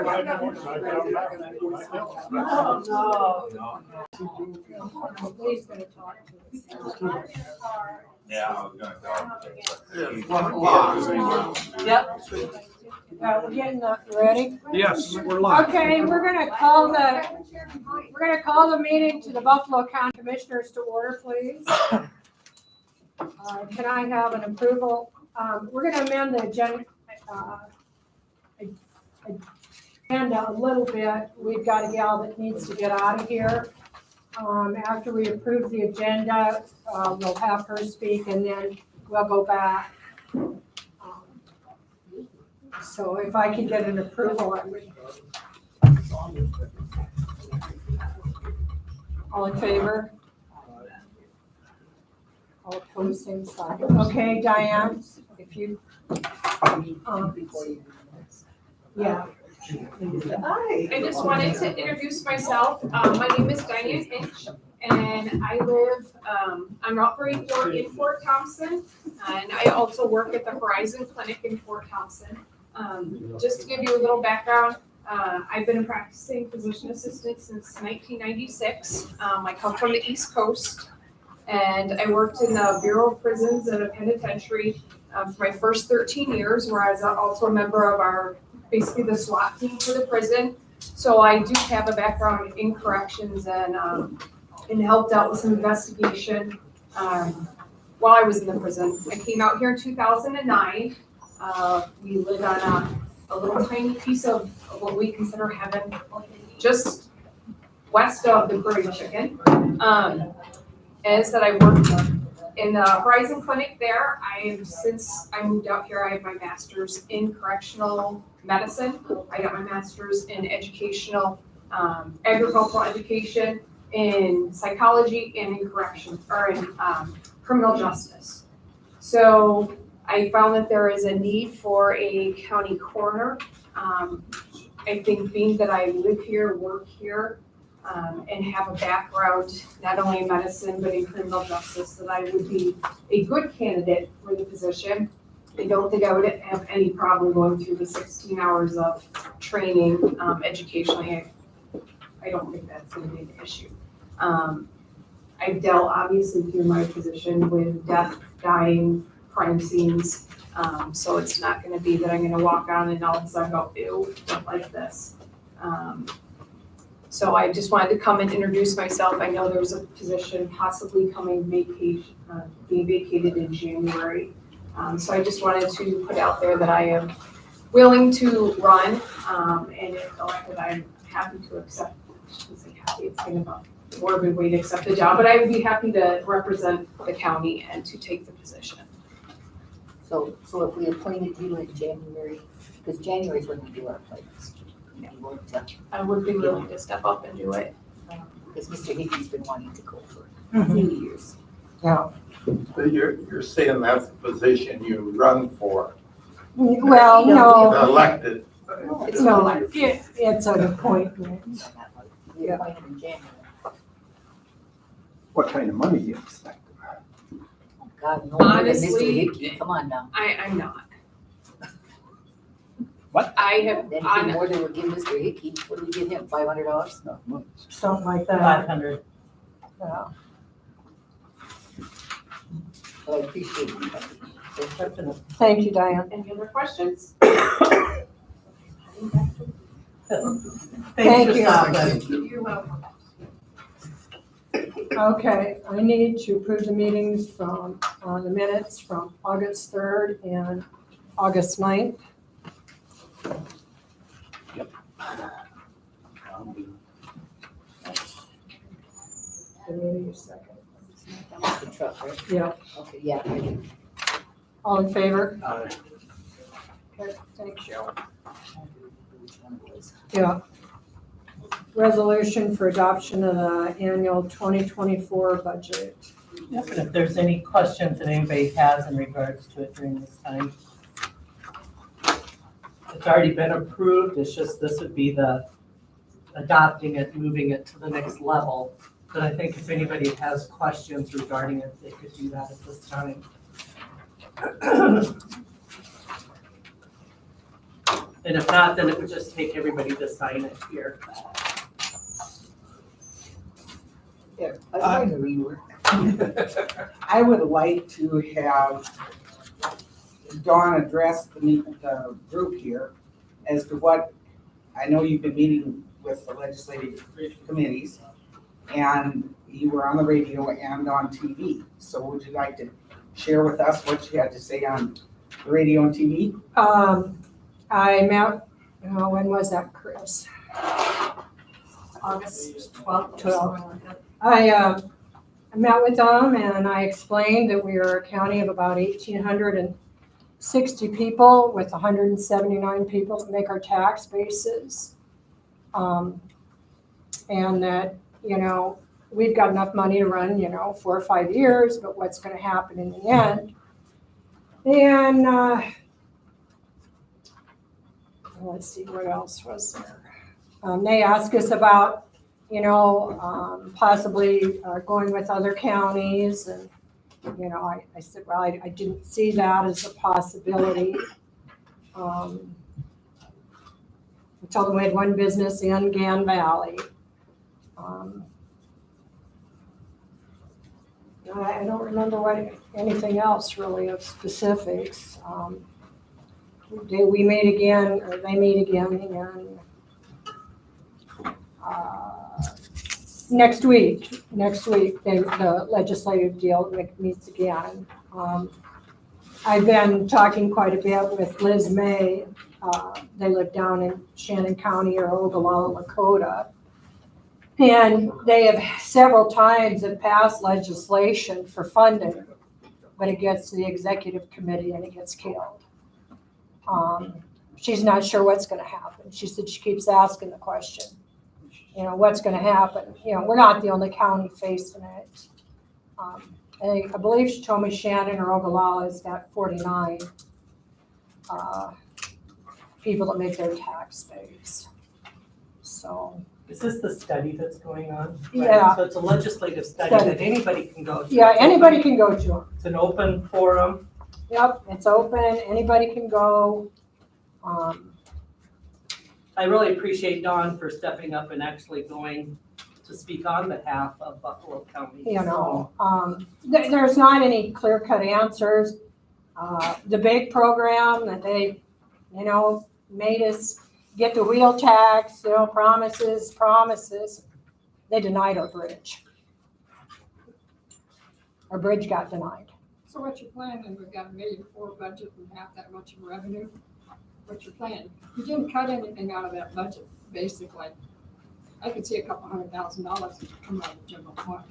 He's gonna talk to us. Yeah, I was gonna go. Yep. We're getting ready. Yes, we're live. Okay, we're gonna call the meeting to the Buffalo County Commissioners to order, please. Can I have an approval? We're gonna amend the agenda a little bit. We've got a gal that needs to get out of here. After we approve the agenda, we'll have her speak and then we'll go back. So if I could get an approval, I would. All in favor? All opposed, same sign. Okay, Diane, if you, yeah. Hi. I just wanted to introduce myself. My name is Diane Hinch, and I live on Route 44 in Fort Thompson, and I also work at the Horizon Clinic in Fort Thompson. Just to give you a little background, I've been a practicing physician assistant since 1996. I come from the East Coast, and I worked in the Bureau of Prisons and a penitentiary for my first 13 years, where I was also a member of basically the SWAT team for the prison. So I do have a background in corrections and helped out with some investigation while I was in the prison. I came out here in 2009. We lived on a little tiny piece of what we consider heaven, just west of the Prairie Chicken. As that I worked in the Horizon Clinic there. Since I moved out here, I have my master's in correctional medicine. I got my master's in educational, agricultural education, in psychology, and in corrections, or in criminal justice. So I found that there is a need for a county coroner. I think being that I live here, work here, and have a background not only in medicine but in criminal justice, that I would be a good candidate for the position. I don't think I would have any problem going through the 16 hours of training educationally. I don't think that's going to be an issue. I've dealt obviously through my position with death, dying, crime scenes, so it's not going to be that I'm going to walk on and all of a sudden go, ew, don't like this. So I just wanted to come and introduce myself. I know there's a position possibly being vacated in January. So I just wanted to put out there that I am willing to run, and if elected, I'm happy to accept. I shouldn't say happy, it's kind of a morbid way to accept the job, but I would be happy to represent the county and to take the position. So if we appointed you in January, because January is when we do our appointments. I would be willing to step up and do it. Because Mr. Hickey's been wanting to go for a few years. Yeah. So you're saying that's the position you run for, Well, no, elected? It's no, not it's an appointment. we appointed in January. What kind of money do you expect? Oh, God, no more than Mr. Honestly, Hickey, come on now. I'm not. What? I have, Then if more than we'll give Mr. Hickey, what do we give him, $500? Not much. Something like that. 500. Yeah. But I appreciate it. Thank you, Diane. any other questions? Thank Thanks for you. stopping. You're welcome. Okay, I need to approve the meetings the minutes from August 3rd and August 9th. Give me a second. The truck, right? Yeah, Okay, yeah, I do. all in favor? Aye. Okay, thank you. Which one it was. Yeah. Resolution for adoption of the annual 2024 budget. Yep, and if there's any questions that anybody has in regards to it during this time. It's already been approved, it's just this would be the adopting it, moving it to the next level. But I think if anybody has questions regarding it, they could do that at this time. And if not, then it would just take everybody to sign it here. There, I was going to rework. I would like to have Dawn address the group here as to what, I know you've been meeting with the legislative committees, and you were on the radio and on TV. So would you like to share with us what you had to say on the radio and TV? I met, when was that, Chris? August 12th. 12th. I met with them and I explained that we are a county of about 1,860 people with 179 people that make our tax bases. And that, we've got enough money to run, 4 or 5 years, but what's going to happen in the end? And let's see, what else was there? They asked us about, possibly going with other counties. And, I said, well, I didn't see that as a possibility. I told them we had one business in Gan Valley. I don't remember anything else really of specifics. We meet again, or they meet again, and next week, the legislative deal meets again. I've been talking quite a bit with Liz May. They live down in Shannon County or Ogallala, Lakota. And they have several times have passed legislation for funding, but it gets to the executive committee and it gets killed. She's not sure what's going to happen. She said she keeps asking the question, what's going to happen? We're not the only county facing it. I believe she told me Shannon or Ogallala has got 49 people that make their tax base. So. Is this the study that's going on? Yeah. So it's a legislative study that anybody can go to. Yeah, anybody can go to them. It's an open forum. Yep, it's open, anybody can go. I really appreciate Dawn for stepping up and actually going to speak on behalf of Buffalo County. There's not any clear-cut answers. The big program that they, made us get the wheel tax, promises, they denied our bridge. Our bridge got denied. So what's your plan? And we've got $1.4 million budget and half that much in revenue. What's your plan? You didn't cut anything out of that budget, basically. I could see $200,000 come out of the general fund.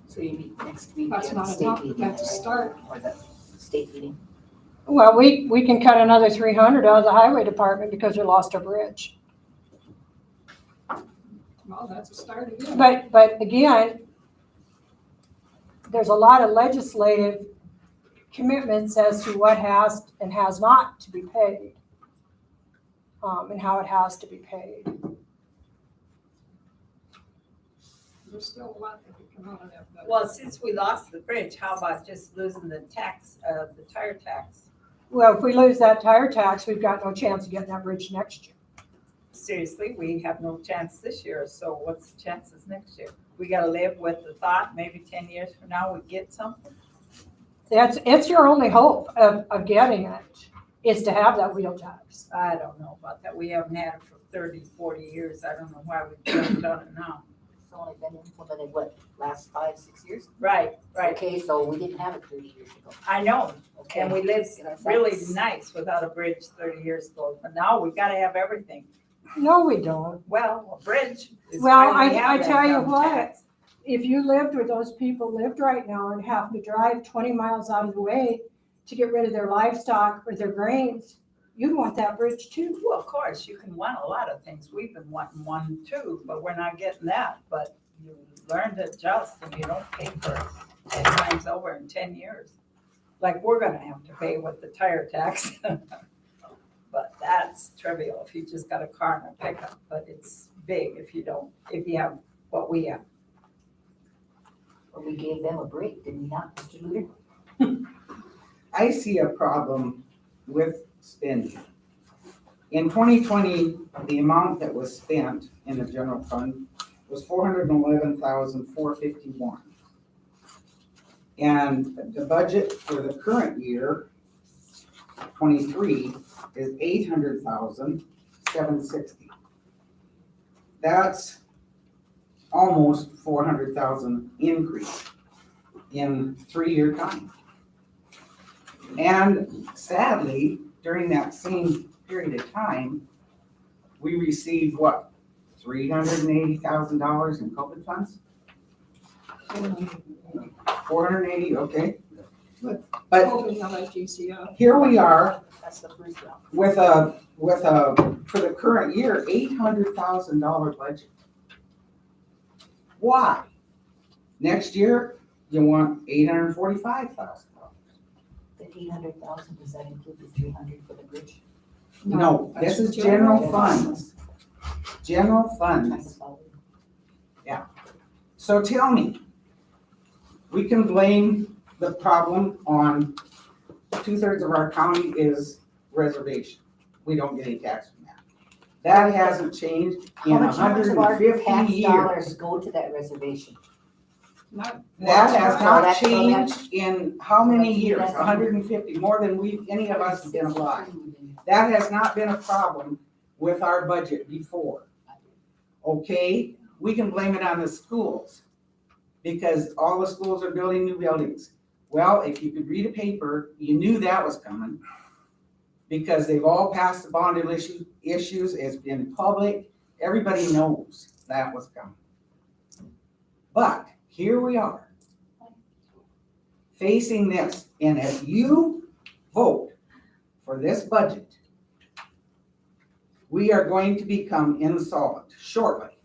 So you meet next week That's at the not state enough. meeting, That's a start. or the state meeting. Well, we can cut another 300 out of the highway department because we lost our bridge. Well, that's a start again. But again, there's a lot of legislative commitments as to what has and has not to be paid, and how it has to be paid. There's still a lot that could come out of that budget. Well, since we lost the bridge, how about just losing the tax, the tire tax? Well, if we lose that tire tax, we've got no chance of getting that bridge next year. Seriously, we have no chance this year, so what's the chances next year? We gotta live with the thought, maybe 10 years from now we get something? It's your only hope of getting it, is to have that wheel tax. I don't know about that. We haven't had it for 30, 40 years. I don't know why we jumped on it now. It's only been implemented, last 5-6 years? Right. Okay, so we didn't have it 30 years ago. I know, Okay. and we lived That's- really nice without a bridge 30 years ago, but now we gotta have everything. No, we don't. Well, a bridge is Well, why we I have that tell you dumb what. tax. If you lived where those people lived right now and have to drive 20 miles out of the way to get rid of their livestock or their grains, you'd want that bridge too. Well, of course, you can want a lot of things. We've been wanting one too, but we're not getting that. But you learn to adjust and you don't pay for it 10 times over in 10 years. Like we're gonna have to pay with the tire tax. But that's trivial if you just got a car and a pickup, but it's big if you have what we have. But we gave them a break, did we not, Mr. Luder? I see a problem with spending. In 2020, the amount that was spent in the general fund was $411,451. And the budget for the current year, 23, is $800,760. That's almost 400,000 increase in 3-year time. And sadly, during that same period of time, we received what, $380,000 in COVID funds? 480, okay. But Hoping on that GCO. here we are That's the first round. with a, for the current year, $800,000 budget. Why? Next year, you want $845,000. The 800,000, does that include the 300 for the bridge? No, this is general funds. General funds. So tell me, we can blame the problem on 2/3 of our county is reservation. We don't get any tax from that. That hasn't changed in How much of our 150 tax dollars years. go to that reservation? Not, That has So not that's- so changed in how many years? That's- 150, more than any of us have been alive. That has not been a problem with our budget before. Okay, we can blame it on the schools because all the schools are building new buildings. Well, if you could read a paper, you knew that was coming because they've all passed the bond issues. It's been public. Everybody knows that was coming. But here we are facing this. And if you vote for this budget, we are going to become insolvent shortly.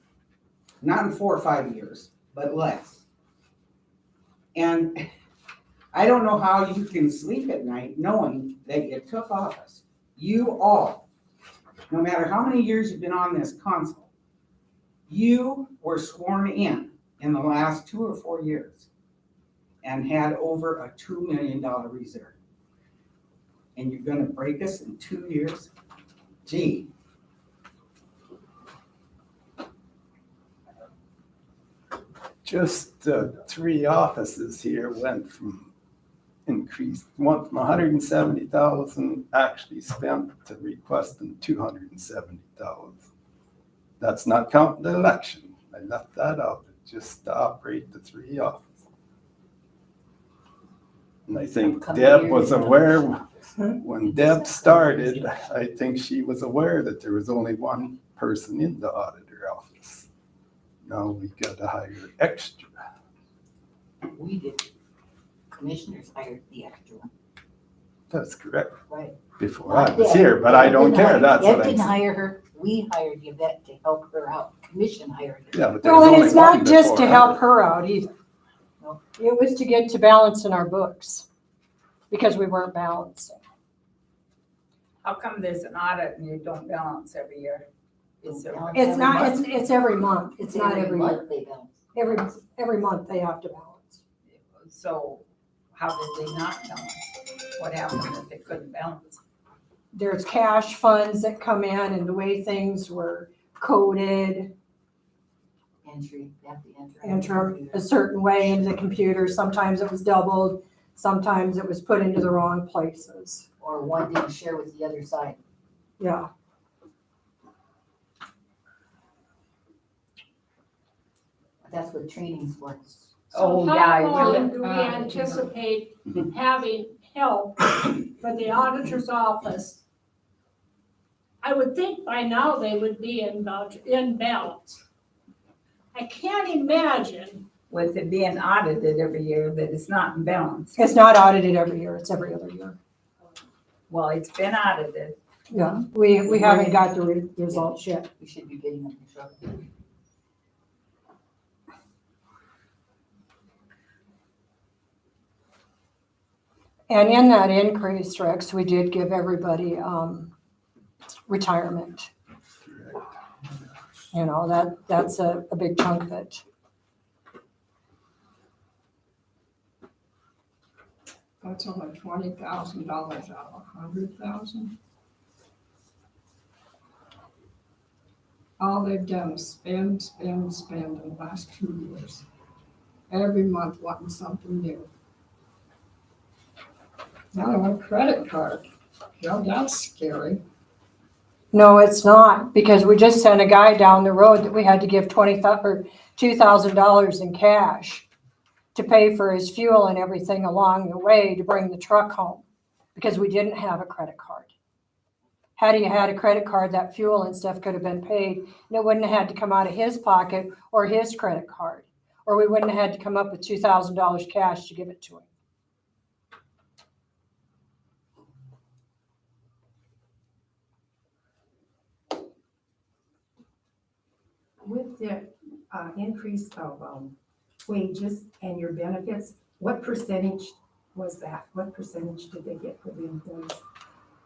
Not in 4 or 5 years, but less. And I don't know how you can sleep at night knowing that you took office. You all, no matter how many years you've been on this council, you were sworn in the last 2 or 4 years and had over a $2 million reserve. And you're gonna break us in 2 years? Gee. Just 3 offices here went from increased, one from 170,000 actually spent to requesting 270,000. That's not counting the election. I left that out, just to operate the 3 offices. And I think Deb was aware, when Deb started, I think she was aware that there was only 1 person in the auditor office. Now we got to hire extra. We did. Commissioners hired the extra one. That's correct. Right. Before I was here, but I don't care, that's Ed what I'm didn't saying. hire her, we hired Yvette to help her out, commission hired her. Yeah, but there was Well, and only it's not one just to before help I- her out either. No. It was to get to balance in our books because we weren't balancing. How come there's an audit and you don't balance every year? Is there? Balance It's every not, month. it's every month. It's not every year. month they balance. Every month they have to balance. So how did they not balance? What happened if they couldn't balance? There's cash funds that come in and the way things were coded, Entry, they have to enter a certain way into the computer. Sometimes it was doubled, sometimes it was put into the wrong places. Or one didn't share with the other side. Yeah. That's what training's for. Oh, So yeah, how long do we Uh, anticipate having help for the auditor's office? I would think by now they would be in balance. I can't imagine. With it being audited every year, that it's not in balance. It's not audited every year, it's every other year. Well, it's been audited. Yeah, we haven't got the results yet. We should be getting them shortly. And in that increase, Rex, we did give everybody retirement. You know, that's a big chunk of it. That's only $20,000 out of 100,000. All they've done is spend in the last 2 years. Every month wanting something new. Now they want a credit card. Well, that's scary. No, it's not, because we just sent a guy down the road that we had to give $2,000 in cash to pay for his fuel and everything along the way to bring the truck home, because we didn't have a credit card. Had he had a credit card, that fuel and stuff could have been paid, and it wouldn't have had to come out of his pocket or his credit card, or we wouldn't have had to come up with $2,000 cash to give it to him. With the increase of wages and your benefits, what percentage was that? What percentage did they get for the employees?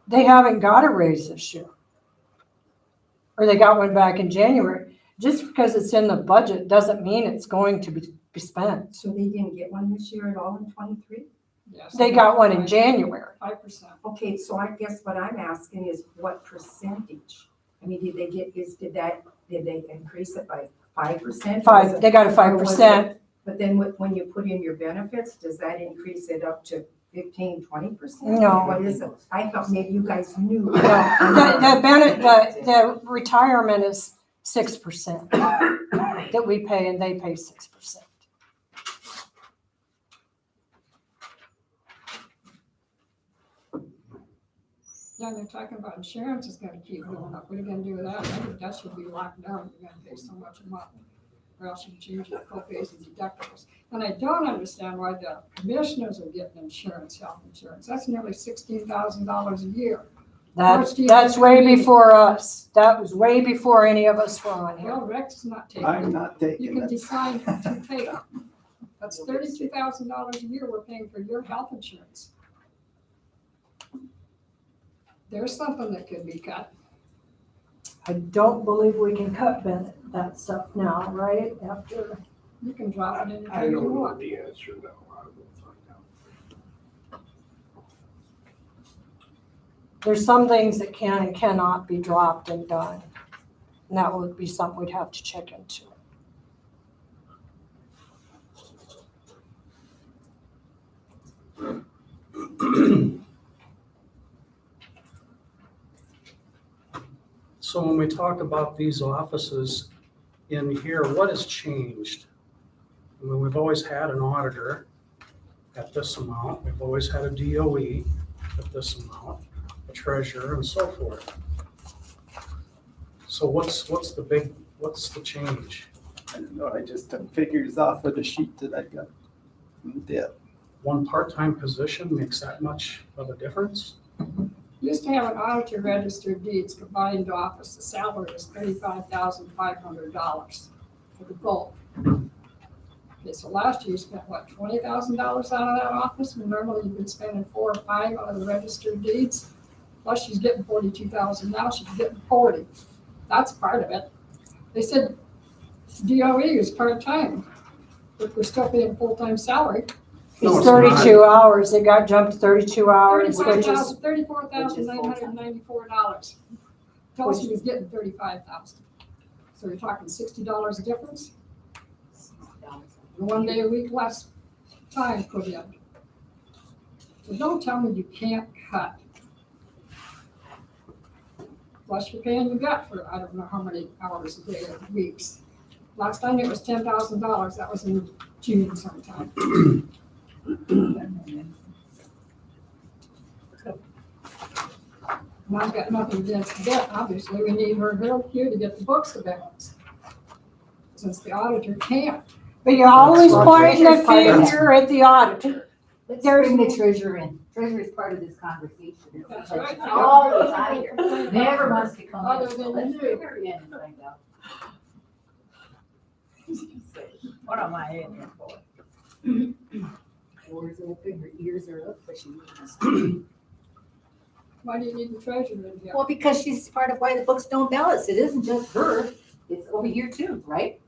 They haven't got a raise this year. Or they got one back in January. Just because it's in the budget doesn't mean it's going to be spent. So they didn't get one this year at all in 23? Yes. They got one in January. 5%. Okay, so I guess what I'm asking is what percentage? I mean, did they increase it by 5%? They got a 5%. But then when you put in your benefits, does that increase it up to 15, 20%? No. What is it? I thought maybe you guys knew. No, the retirement is 6% that we pay, and they pay 6%. Yeah, they're talking about insurance is gonna keep going up. What are you gonna do with that? I think that should be locked down. You're gonna pay so much a month. Or else you can change your co-pays and deductibles. And I don't understand why the commissioners are getting insurance, health insurance. That's nearly $16,000 a year. That's way before us. That was way before any of us were on here. Well, Rex is not taking I'm it. not You taking can it. decide to pay it. That's $32,000 a year we're paying for your health insurance. There's something that could be cut. I don't believe we can cut that stuff now, right? After, You can drop it in I if you don't know want. the answer to that. I will find out. there's some things that can and cannot be dropped and done. And that would be something we'd have to check into. So when we talk about these offices in here, what has changed? I mean, we've always had an auditor at this amount, we've always had a DOE at this amount, a treasurer and so forth. So what's the change? I don't know, I just took figures off of the sheet that I got from Deb. One part-time position makes that much of a difference? Used to have an auditor registered deeds combined office. The salary was $35,500 for the both. Okay, so last year you spent what, $20,000 out of that office? And normally you've been spending 4 or 5 out of the registered deeds. Plus she's getting $42,000 now, she's getting 40. That's part of it. They said DOE is part-time, but we're still paying full-time salary. No, It's it's not. 32 hours. It got jumped to 32 hours, which is, $34,994. Tell us she was getting $35,000. So you're talking $60 a difference? One day a week less time put in. So don't tell me you can't cut. Plus you're paying your gut for, I don't know how many hours a day or weeks. Last time it was $10,000. That was in June sometime. And I've got nothing against debt, obviously, we need her here to get the books to balance. Since the auditor can't. but you're always Well, pointing the treasurer's part of it. finger at the auditor. Let's bring the treasurer in. Treasurer is part of this conversation. That's right. Always out of here. Never wants to come Other in. So than let's you. bring her in and find out. What am I in here for? Doors open, her ears are up, but she wants. Why do you need the treasurer in here? Well, because she's part of why the books don't balance. It isn't just her, it's over here too, right?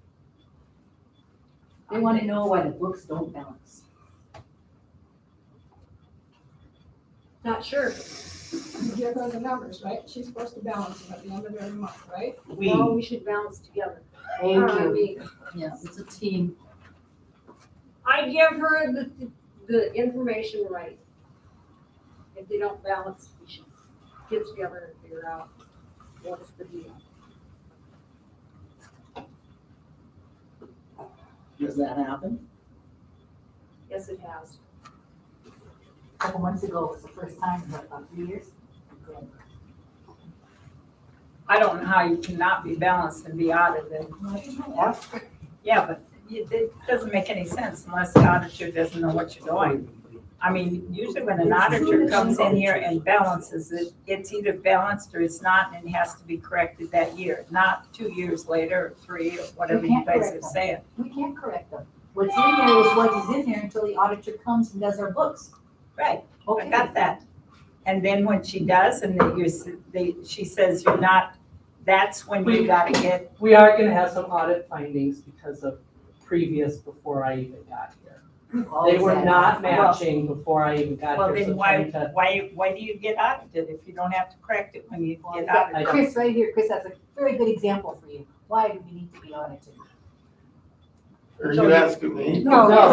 They want to know why the books don't balance. Not sure. You give her the numbers, right? She's supposed to balance them at the end of every month, right? We should balance together. Thank you. Yeah, it's a team. I give her the information right. If they don't balance, we should get together and figure out what's the deal. Does that happen? Yes, it has. A couple months ago, it was the first time in about 3 years. I don't know how you cannot be balanced and be audited. Yeah, but it doesn't make any sense unless the auditor doesn't know what you're doing. I mean, usually when an auditor comes in here and balances it, it's either balanced or it's not, and it has to be corrected that year, not 2 years later or 3 or whatever you guys are saying. We can't correct them. What's in here is what is in here until the auditor comes and does our books. Right, I Okay. got that. And then when she does and she says you're not, that's when you gotta get, We are gonna have some audit findings because of previous before I even got here. They were not matching before I even got well, here, then so trying to. why do you get audited if you don't have to correct it when you get I audited? don't- Chris, right here, Chris, that's a very good example for you. Why do we need to be audited? Are you asking me? No. No.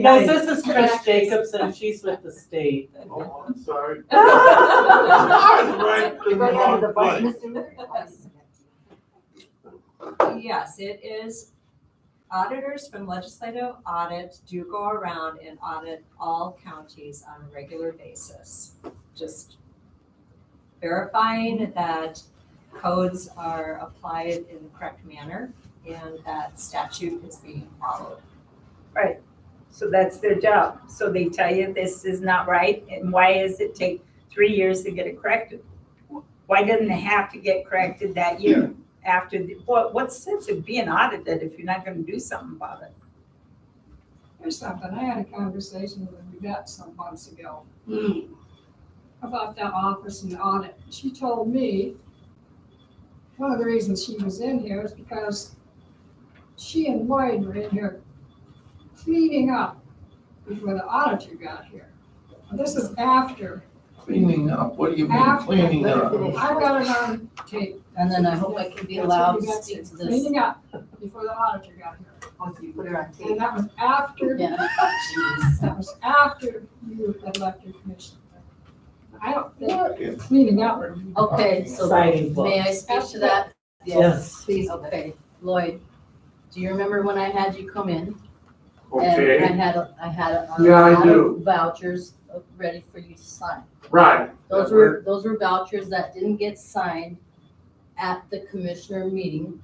Guys, this is Chris Jacobson, she's with the state. Oh, I'm sorry. Right under the bus, Right. Mr. Miller? Yes, it is. Auditors from legislative audit do go around and audit all counties on a regular basis. Just verifying that codes are applied in the correct manner and that statute is being followed. Right, so that's their job. So they tell you this is not right, and why does it take 3 years to get it corrected? Why doesn't it have to get corrected that year? After, what's the sense of being audited if you're not gonna do something about it? Here's something, I had a conversation with Yvette some months ago about that office and the audit. She told me one of the reasons she was in here is because she and Lloyd were in here cleaning up before the auditor got here. This is after. Cleaning up, what do you mean After. cleaning up? I've got it on tape. And then I hope I can be That's allowed what we to got speak to there. this. Cleaning up before the auditor got here. Once you put her on And tape. that was after, Yeah. Jeez. that was after you had left your commission. I don't think cleaning up. Okay, so Signing may I books. speak to that? Yes. Please, okay. Lloyd, do you remember when I had you come in? And I Okay, had a Yeah, I lot do. of vouchers ready for you to sign. right. Those were vouchers that didn't get signed at the commissioner meeting,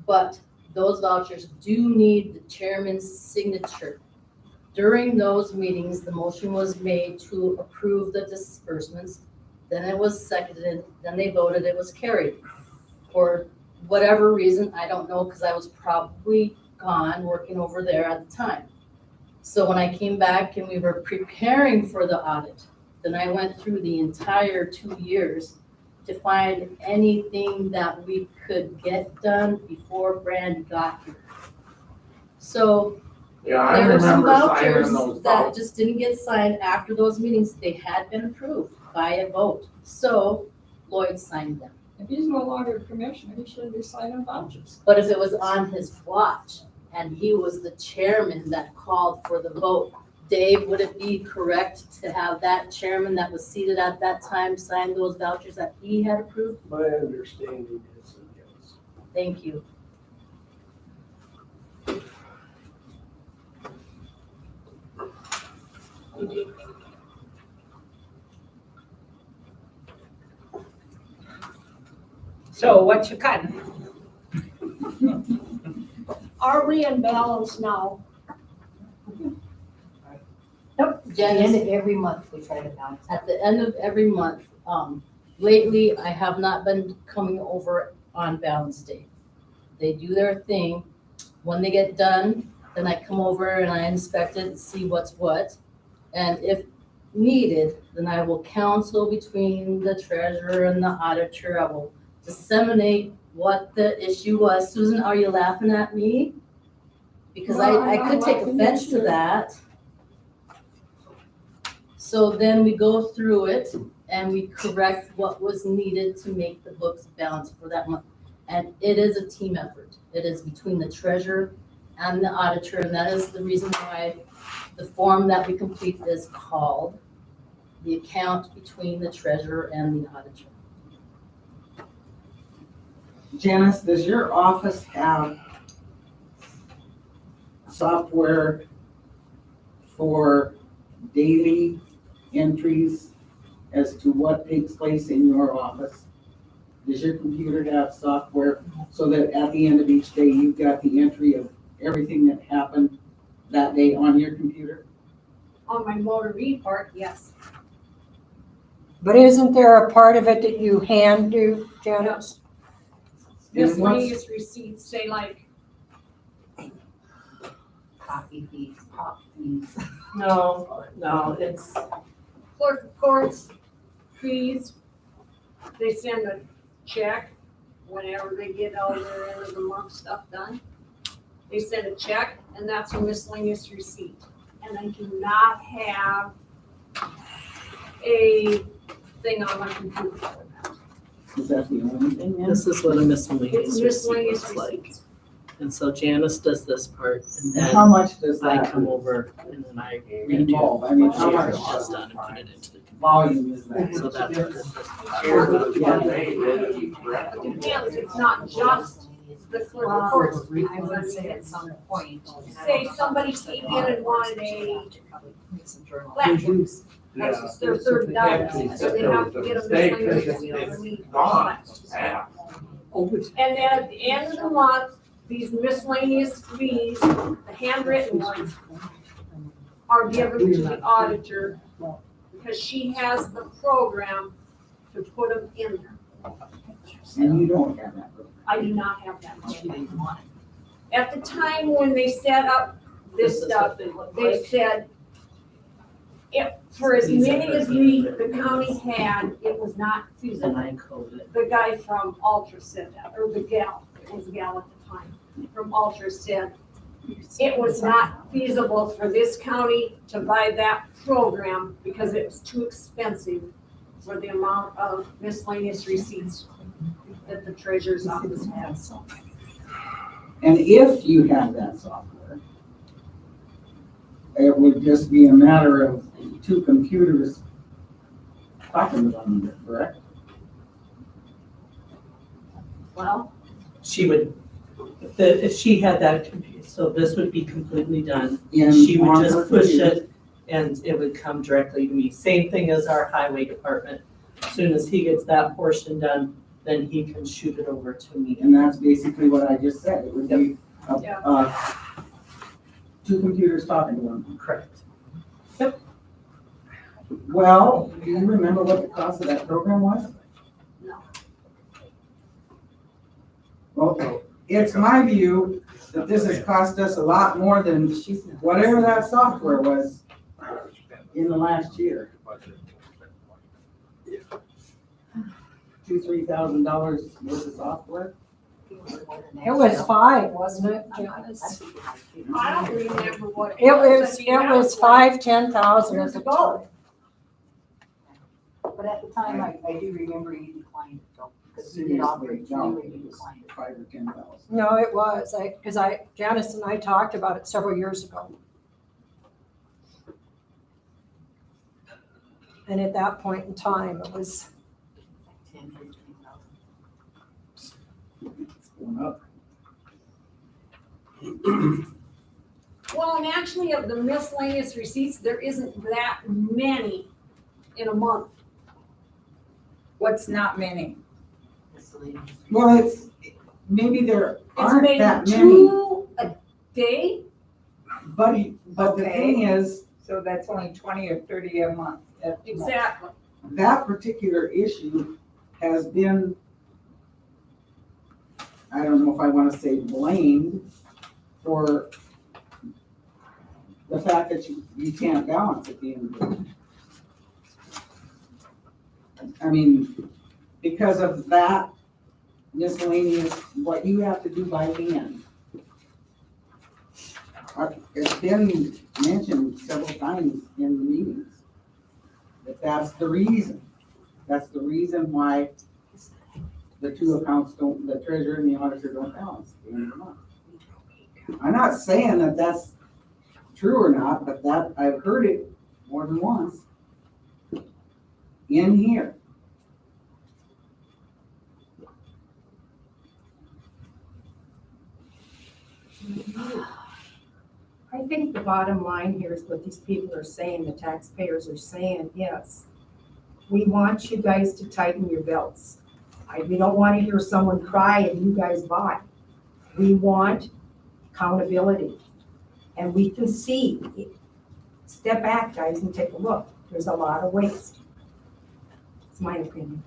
but those vouchers do need the chairman's signature. During those meetings, the motion was made to approve the disbursements, then it was seconded, then they voted, it was carried. For whatever reason, I don't know, because I was probably gone working over there at the time. So when I came back and we were preparing for the audit, then I went through the entire 2 years to find anything that we could get done before Brand got here. So Yeah, I there were some remember signing vouchers those that vouchers. just didn't get signed after those meetings. They had been approved by a vote. So Lloyd signed them. If he's no longer a commissioner, he shouldn't be signing vouchers. But if it was on his watch and he was the chairman that called for the vote, Dave, would it be correct to have that chairman that was seated at that time sign those vouchers that he had approved? My understanding is yes. Thank you. So what you cutting? Are we in balance now? At the end Janice, of every month, we try to balance. At the end of every month, lately, I have not been coming over on balance day. They do their thing. When they get done, then I come over and I inspect it and see what's what. And if needed, then I will counsel between the treasurer and the auditor. I will disseminate what the issue was. Susan, are you laughing at me? Because No, I'm I not could take laughing offense at to you. that. So then we go through it and we correct what was needed to make the books balance for that month. And it is a team effort. It is between the treasurer and the auditor, and that is the reason why the form that we complete is called the account between the treasurer and the auditor. Janice, does your office have software for daily entries as to what takes place in your office? Does your computer have software so that at the end of each day, you've got the entry of everything that happened that day on your computer? On my motor report, yes. But isn't there a part of it that you hand do, Janice? And what's- Miscellaneous receipts, say like, Copy fees, pop fees. No, it's, clerk of courts, fees, they send a check whenever they get all their end of the month stuff done. They send a check, and that's a miscellaneous receipt. And I do not have a thing on my computer for that. Is that the only thing? then? this is what a miscellaneous It's receipt miscellaneous looks like. receipts. And so Janice does this part, and And how then much does I that come over and then I involve? redo I mean, what how much Janice has done and put it into the computer. volume is that? So that's what this is. But depends, it's not just the clerk of courts. I would say at some point. Say somebody came in and wanted a flat juice. That's their $30, so they have to get a miscellaneous receipt. And then at the end of the month, these miscellaneous fees, the handwritten ones, are given to the auditor because she has the program to put them in there. And you don't have that. I do not have that much. At the time when they set up this stuff, they said, if, for as many as the county had, it was not And feasible. I code it. The guy from Ultra said that, or the gal, it was a gal at the time, from Ultra said, it was not feasible for this county to buy that program because it was too expensive for the amount of miscellaneous receipts that the treasurer's office has. And if you have that software, it would just be a matter of two computers talking to one another, correct? Well, She would, if she had that computer, so this would be completely done. In She would on her just push computer. it and it would come directly to me. Same thing as our highway department. As soon as he gets that portion done, then he can shoot it over to me. And that's basically what I just said. It would be, Yeah. two computers talking to one another. Correct. Well, do you remember what the cost of that program was? No. Okay, it's my view that this has cost us a lot more than whatever that software was in the last year. $2,000-3,000 worth of software. It was 5, wasn't it, Janice? I don't remember what It was, I mean, that like 5, 10,000 years at the ago. time. But at the time, I do remember you declined it though, because you did offer it Seriously, no, to you, it you was declined it. 5 or 10,000. No, it was, Janice and I talked about it several years ago. And at that point in time, it was, 10, 15,000. It's going up. Well, and actually of the miscellaneous receipts, there isn't that many in a month. What's not many? Well, it's, maybe there It's aren't maybe that many, 2 a day. but the thing is, So that's only 20 or 30 a month. at most. Exactly. that particular issue has been, I don't know if I want to say blamed for the fact that you can't balance at the end of the day. I mean, because of that miscellaneous, what you have to do by hand. It's been mentioned several times in the meetings. That's the reason. That's the reason why the two accounts don't, the treasurer and the auditor don't balance at the end of the month. I'm not saying that that's true or not, but that, I've heard it more than once in here. I think the bottom line here is what these people are saying, the taxpayers are saying, yes. We want you guys to tighten your belts. We don't want to hear someone cry and you guys buy. We want accountability. And we can see, step back, guys, and take a look. There's a lot of waste. It's my opinion.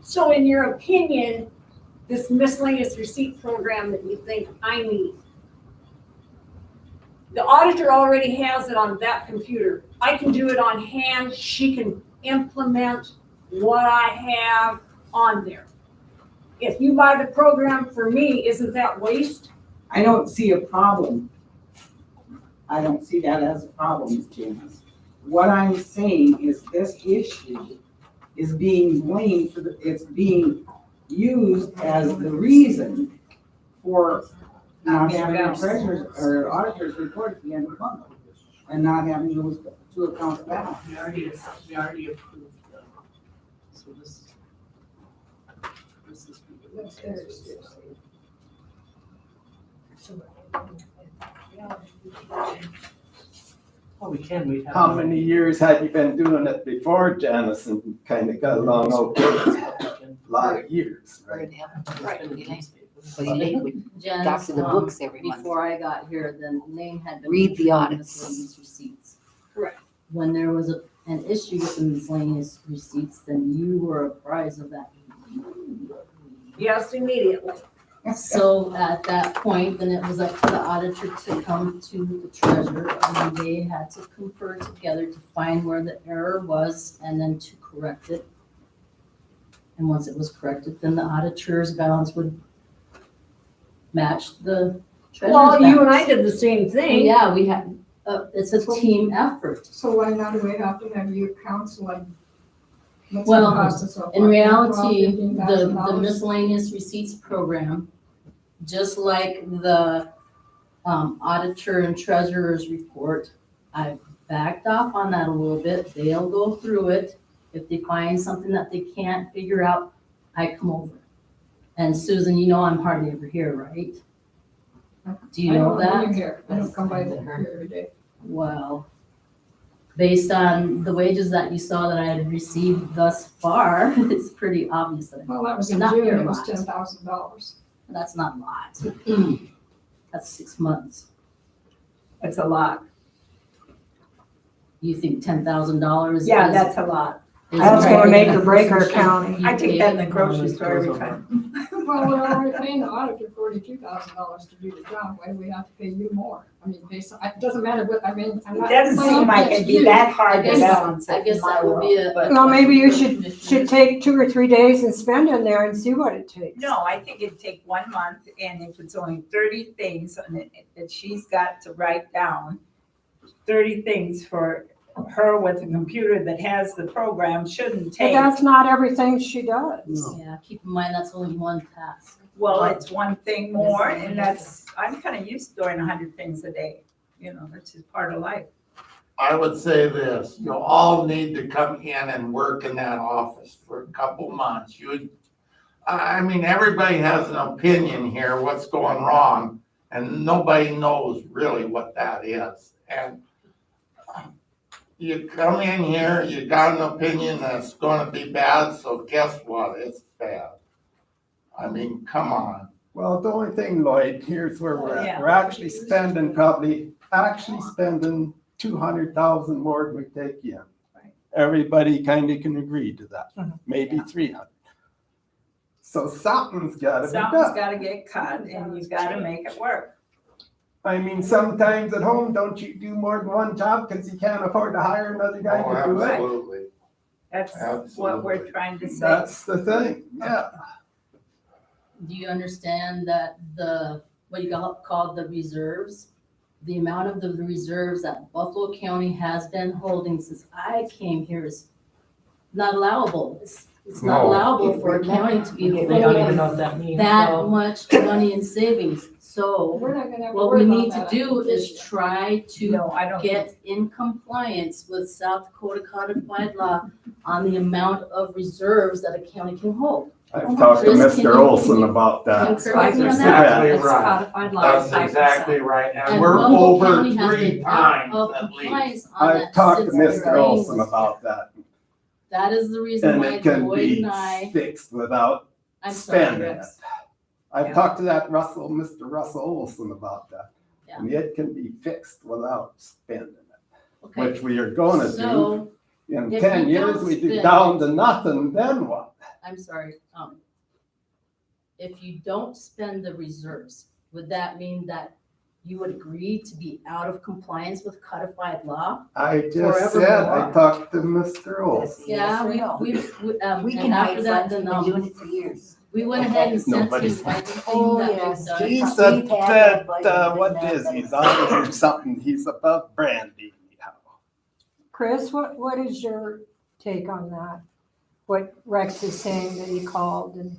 So in your opinion, this miscellaneous receipt program that you think I need, the auditor already has it on that computer. I can do it on hand. She can implement what I have on there. If you buy the program for me, isn't that waste? I don't see a problem. I don't see that as a problem, Janice. What I'm saying is this issue is being blamed for it's being used as the reason for not having a treasurer's or auditor's report at the end of the month and not having those two accounts back. We already approved them. So this is. Oh, we can, we have. How many years had you been doing it before, Janice, and kind of got along okay? A lot of years, right? Janice, Got to the books every month. before I got here, then Lane had been. Read the reviewing audits. miscellaneous receipts. Correct. When there was an issue with the miscellaneous receipts, then you were apprised of that. Yes, immediately. So at that point, then it was up to the auditor to come to the treasurer, and they had to confer together to find where the error was and then to correct it. And once it was corrected, then the auditor's balance would match the treasurer's balance. Well, you and I did the same thing. Yeah, we had, it's a team effort. So why not do we have to have you counseling? Well, in reality, the miscellaneous receipts program, just like the auditor and treasurer's report, I've backed off on that a little bit. They'll go through it. If they find something that they can't figure out, I come over. And Susan, you know I'm hardly ever here, right? Do you know that? I don't here. I don't come by here every day. Well, based on the wages that you saw that I had received thus far, it's pretty obvious that Well, that was in Not June, your it was lot. $10,000. that's not a lot. That's 6 months. It's a lot. You think $10,000? Yeah, that's a lot. That's gonna make or break our county. I take that in the grocery store every time. Well, we're already paying the auditor $42,000 to do the job. Why do we have to pay you more? I mean, based on, it doesn't matter what, I mean, I'm It not. doesn't saying seem like it's it'd be you. that hard to I guess- balance I it guess in my that would be world, a- but. Well, maybe you should Commissioners. take 2 or 3 days and spend in there and see what it takes. No, I think it'd take 1 month, and if it's only 30 things, and that she's got to write down 30 things for her with a computer that has the program, shouldn't But take. that's not everything she does. Yeah, keep in mind, that's only one task. Well, it's one thing more, and that's, I'm kind of used to doing 100 things a day, you know, that's just part of life. I would say this, you all need to come in and work in that office for a couple months. I mean, everybody has an opinion here, what's going wrong, and nobody knows really what that is. And you come in here, you got an opinion that's gonna be bad, so guess what? It's bad. I mean, come on. Well, the only thing, Lloyd, here's where we're Yeah. at. We're actually spending 200,000 more than we take in. Right. Everybody kind of can agree to that, maybe 300. So something's gotta be Something's done. gotta get cut, and you've gotta make it work. I mean, sometimes at home, don't you do more than one job because you can't afford to hire another guy Oh, to do it? absolutely. That's what we're Absolutely. trying to say. That's the thing, yeah. do you understand that what you call the reserves? The amount of the reserves that Buffalo County has been holding since I came here is not allowable. It's not No. allowable for a county to be They don't even holding know what that means, that so. much money in savings. So We're not gonna have to what worry we about need to that do this is year. try to No, I don't. get in compliance with South Dakota codified law on the amount of reserves that a county can hold. I've talked to Chris, can Mr. you- Olson about Can that. you correct me on that? Exactly It's right. codified law, That's 5%. exactly right, and And we're Humboldt over County has 3 been out times of at least. compliance on I've that talked to since the Mr. rain Olson was about that, That is the reason and why it can Lloyd be and I, fixed without I'm sorry, spending it. Rex. I've Yeah. talked to that Mr. Russell Olson about that. Yeah. And it can be fixed without spending it, Okay, which we are gonna do. so, In if 10 you years, don't we do spend down it- to nothing, then what? I'm sorry, if you don't spend the reserves, would that mean that you would agree to be out of compliance with codified law? I just said, I Forevermore. talked to Mr. Olson. Yeah, Yes or no? we, We and can hide after that, funds, we've then, been doing it for years. we went ahead and sent him Nobody's- everything Oh, that we've yes. done. He We've said had that that, budget what written is out, he's but- on or something, he's above Brandy. Chris, what is your take on that? What Rex is saying that he called and.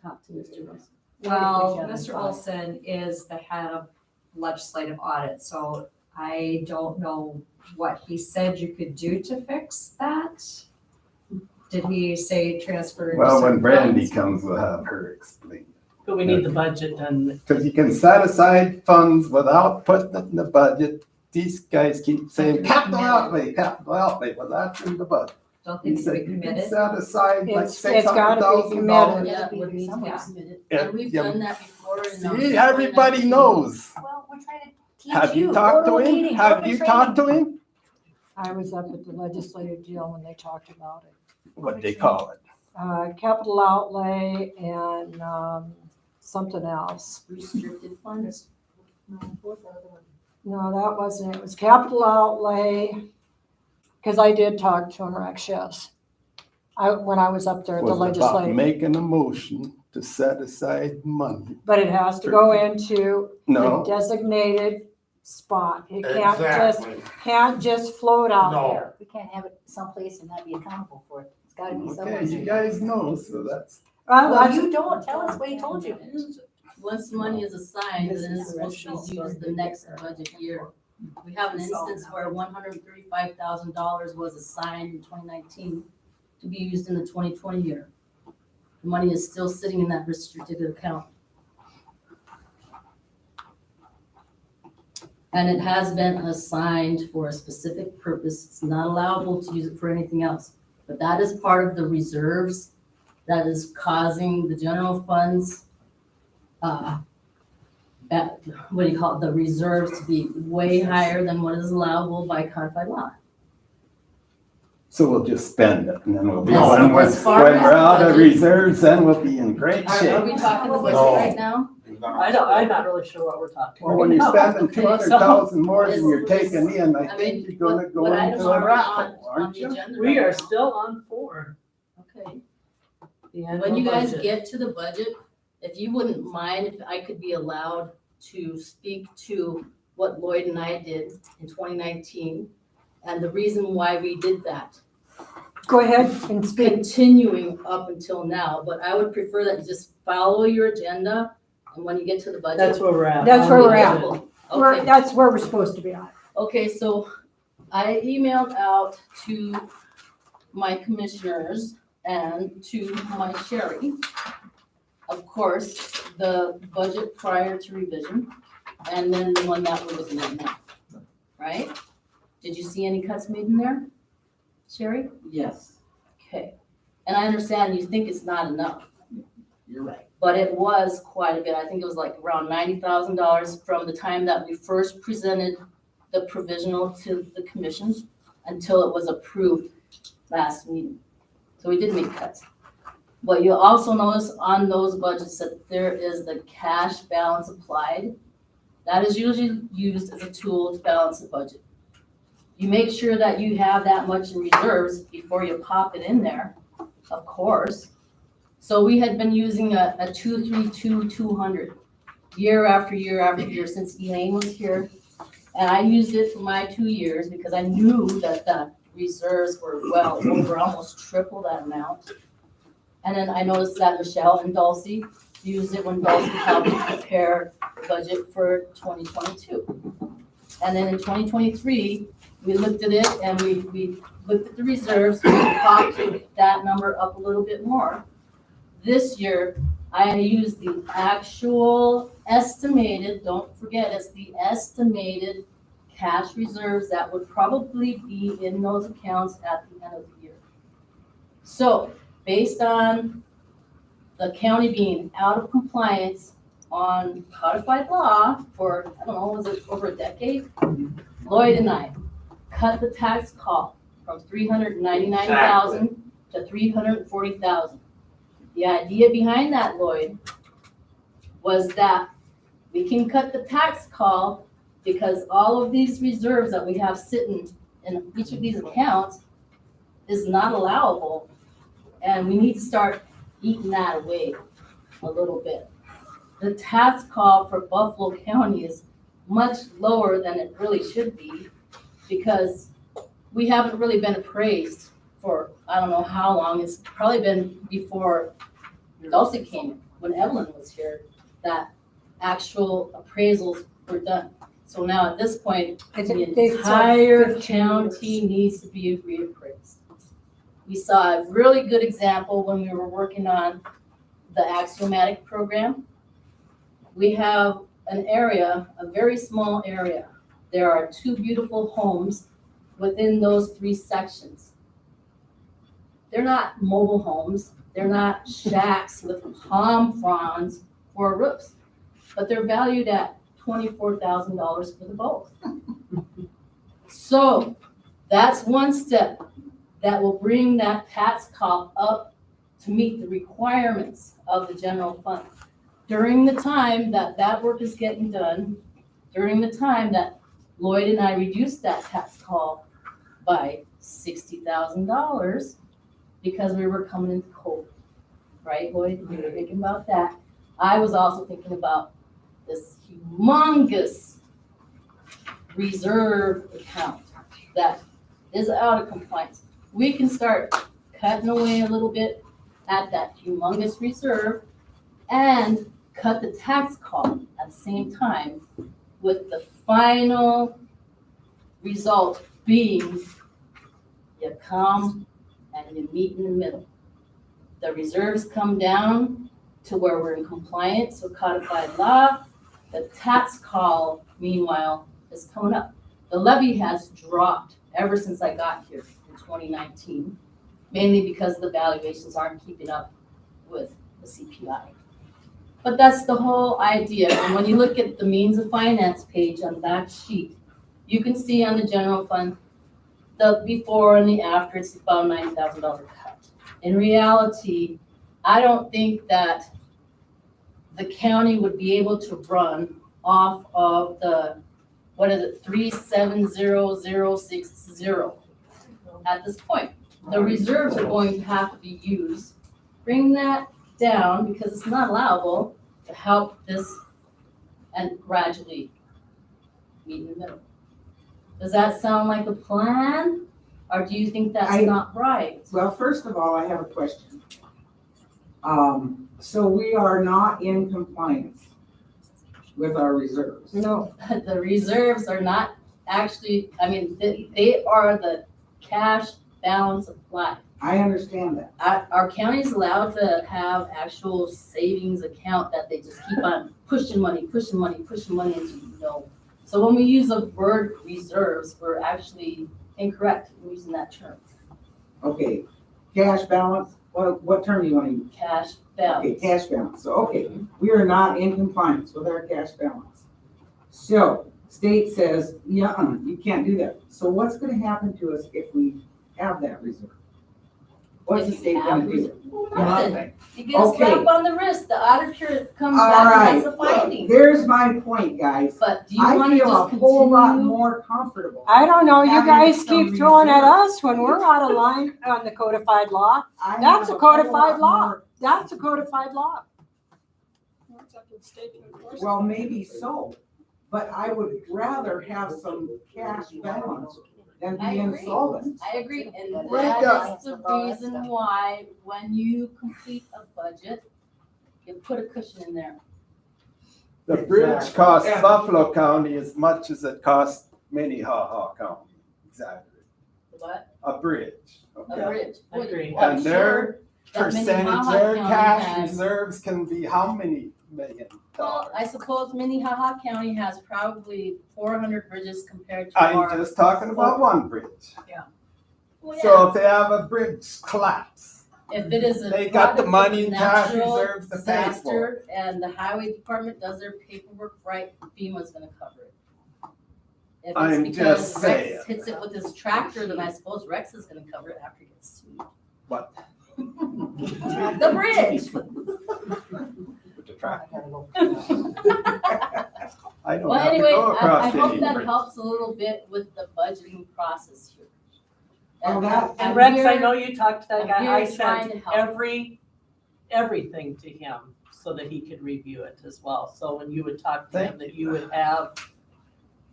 Talk to Mr. Russell. Well, What did we Mr. get? Olson is the head of legislative audit, so I don't know what he said you could do to fix that. Did he say transfer? Well, when certain Brandy funds? comes, we'll have her explain. But we need the budget done. Because you can set aside funds without putting it in the budget. These guys keep saying capital outlay, well, that's in the budget. Don't He think it would said be you can committed. set aside like It's gotta be $600,000. Yeah, it would need to be somewhere. submitted. Yeah, And we've yeah. done that before in. See, everybody knows. Well, we're trying to teach Have you Go talked to a him? meeting, go Have to you training. talked to him? I was up at the legislative deal when they talked about it. What they call it? Capital outlay and, something else. Restricted funds. No, that wasn't, it was capital outlay, because I did talk to him, Rex, yes. When I was up there at the Was about legislature, making a motion to set aside money. but it has to go into a No, designated spot. It Exactly. can't just float out No. there. We can't have it someplace and not be accountable for it. It's gotta be okay, you somewhere. guys know, so that's, Well, Well, that's, you don't, tell us what he told you. Once money is assigned, This then is it's supposed to correct. be used the next budget year. We have an instance where $135,000 was assigned in 2019 to be used in the 2020 year. The money is still sitting in that restricted account. And it has been assigned for a specific purpose. It's not allowable to use it for anything else. But that is part of the reserves that is causing the general funds, what do you call it, the reserves to be way higher than what is allowable by codified law. so we'll just spend it and then we'll be, No, when we're as far as out of budget- reserves, then we'll be in great Are shape. we talking the budget No. right now? I'm not really sure what we're talking Well, about. when you're spending Okay, so 200,000 more than you're is- taking in, I I think mean, you're gonna go what into items a are we raffle, on aren't the you? agenda We right are now? still on 4. Okay. The When annual you guys budget. get to the budget, if you wouldn't mind, if I could be allowed to speak to what Lloyd and I did in 2019 and the reason why we did that, go ahead and speak. continuing up until now, but I would prefer that you just follow your agenda and when you get to the budget. That's where we're at. That's on where the we're at. budget. Okay. That's where we're supposed to be at. Okay, so I emailed out to my commissioners and to my Sherry, of course, the budget prior to revision, and then the one that we're looking at now, right? Did you see any cuts made in there, Sherry? Yes. Okay, and I understand you think it's not enough, You're right. but it was quite a bit. I think it was like around $90,000 from the time that we first presented the provisional to the commission until it was approved last meeting. So we did make cuts. What you'll also notice on those budgets that there is the cash balance applied. That is usually used as a tool to balance the budget. You make sure that you have that much in reserves before you pop it in there, of course. So we had been using a 232-200 year after year after year since Elaine was here. And I used it for my 2 years because I knew that the reserves were well over almost triple that amount. And then I noticed that Michelle and Dulcie used it when Dulcie helped me prepare the budget for 2022. And then in 2023, we looked at it and we looked at the reserves, we popped that number up a little bit more. This year, I used the actual estimated, don't forget, it's the estimated cash reserves that would probably be in those accounts at the end of the year. So, based on the county being out of compliance on codified law for, I don't know, was it over a decade? Lloyd and I cut the tax call from 399,000 to 340,000. The idea behind that, Lloyd, was that we can cut the tax call because all of these reserves that we have sitting in each of these accounts is not allowable. And we need to start eating that away a little bit. The tax call for Buffalo County is much lower than it really should be because we haven't really been appraised for, I don't know how long. It's probably been before Dulcie came, when Evelyn was here, that actual appraisals were done. So now at this point, the entire county needs to be reappraised. We saw a really good example when we were working on the Axiomatic program. We have an area, a very small area. There are 2 beautiful homes within those 3 sections. They're not mobile homes. They're not shacks with palm fronds for roofs, but they're valued at $24,000 for the both. So that's one step that will bring that tax call up to meet the requirements of the general fund. During the time that that work is getting done, during the time that Lloyd and I reduced that tax call by $60,000 because we were coming into COVID, right, Lloyd? We were thinking about that. I was also thinking about this humongous reserve account that is out of compliance. We can start cutting away a little bit at that humongous reserve and cut the tax call at the same time, with the final result being you come and you meet in the middle. The reserves come down to where we're in compliance with codified law. The tax call, meanwhile, is coming up. The levy has dropped ever since I got here in 2019, mainly because the valuations aren't keeping up with the CPI. But that's the whole idea. And when you look at the means of finance page on that sheet, you can see on the general fund, the before and the after, it's about a $9,000 cut. In reality, I don't think that the county would be able to run off of the, 370060 at this point. The reserves are going to have to be used. Bring that down because it's not allowable to help this and gradually meet in the middle. Does that sound like a plan? Or do you think that's not right? Well, first of all, I have a question. So we are not in compliance with our reserves? No, the reserves are not actually, I mean, they are the cash balance of life. I understand that. Our county is allowed to have actual savings account that they just keep on pushing money into no. So when we use the word reserves, we're actually incorrect in using that term. Okay, cash balance, what term do you want to use? Cash balance. Okay, cash balance. So, okay, we are not in compliance with our cash balance. So, state says, yeah, you can't do that. So what's gonna happen to us if we have that reserve? What's the state gonna do? Nothing. You get a slap on the wrist, the auditor comes All back right. and has a finding. There's my point, guys. But do you I want to feel just a continue? whole lot more comfortable. I don't know, you having guys some keep throwing at reserve. us when we're out of line on the codified law. I That's have a whole codified lot law. more That's a codified law. Well, it's up to the state to enforce it. Well, maybe so, but I would rather have some cash balance than I be agree. insolvent. I agree, and Right. that is the reason why, when you complete a budget, you put a cushion in there. The bridge Exactly. costs Yeah. Buffalo County as much as it costs Minnehaha County. Exactly. What? A bridge. A Okay. bridge. I agree. Well, I'm And their sure that percentage, Minnehaha their County cash has- reserves can be how many million Well, dollars? I suppose Minnehaha County has probably 400 bridges compared to I'm our. just talking about one bridge. Well, So yeah, if they have a bridge collapse, if it is a they got the product of money and cash natural reserves to pay for disaster and the highway department does their paperwork right, FEMA's gonna cover it. If I'm it's just because saying. Rex hits it with his tractor, then I suppose Rex is gonna cover it after he gets sued. What? The bridge. With the tractor. I don't Well, have to anyway, go I across hope any that bridge. helps a little bit with the budgeting process here. Well, that- And I'm Rex, I here- know you talked to that I'm guy, here I trying sent to help. everything to him so that he could review it as well. So when you would talk to him, Thank that you would have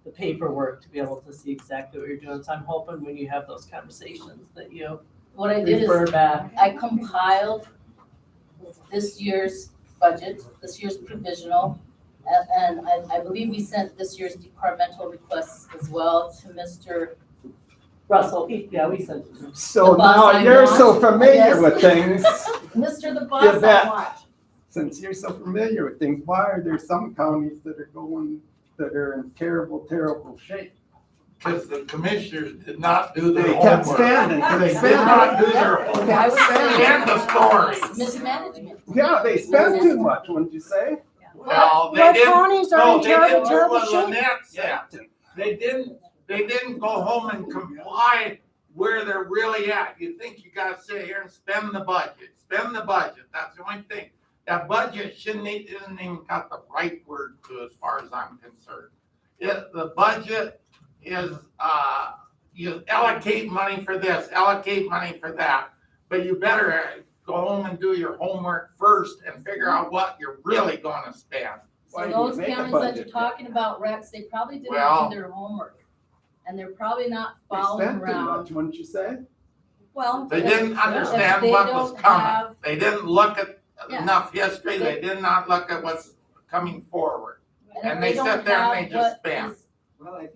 the paperwork to be able to see exactly what you're doing. So I'm hoping when you have those conversations that you What I did is refer back. I compiled this year's budget, this year's provisional, and I believe we sent this year's departmental requests as well to Mr. Russell, yeah, we sent it to him. So the boss now I you're want, so I familiar guess. with things. Mr. the You Boss I bet. Want. Since you're so familiar with things, why are there some counties that are in terrible, terrible shape? Because the commissioners did not do their They homework. kept spending, They did not do their homework. I was saying- And the stories. Mismanagement. Yeah, they spend too much, wouldn't you say? Well, they What didn't, counties are no, in they didn't terrible, do terrible what shape? Lynette said. They didn't go home and comply where they're really at. You think you gotta sit here and spend the budget, that's the only thing. That budget isn't even got the right word to as far as I'm concerned. The budget is, you allocate money for this, allocate money for that, but you better go home and do your homework first and figure out what you're really gonna spend. Why So do you those make a counties that you're budget? talking about, Rex, they probably didn't Well- do their homework. And they're probably not They following spent too around. much, wouldn't you say? Well. They if- didn't if understand they what was don't coming. have- They didn't look at Yeah. enough history, they did not look at what's coming forward. And if they don't sit there and they have just what spam. is- Well, I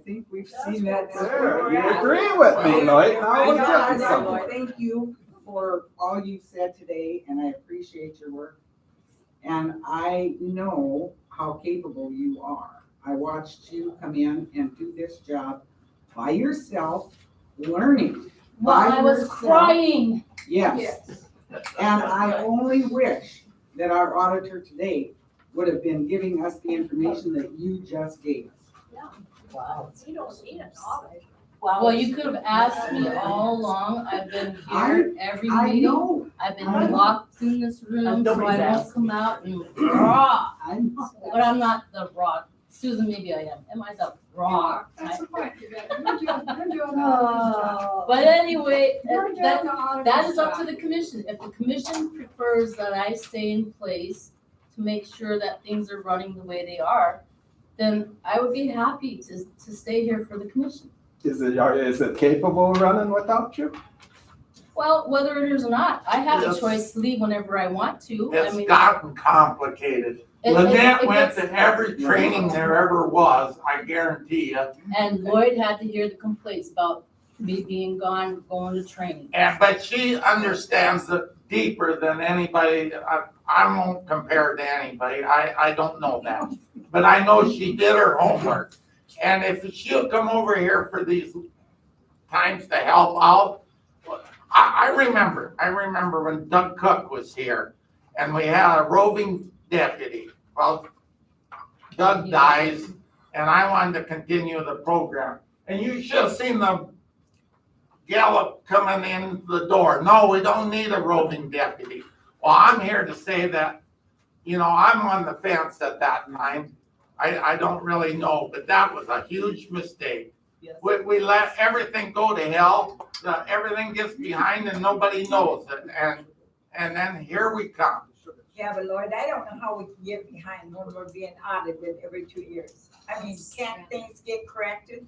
think we've seen that. There, you agree with me, Lloyd, now we're getting I somewhere. thank you for all you've said today, and I appreciate your work. And I know how capable you are. I watched you come in and do this job by yourself, learning. Well, by I was yourself. crying. Yes. And I only wish that our auditor today would have been giving us the information that you just gave us. Wow. You don't need an audit. Well, you could have asked me all along. I've been here every I meeting. know, I've been I know. locked in this room, so Nobody's I won't asked. come out and raw. I know. But I'm not the raw. Susan, maybe I am. Am I the raw That's type? the point, you're doing the auditor's job. But anyway, You're doing that, the auditor's that is up to job. the commission. If the commission prefers that I stay in place to make sure that things are running the way they are, then I would be happy to stay here for the commission. Is it capable of running without you? Well, whether it is or not, I have a Yes. choice to leave whenever I want to. I It's mean, gotten complicated. Lynette went to every training there ever was, I guarantee you. And Lloyd had to hear the complaints about me being gone, going to training. But she understands it deeper than anybody. I won't compare her to anybody. I don't know that. But I know she did her homework. And if she'll come over here for these times to help out, I remember when Doug Cook was here and we had a roving deputy. Well, Doug dies and I wanted to continue the program. And you should have seen the Gallup coming in the door. No, we don't need a roving deputy. Well, I'm here to say that, I'm on the fence at that time. I don't really know, but that was a huge mistake. Yes. We let everything go to hell, everything gets behind and nobody knows it. and then here we come. Yeah, but Lloyd, I don't know how we can get behind when we're being audited every 2 years. I mean, can't things get corrected?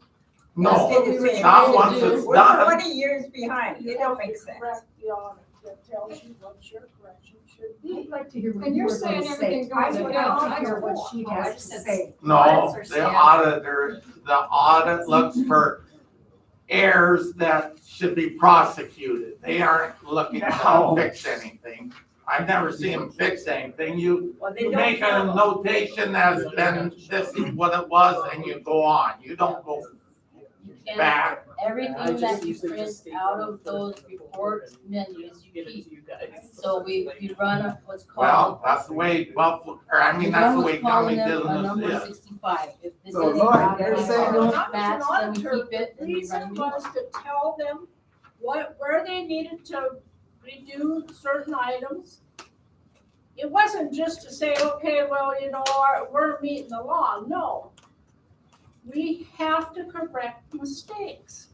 No, Instead of not saying, once it's we're done. 20 years behind. It don't make sense. Correct the audit that tells you what your correction should be. I'd like to hear what And you you're were gonna saying say. everything I goes would down. like to hear what she I has just to said- say. No, Audits are the standard. auditor, the audit looks for errors that should be prosecuted. They aren't looking to No. fix anything. I've never seen them fix anything. You Well, they You don't make a have notation as then this is what it was and you go on. You don't go You can't, back. everything I that just you use it to print state out what of those report menus, you Give it keep. to you guys. So we run what's Well, called. that's the way Buffalo, or I mean, we that's run the what's way called county a number business is. 65. If this So, is Lloyd, not you're if saying- don't Not as match, an then we auditor, keep it the and we run a reason new was one. to tell them where they needed to redo certain items. It wasn't just to say, okay, well, we're meeting the law. No. We have to correct mistakes.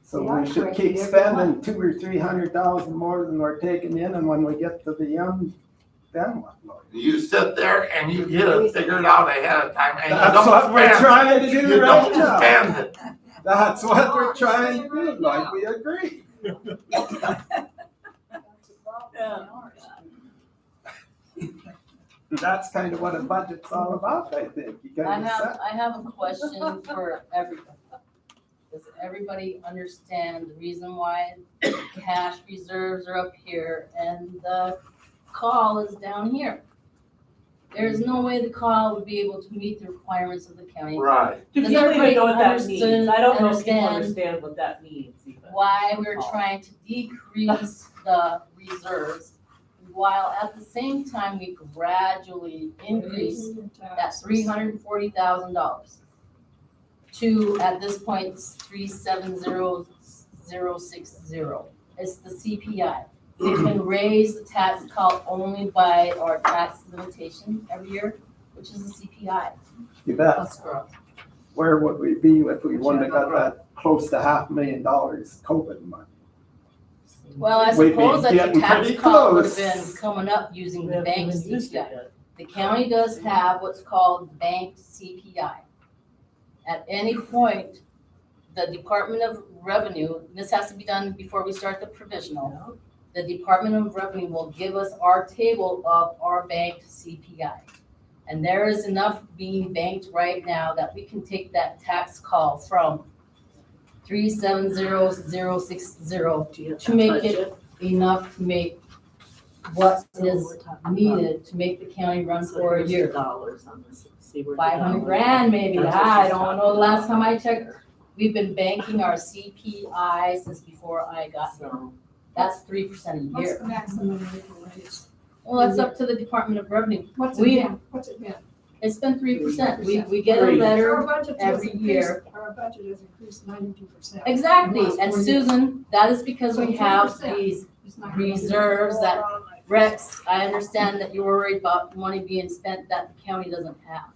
So We are we should correcting keep every spending 200,000 or 300,000 more than we're taking in, and when we get to the end, then what? Lloyd? You sit there and you get it figured out ahead of time and you That's don't what we're spend. trying to You do right don't now. spend it. That's what we're trying to do, Lloyd, we agree. That's a problem. That's kind of what a budget's all about, I think. You I gotta set. I have a question for everybody. Does everybody understand the reason why cash reserves are up here and the call is down here? There's no way the call would be able to meet the requirements of the county. Right. Do Does people everybody even know what that means? understand- I don't know if people understand understand what that means even. Why we're trying to decrease the reserves, while at the same time we gradually increase that $340,000 to, at this point, it's 370,060. It's the CPI. They can raise the tax call only by our tax limitation every year, which is the CPI You bet. plus growth. Where would we be if we wouldn't have got that close to $500,000 COVID money? Well, I We'd be suppose that getting the tax pretty call would have close. been coming up using We the haven't bank even used it CPI. yet. The county does have what's called banked CPI. At any point, the Department of Revenue, and this has to be done before we start the provisional, the Department of Revenue will give us our table of our banked CPI. And there is enough being banked right now that we can take that tax call from 370,060 Do you have to that make budget? it enough to make what is needed to make the county run So for a here's the year. dollars on this. See where the 500 dollars- grand maybe, That's what I she's don't talking know, the last about. time I checked, we've been banking our CPI since before I got here. So, That's 3% a What's year. the maximum we can raise? Well, that's up to the Department of Revenue. What's We- it been? What's it been? It's been 3%. We get a Three. letter Our budget has every increased- year. Our budget has increased 92%. Exactly, and Susan, that is because we have 3%. these It's not gonna be reserves that, more on like- Rex, I understand that you're worried about money being spent that the county doesn't have.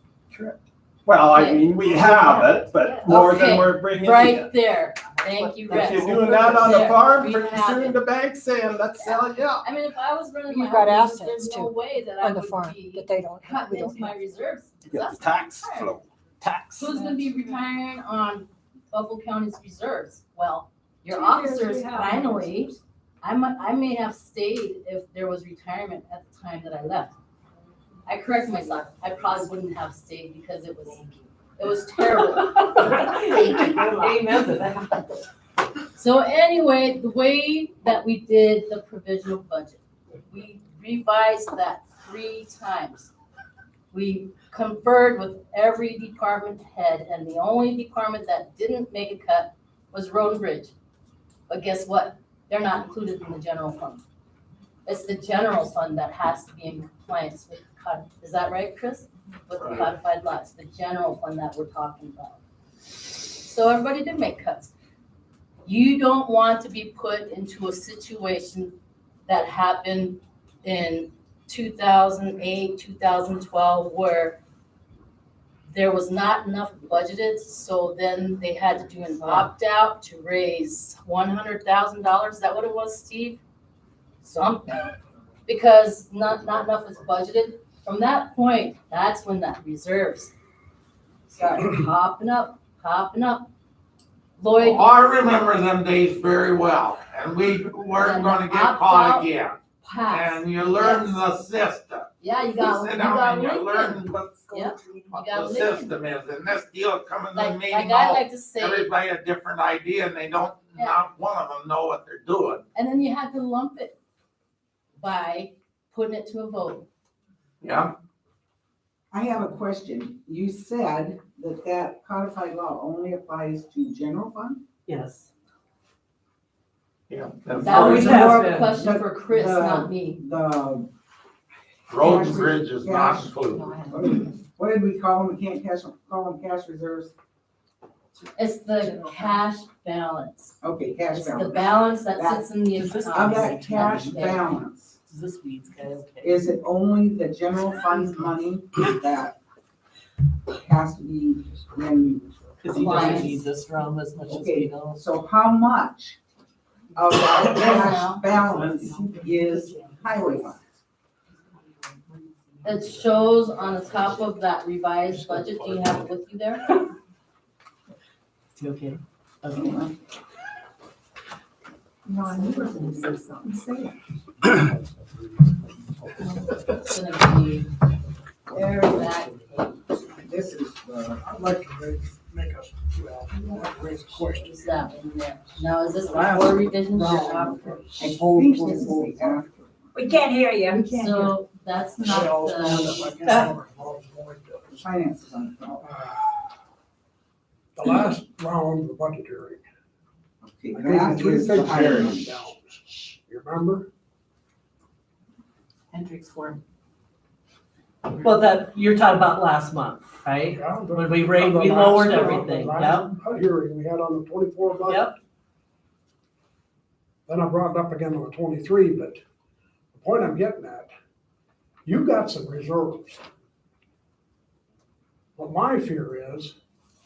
Well, I mean, we have it, but more than Okay, we're bringing in. Right there, thank you, Rex. If you're doing that on the There, farm, we pretty have soon it. the bank's saying, let's sell you out. I mean, if I was running my You've got own business, assets there's no too, way that I on the would farm be that they don't have, cutting we don't into my have. reserves. Get the That's tax not fair. flow, tax. Who's gonna be retiring on Buffalo County's reserves? Well, your 2 years officers we have finally, reserves. I may have stayed if there was retirement at the time that I left. I correct myself, I probably wouldn't have stayed because it was terrible. Amen to that. So anyway, the way that we did the provisional budget, we revised that 3 times. We conferred with every department head, and the only department that didn't make a cut was Road and Bridge. But guess what? They're not included in the general fund. It's the general fund that has to be in compliance with the is that right, Chris? With the Right. codified laws, the general fund that we're talking about. So everybody did make cuts. You don't want to be put into a situation that happened in 2008, 2012, where there was not enough budgeted, so then they had to do an opt-out to raise $100,000. Is that what it was, Steve? something. Because not enough is budgeted. From that point, that's when that reserves start popping up. Lloyd, Oh, I remember them days very well, and we weren't gonna get caught again. pass. And you learn Yes. the system. Yeah, you You got sit down and you learn Lincoln. what Yep, what got the Lincoln. system is, and this deal coming to the Like meeting, I all, like to say, everybody a different idea, and they don't, Yeah. not one of them know what they're doing. and then you had to lump it by putting it to a vote. Yeah, I have a question. You said that codified law only applies to general fund? Yes. yeah. That Always was has more of a been. question for Chris, The- not me. The, Road and bridge is not Cash. included. what did we call them? We can't call them cash reserves? It's the cash balance. Okay, cash It's the balance. balance that That- sits in the Is this- Of account. that cash balance, Is this weeds, guys? Okay. is it only the general fund money that has to be then? Because he doesn't need this drum as much as we Okay, know. so how much of that cash balance is highway fund? It shows on the top of that revised budget. Do you have it with you there? Is he okay? Okay. No, I knew you were gonna say something, say it. It's gonna be very back. This is the. I'd like to make us, raise a question. Is that in there? Now, is this before revisions or after? I think this is the after. We can't hear you. So that's not the, Finance fund. The last round of the budget hearing, Okay, I that gave you is three the big highway. breakdowns. You remember? Hendrick's form. Well, that, you're talking about last month, right? Yeah, the- When we the we last- lowered the everything, last Hearing we had on the 24 budget. Yep. Then I brought it up again on the 23, but the point I'm getting at, you got some reserves. What my fear is,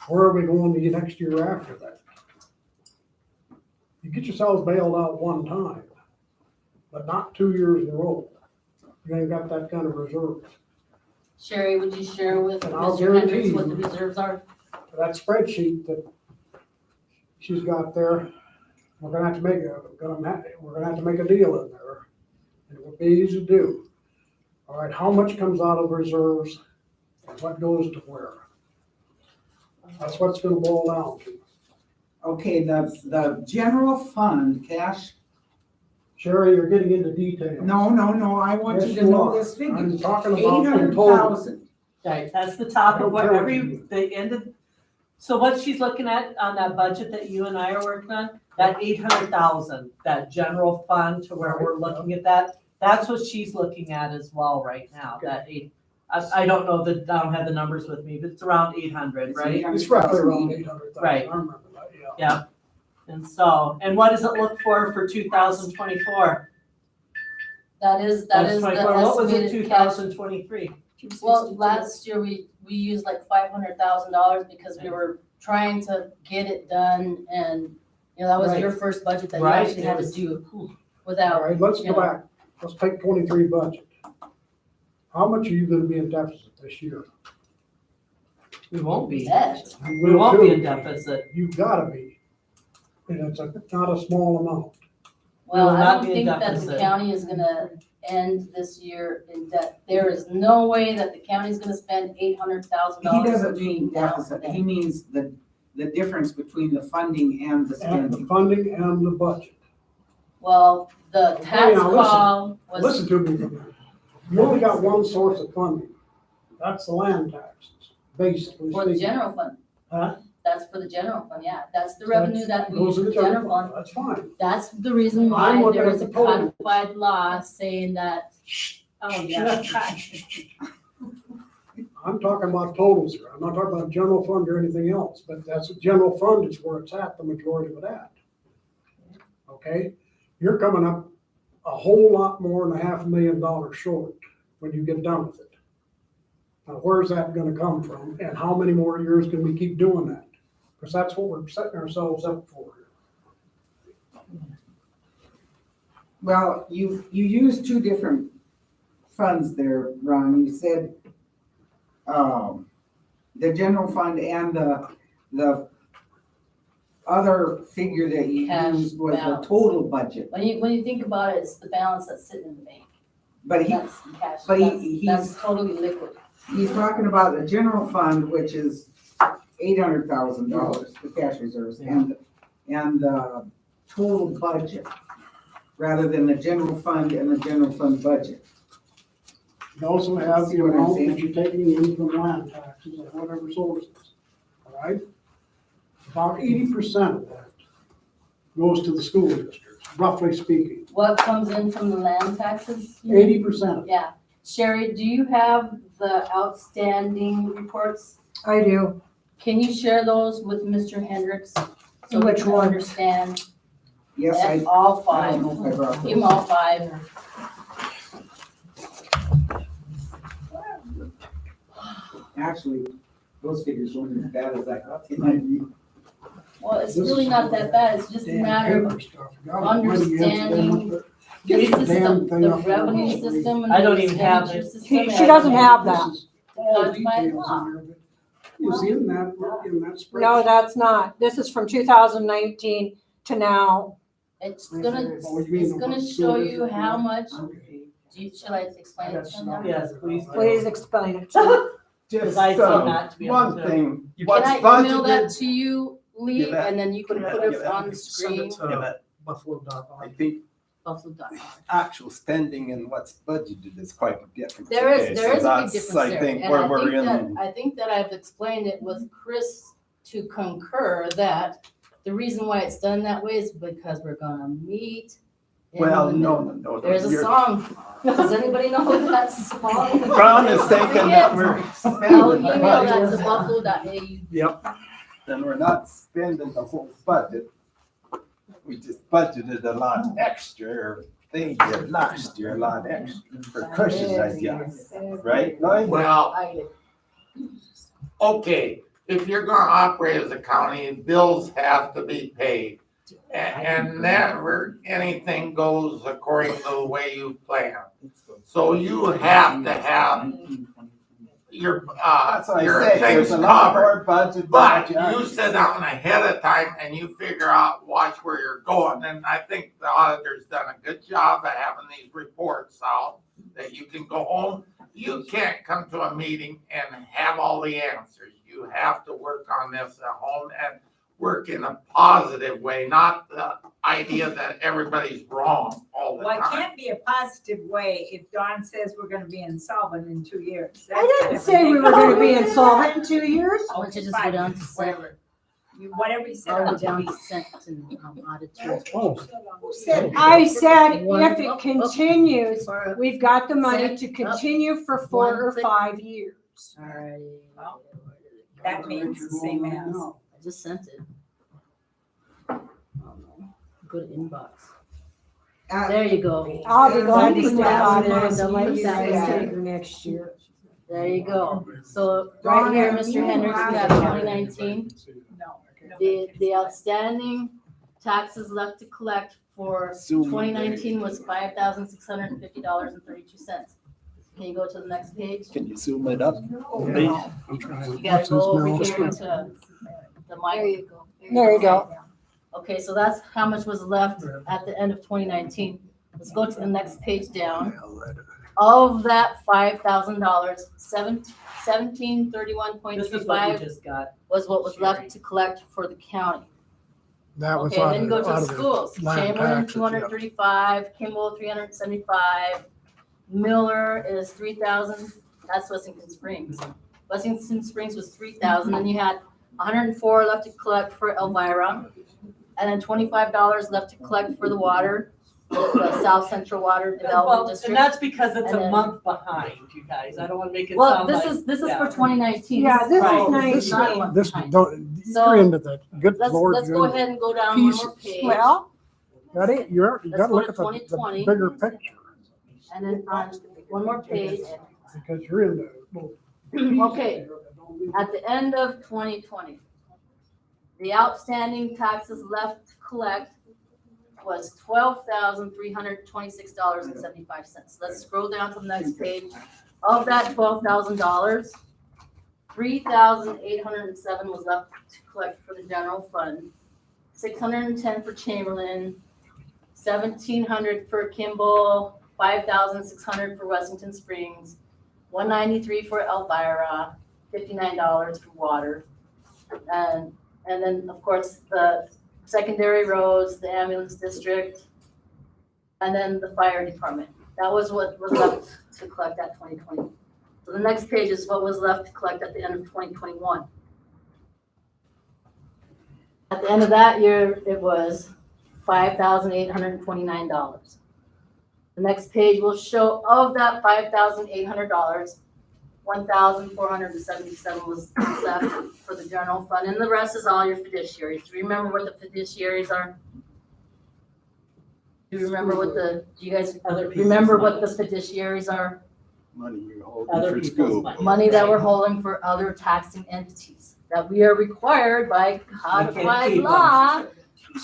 where are we going to get next year after that? You get yourselves bailed out one time, but not 2 years in a row. You ain't got that kind of reserve. Sherry, would you share with And I'll Mr. Hendricks guarantee what the you- reserves are? That spreadsheet that she's got there, we're gonna have to make a deal in there. And it will be easy to do. All right, how much comes out of reserves and what goes to where? That's what it's gonna boil down to. Okay, the general fund cash, Sherry, you're getting into detail. no, I want Yes, you to you know are. this figure. I'm talking Eight about in hundred total. thousand. Right, that's the top of what Okay. every, the end of, so what she's looking at on that budget that you and I are working on, that 800,000, that general fund to where we're looking at that, that's what she's looking at as well right now, that I don't know I don't have the numbers with me, but it's around 800, right? It's roughly around 800,000. Right. I remember that, yeah. Yeah. And so, and what does it look for 2024? That is the That's 24. What was it, estimated cash. 2023? Well, last year we used like $500,000 because we were trying to get it done and, you know, that was Right. your first budget that you Right, actually had to yes. do All without, right, let's you go know. back. Let's take 23 budget. How much are you gonna be in deficit this year? We won't be. debt. You We will won't be too. in deficit. You gotta be. And it's not a small amount. Well, will I not don't be in think that the deficit. county is gonna end this year in debt. There is no way that the county's gonna spend $800,000. He doesn't mean deficit, he means the difference between the funding and the And the spending. funding and the budget. Well, the tax now listen. call was, Listen to me. You only got one source of funding. That's the land taxes, basically. for the speaking. general fund. Huh? That's for the general fund, yeah. That's the revenue that we use Those are for the the general fund. That's fine. That's the reason I'm why looking there at was a the total. codified law saying that, oh, yeah. I'm talking about totals here. I'm not talking about general fund or anything else, but that's, general fund is where it's at, the majority of it at. Okay? You're coming up a whole lot more than $500,000 short when you get done with it. Now, where's that gonna come from, and how many more years can we keep doing that? Because that's what we're setting ourselves up for here. Well, you used two different funds there, Ron. You said, the general fund and the other figure that you Cash used was the balance. total budget. When you think about it, it's the balance that's sitting in the bank. But That's cash, but that's totally liquid. he's talking about the general fund, which is $800,000, the cash reserves, and the total budget, rather than the general fund and the general fund budget. You also have See the what I'm amount saying? that you're taking in from land taxes or whatever sources, all right? About 80% of that goes to the school districts, roughly speaking. What comes in from the land taxes? 80%. Yeah. Sherry, do you have the outstanding reports? I do. Can you share those with Mr. Hendricks? So we Which can one? understand Yes, that's all I five. don't know if I brought Give them those. all five. Actually, those figures weren't as bad as I thought they might be. Well, it's really not that bad. It's just a matter of understanding the system, the revenue system and I the don't even have expenditure it. system. She doesn't have that. All Because by details law. in there that is in that spreadsheet. No, that's not. This is from 2019 to now. It's gonna, Oh, you mean it's gonna the show school you district? how much, Okay. shall I explain it to them now? Yes, please. Please explain it to me. Because Just, I see not to be able one to. thing, You what's Can I email that budgeted, to you, Lee, Give that- and then you can give that- put give it that. on the Send screen? it Yeah, to but Buffalo.org. I think Buffalo.com. actual spending and what's budgeted is quite a difference. There Okay, is so a big that's, difference I there, think, and where I we're think that, in. I think that I've explained it with Chris to concur that the reason why it's done that way is because we're gonna meet. in Well, the no, middle. no, no. There's a you're- song. Does anybody know that song? Ron is thinking that we're I'll spending the email that budget, to buffalo.au. Yep. and we're not spending the whole budget. We just budgeted a lot extra, they did last year, a lot extra for cushions, I guess, right, Lloyd? Well, I- okay, if you're gonna operate as a county, bills have to be paid. And never anything goes according to the way you plan. So you have to have your, That's what I your say, things there's a lot covered. more budget. But than you sit down ahead of time and you figure out, watch where you're going. And I think the auditor's done a good job of having these reports out that you can go home. You can't come to a meeting and have all the answers. You have to work on this at home and work in a positive way, not the idea that everybody's wrong all the Well, it time. can't be a positive way if Dawn says we're gonna be insolvent in 2 years. I didn't say we were gonna be insolvent in 2 years. I want you to just go down to sent, Whatever you said. go down to sent to auditors. Oh, I said One- if it continues, For- we've got the money Sent to up. continue for 4 or 5 years. Alrighty. Well, That means the same as. I just sent it. Oh, no. Go to inbox. There you go. I'll be glad to Send step that out one, and don't let like you that guys one. take next year. There you go. So right here, Mr. Hendricks, we have 2019. No. The outstanding taxes left to collect for Zoom in there. 2019 was $5,650.32. Can you go to the next page? Can you zoom it up? I'm trying. You gotta go over What's here this to the mic. There you go. There you go. Okay, so that's how much was left at the end of 2019. Let's go to the next page down. Of that $5,000, This is what we 1731.25 just got. was what was left to collect for the county. That was Okay, out then of, go to the out of schools. land Chamberlain, taxes, yeah. 235, Kimball, 375, Miller is 3,000, that's Wessington Springs. Wessington Springs was 3,000, and you had 104 left to collect for Elvira, and then $25 left to collect for the water, the South Central Water Development Well, and District. that's because it's And a then- month behind, you guys. I don't wanna make it Well, sound like. this is yeah. for 2019. Yeah, this is right. nice. It's not a month This, behind. don't, So, you're into that. Good Lord. Let's you're go into ahead and go down one more pieces. page. Well, That ain't, you Let's gotta go look to at the 2020. bigger picture, And then on one more page. because you're in the. Okay, at the end of 2020, the outstanding taxes left to collect was $12,326.75. Let's scroll down to the next page. Of that $12,000, $3,807 was left to collect for the general fund, $610 for Chamberlain, $1,700 for Kimball, $5,600 for Wessington Springs, $193 for Elvira, $59 for water. And then, of course, the secondary roads, the ambulance district, and then the fire department. That was what was left to collect at 2020. So the next page is what was left to collect at the end of 2021. At the end of that year, it was $5,829. The next page will show of that $5,800, $1,477 was left for the general fund, and the rest is all your fiduciaries. Remember what the fiduciaries are? Do you remember what do you guys remember what the fiduciaries are? Money you hold Other for people's school. money. Money that we're holding for other taxing entities that we are required by codified law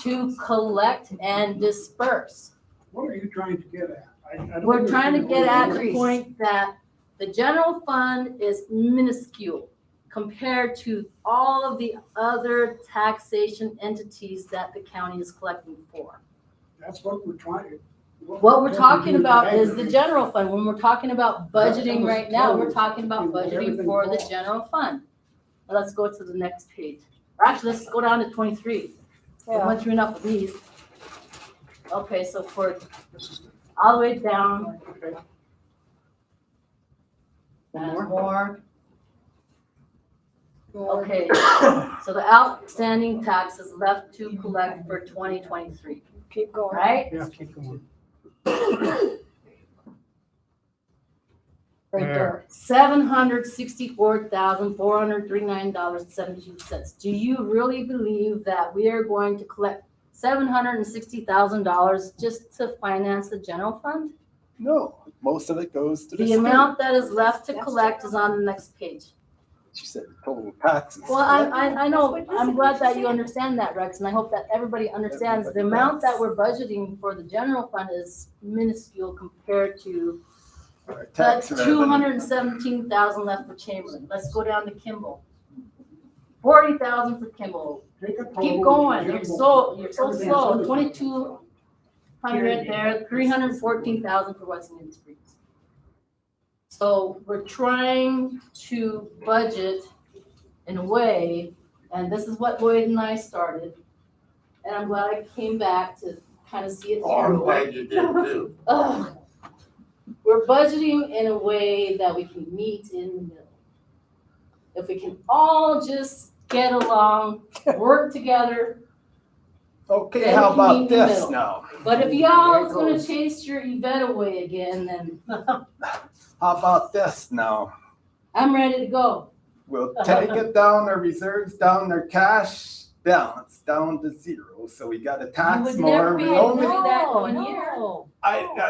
to collect and disperse. What are you trying to get at? I don't We're trying to understand get what at you're the point that the general fund is minuscule compared to all of the other taxation entities that the county is collecting for. That's what we're trying. What we're talking about is the general fund. When we're talking about budgeting right now, we're talking about budgeting for the general fund. Now let's go to the next page. Or actually, let's go down to 23. I went through enough of these. Okay, so for all the way down. More. Okay, so the outstanding taxes left to collect for 2023, Keep going. right? Yeah, keep going. Right there. $764,439.72. Do you really believe that we are going to collect $760,000 just to finance the general fund? No, most of it goes to the The state. amount that is left to collect is on the next page. She said total taxes. Well, I know, I'm glad that you understand that, Rex, and I hope that everybody understands the amount that we're budgeting for the general fund is minuscule compared to Our the tax revenue. 217,000 left for Chamberlain. Let's go down to Kimball. 40,000 for Kimball. Take a Keep total, going, get you're them so all. slow, 2,200 there, 314,000 for Wessington Springs. So we're trying to budget in a way, and this is what Lloyd and I started, and I'm glad I came back to kind of see it Oh, I'm through. glad you did too. Ugh. We're budgeting in a way that we can meet in the middle. If we can all just get along, work together, Okay, then how we can meet in about the this middle. now? But if y'all is gonna chase your Yvette away again, then How about this now? I'm ready to go. We'll take it down, our reserves down, our cash balance down to zero, so we gotta You tax would more. never We be able to only, do that No, one year. no.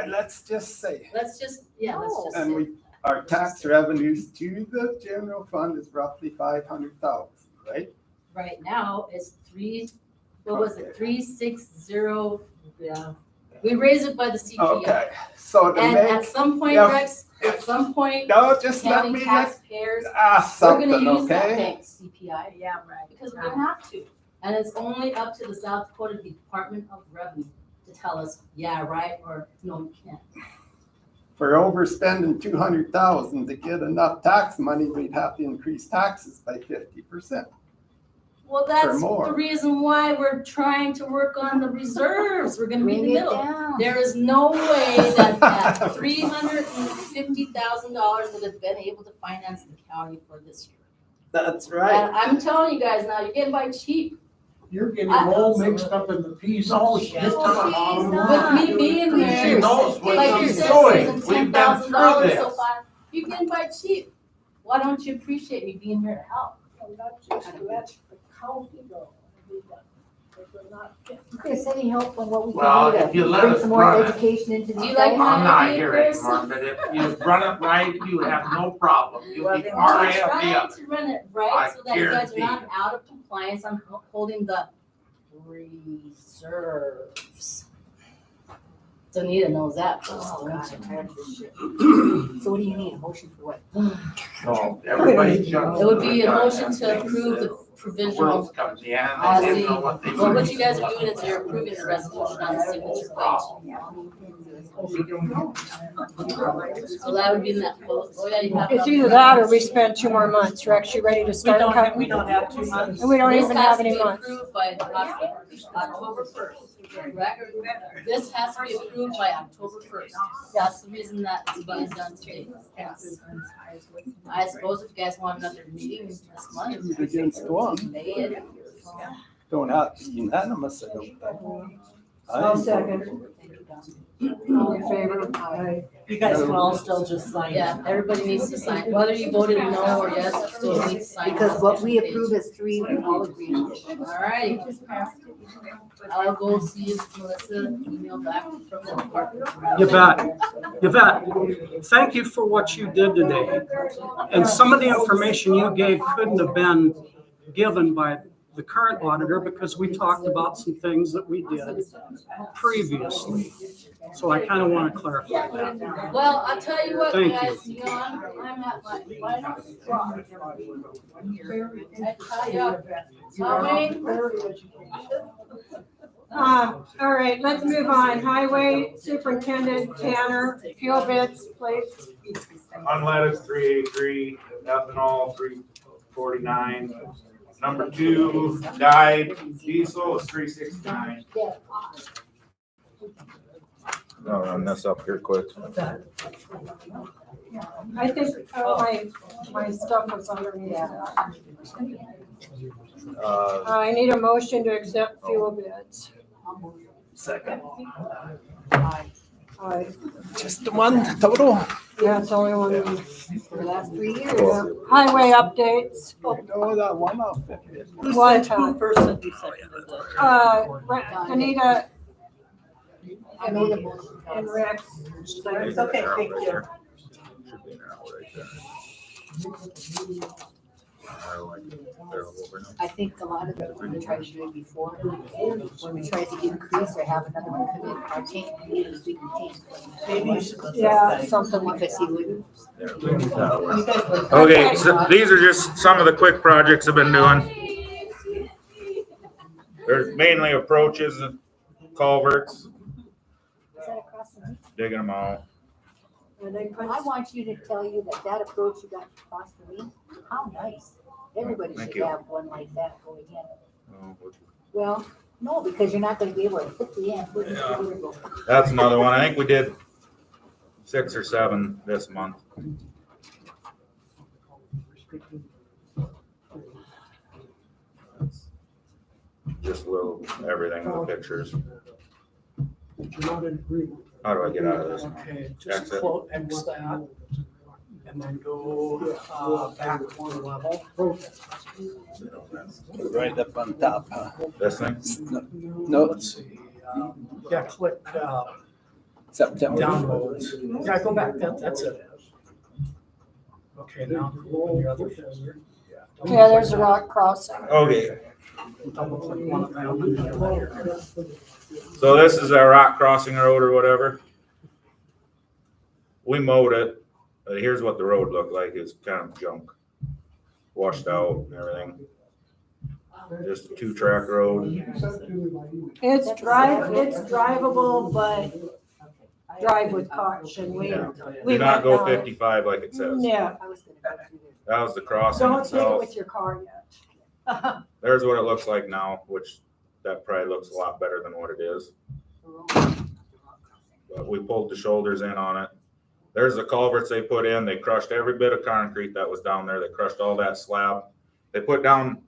let's just say, Let's just and say. we, our tax revenues to the general fund is roughly 500,000, right? Right now, it's what was it, 360, yeah. We raise it by the CPI. Okay, so to And at make, some point, yeah, Rex, at some point, no, just let county me taxpayers, ask we're gonna something, use that okay? bank CPI. Yeah, right. Because we have to. And it's only up to the South Dakota Department of Revenue to tell us, yeah, right, or no, you can't. For overspending 200,000 to get enough tax money, we'd have to increase taxes by 50%. Well, that's more. the reason why we're trying to work on the reserves. We're gonna be in the Bring it middle. down. There is no way that $350,000 would have been able to finance the county for this year. That's And I'm telling you guys now, you're getting by cheap. You're getting all mixed up in the pieces. No, she's not. With me being She there, knows what like you she's said, doing. saving We've been through $10,000 so this. far, you're getting by cheap. Why don't you appreciate me being here to help? And that's just let the county go. If we're not getting- Chris, any help on what we Well, can if you do to let bring us some more run it. education into Do these you like guys? my I'm not idea, here Chris? anymore, but if you run it right, you have no problem. You'll Well, be then far we're ahead of the trying others. to run it I right so that you guys are guarantee not out of compliance on holding the reserves. Danita knows that. Oh, God, I'm tired of this shit. So what do you need, a motion for what? No, everybody jumps. It would be a on the gun motion and to approve the the provisional world comes in, policy. they didn't know what they Well, were. what you guys are doing is you're approving the resolution on the signature page. So that would be in that, oh yeah, you have. it It's up. either that or we spend 2 more months. You're actually ready to We start don't have, cutting. we don't have 2 months. And we don't This even has have to any be months. approved by October first, correct? This has to be approved by October first. That's the reason that it's being done today. I suppose if you guys want another meeting this month. Against one. They- Don't have to be unanimous, I don't think. I'll second. All in favor? You guys can all still just sign it. Yeah, everybody needs to sign, whether you voted no or yes, you still need to sign. Because what we approve is 3, we all agree. All right. I'll go see if Melissa emailed back from the department. Yvette, thank you for what you did today. And some of the information you gave couldn't have been given by the current auditor because we talked about some things that we did previously. So I kind of want to clarify that. Well, I'll tell you what, Thank guys, you know, I'm at my final straw. I tell you, All right, let's move on. Highway Superintendent Tanner, fuel bids, please. Unleaded 383, ethanol 349. Number 2, dyed diesel is 369. I'll run this up here quick. I think, my stuff was underneath that. I need a motion to accept fuel bids. Second. Aye. Just the one total? Yeah, it's only one. For the last 3 years. Yeah. Highway updates. Oh, that one off. One time. First and you seconded it. Anita I made a motion. and Rick. It's okay, thank you. Should be an hour right there. I think a lot of it, when we tried to do it before, when we tried to increase or have another one come in, our tank meters, we can change. Maybe you should. Yeah, something like Because he wouldn't. Okay, so these are just some of the quick projects I've been doing. There's mainly approaches and culverts, Is that across the? digging them out. I want you to tell you that approach you got across for me, how nice. Everybody Thank should you. have one like that going in. Well, no, because you're not gonna be able to hit the end. Where you go. That's another one. I think we did 6 or 7 this month. Just a little everything with pictures. You're not in agreement. How do I get out of this? Okay, just Exit. quote X that and then go back one level. Right up on top, huh? This thing? No, Let's see. Yeah, click September. downloads. Yeah, go back. That's it. Okay, now go in your other folder. Yeah, there's a rock crossing. Okay, Double click one of them and then later. so this is our rock crossing road or whatever. We mowed it. Here's what the road looked like. It's kind of junk. Washed out and everything. Just a 2-track road. It's drivable, but drive with caution. We Yeah. we Do not went go down. 55 like it says. Yeah, I was gonna go through there. That was the crossing don't take it itself. with your car yet. There's what it looks like now, which that probably looks a lot better than what it is. But we pulled the shoulders in on it. There's the culverts they put in. They crushed every bit of concrete that was down there. They crushed all that slab. They put down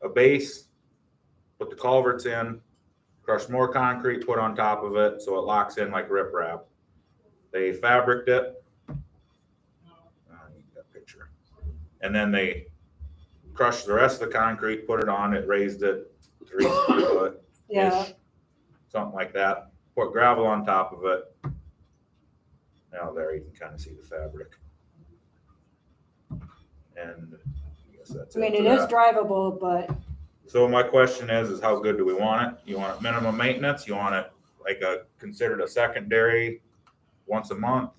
a base, put the culverts in, crushed more concrete, put on top of it so it locks in like riprap. They fabricated it. I need that picture. And then they crushed the rest of the concrete, put it on, it raised it 3 foot. Yeah. Something like that. Put gravel on top of it. Now there you can kind of see the fabric. And I guess that's I mean, it it for is that. drivable, but So my question is how good do we want it? You want it minimum maintenance? You want it like considered a secondary once a month.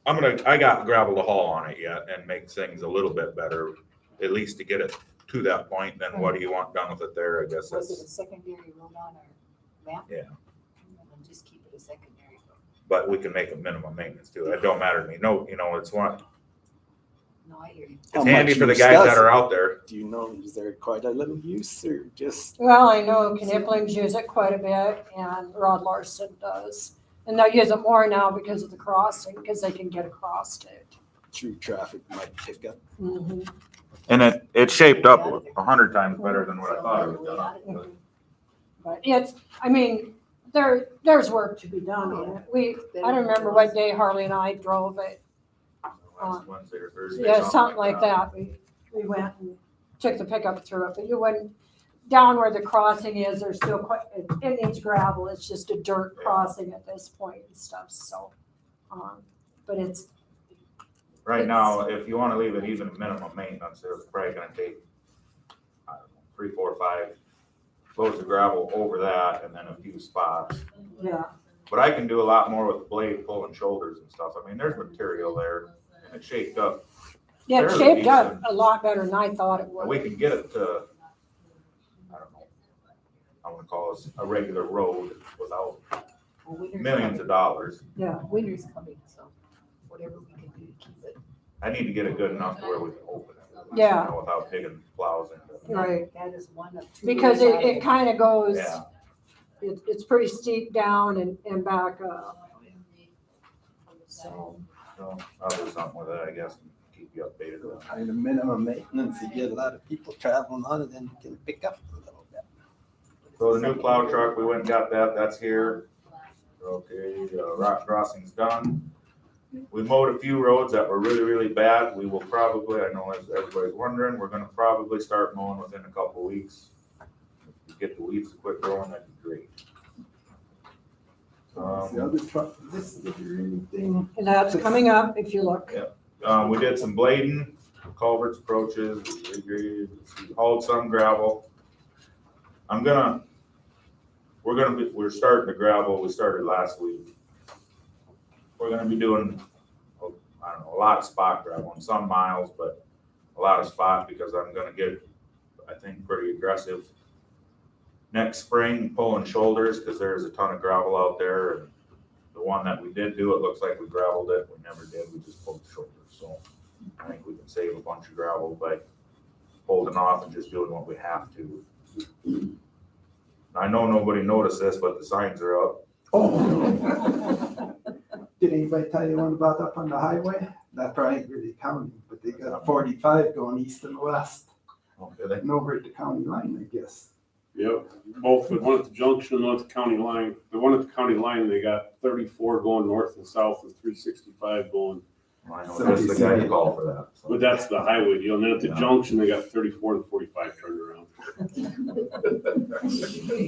I got gravel to haul on it yet and make things a little bit better, at least to get it to that point. Then what do you want done with it there? I guess Was it a that's, secondary road on our map? Yeah. And just keep it a secondary road. but we can make a minimum maintenance to it. It don't matter to me. No, it's one, No, I hear you. How it's handy much for the use guys does that it? are out there. Do you know, is there quite a little use or just? Well, I know Knipplings use it quite a bit and Rod Larson does. And they'll use it more now because of the crossing, because they can get across it. Through traffic might pick up. Mhm. And it shaped up 100 times better than what I thought it was gonna. But it's, I mean, there's work to be done on it. I don't remember what day Harley and I drove it. Last Wednesday or Thursday. Yeah, something like that. We went and took the pickup through it, but you wouldn't, down where the crossing is, there's still quite, it needs gravel. It's just a dirt crossing at this point and stuff, so. But it's, Right now, if you wanna leave it even minimum maintenance, it's probably gonna take, I don't know, 3, 4, 5 loads of gravel over that and then a few spots. yeah. But I can do a lot more with the blade pulling shoulders and stuff. I mean, there's material there and it's shaped up. Yeah, it fairly shaped up decent. a lot better than I thought it And we would. can get it to, I don't know, I wanna call it a regular road without Well, winter's millions of dollars. Yeah. coming. Winter's coming, so whatever we can do to keep it. I need to get it good enough to where we can open it. Yeah. You know, without digging plows into it. Right. That is one of two. Because ways out of it kind of goes, Yeah. it's pretty steep down and back up. So, So I'll do something with it, I guess, and keep you updated with it. Kind of minimum maintenance, you get a lot of people traveling on it, then you can pick up a little bit. So the new plow truck, we went and got that, that's here. Okay, rock crossing's done. We mowed a few roads that were really, really bad. We will probably, I know as everybody's wondering, we're gonna probably start mowing within a couple of weeks. If you get the weeds to quit growing, that'd be great. The other truck, this is anything. and that's coming up if you look. We did some blading, culverts, approaches, we hauled some gravel. We're starting to gravel, we started last week. We're gonna be doing, I don't know, a lot of spot gravel on some miles, but a lot of spot because I'm gonna get, I think, pretty aggressive next spring, pulling shoulders, because there's a ton of gravel out there. And the one that we did do, it looks like we gravelled it, we never did, we just pulled the shoulders. So I think we can save a bunch of gravel by holding off and just doing what we have to. I know nobody noticed this, but the signs are up. Oh. Did anybody tell you one about up on the highway? That's probably really county, but they got a 45 going east and west. Okay, And over at the county line, I guess. Yep, both, the one at the junction, one at the county line. The one at the county line, they got 34 going north and south and 365 going. I know that's the guy you call for that. So. But that's the highway deal. And then at the junction, they got 34 and 45 turned around.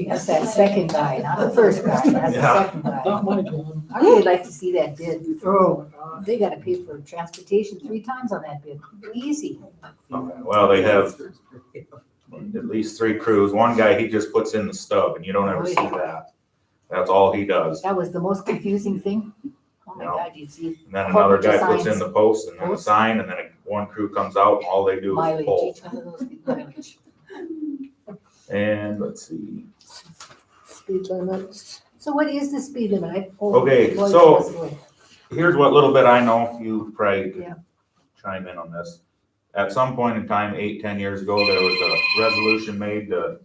That's that second guy, not the first guy, that's the Yeah. second guy. Not my job. I really like to see that bid. Oh, my God. They gotta pay for transportation 3 times on that bid. Easy. Okay, well, they have at least 3 crews. One guy, he just puts in the stub and you don't ever see that. That's all he does. That was the most confusing thing. Oh my Yeah. God, you see And then another guy corporate puts in signs. the post and then the sign, and then one crew comes out, and all they do is mileage, pull. each one of those get mileage. And let's see. Speed limits. So what is the speed limit? Okay, Lloyd so- was good. Here's what little bit I know, you probably Yeah. could chime in on this. At some point in time, 8, 10 years ago, there was a resolution made to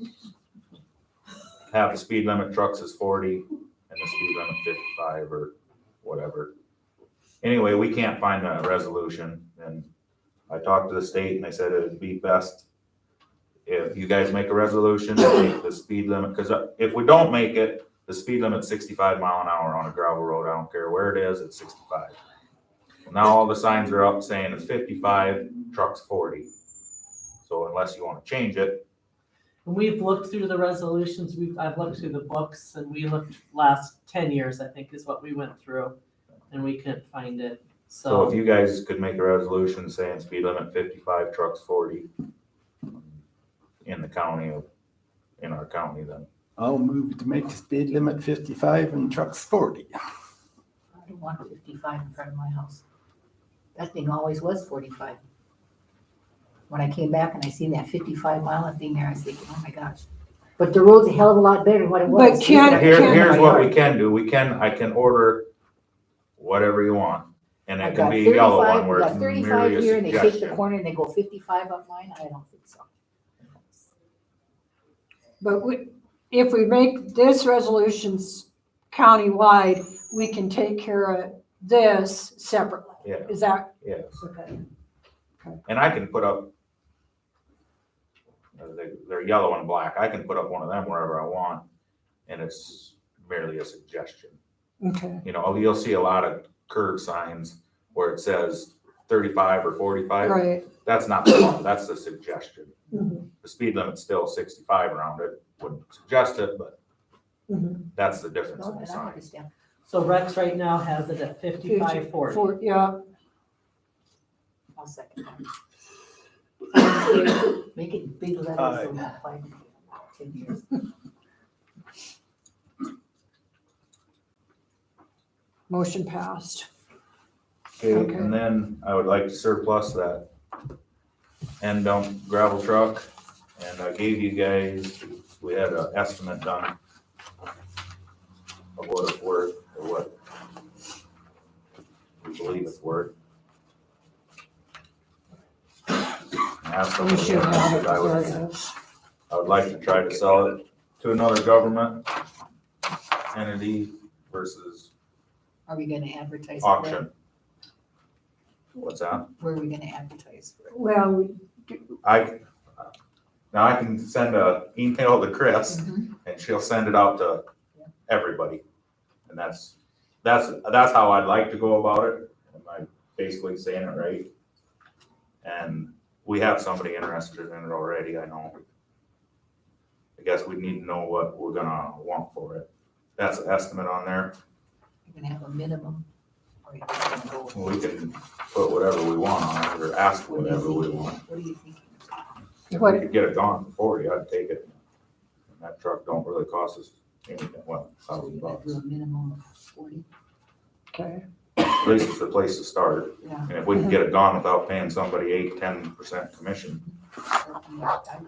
have the speed limit trucks as 40 and the speed limit 55 or whatever. Anyway, we can't find that resolution, and I talked to the state and they said it'd be best if you guys make a resolution to make the speed limit, because if we don't make it, the speed limit's 65 mile an hour on a gravel road. I don't care where it is, it's 65. Now all the signs are up saying it's 55, truck's 40. So unless you want to change it, We've looked through the resolutions, I've looked through the books, and we looked last 10 years, I think, is what we went through, and we couldn't find it, so if so. you guys could make a resolution saying speed limit 55, trucks 40 in the county in our county, then I'll move to make the speed limit 55 and trucks 40. I don't want 55 in front of my house. That thing always was 45. When I came back and I seen that 55-mile thing there, I was thinking, oh my gosh. But the road's a hell of a lot better than what it was. But can't- Here's what we can do. I can order whatever you want. And it I've can got be a yellow 35, one where we it's got 35 merely a here and they take the suggestion. corner and they go 55 up mine. I don't think so. But if we make this resolutions countywide, we can take care of this separately. Yeah, Is that, yes. okay? And I can put up, they're yellow and black. I can put up one of them wherever I want. And it's merely a suggestion. Okay. You know, you'll see a lot of curve signs where it says 35 or 45. Right. That's not the law, that's the suggestion. Mhm. The speed limit's still 65 around it. Wouldn't suggest it, but Mhm. that's the difference No, in the and I sign. understand. So Rex right now has it at 55.40. Yeah, I'll second that. Make it big letters Aye. so not 5 to 10 years. motion passed. Okay, Okay. and then I would like to surplus that end dump gravel truck. And I gave you guys, we had an estimate done of what it's worth, or what we believe it's worth. I asked We somebody should have it. else, I would like to try to sell it to another government entity versus Are we gonna advertise it? auction. What's that? Where are we gonna advertise for it? Well, Now I can send a email to Chris Mhm. and she'll send it out to everybody. And that's how I'd like to go about it. Am I basically saying it right? And we have somebody interested in it already, I know. I guess we need to know what we're gonna want for it. That's an estimate on there. You're gonna have a minimum? Or you're just gonna go? We can put whatever we want on it or ask What are you whatever we thinking? want. What are you thinking? If What- we could get it gone for 40, I'd take it. And that truck don't really cost us anything, well, So $1,000 you're gonna bucks. do a minimum of 40? okay. At least it's the place to start. Yeah. And if we can get it gone without paying somebody 10% commission, I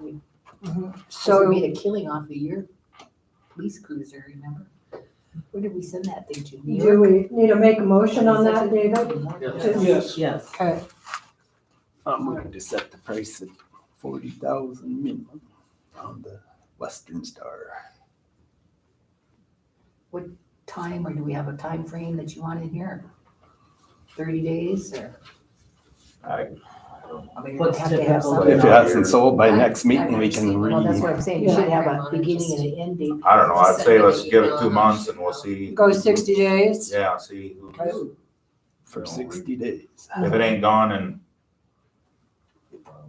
would. So- So we made a killing off of your police cruiser, remember? Where did we send that thing to? New Do York? we need to make a motion on that, David? Yes. Yes. Okay, I'm going to set the price at 40,000 minimum on the Western Star. What time, or do we have a time frame that you want in here? 30 days, or? I mean, What's have to have typical? something. If it hasn't sold by next meeting, we can Well, that's what I'm saying, you should have Yeah. a beginning and an end date. I don't know, I'd say let's give it 2 months and we'll see. go 60 days. Yeah, see who's, for 60 days. if it ain't gone in,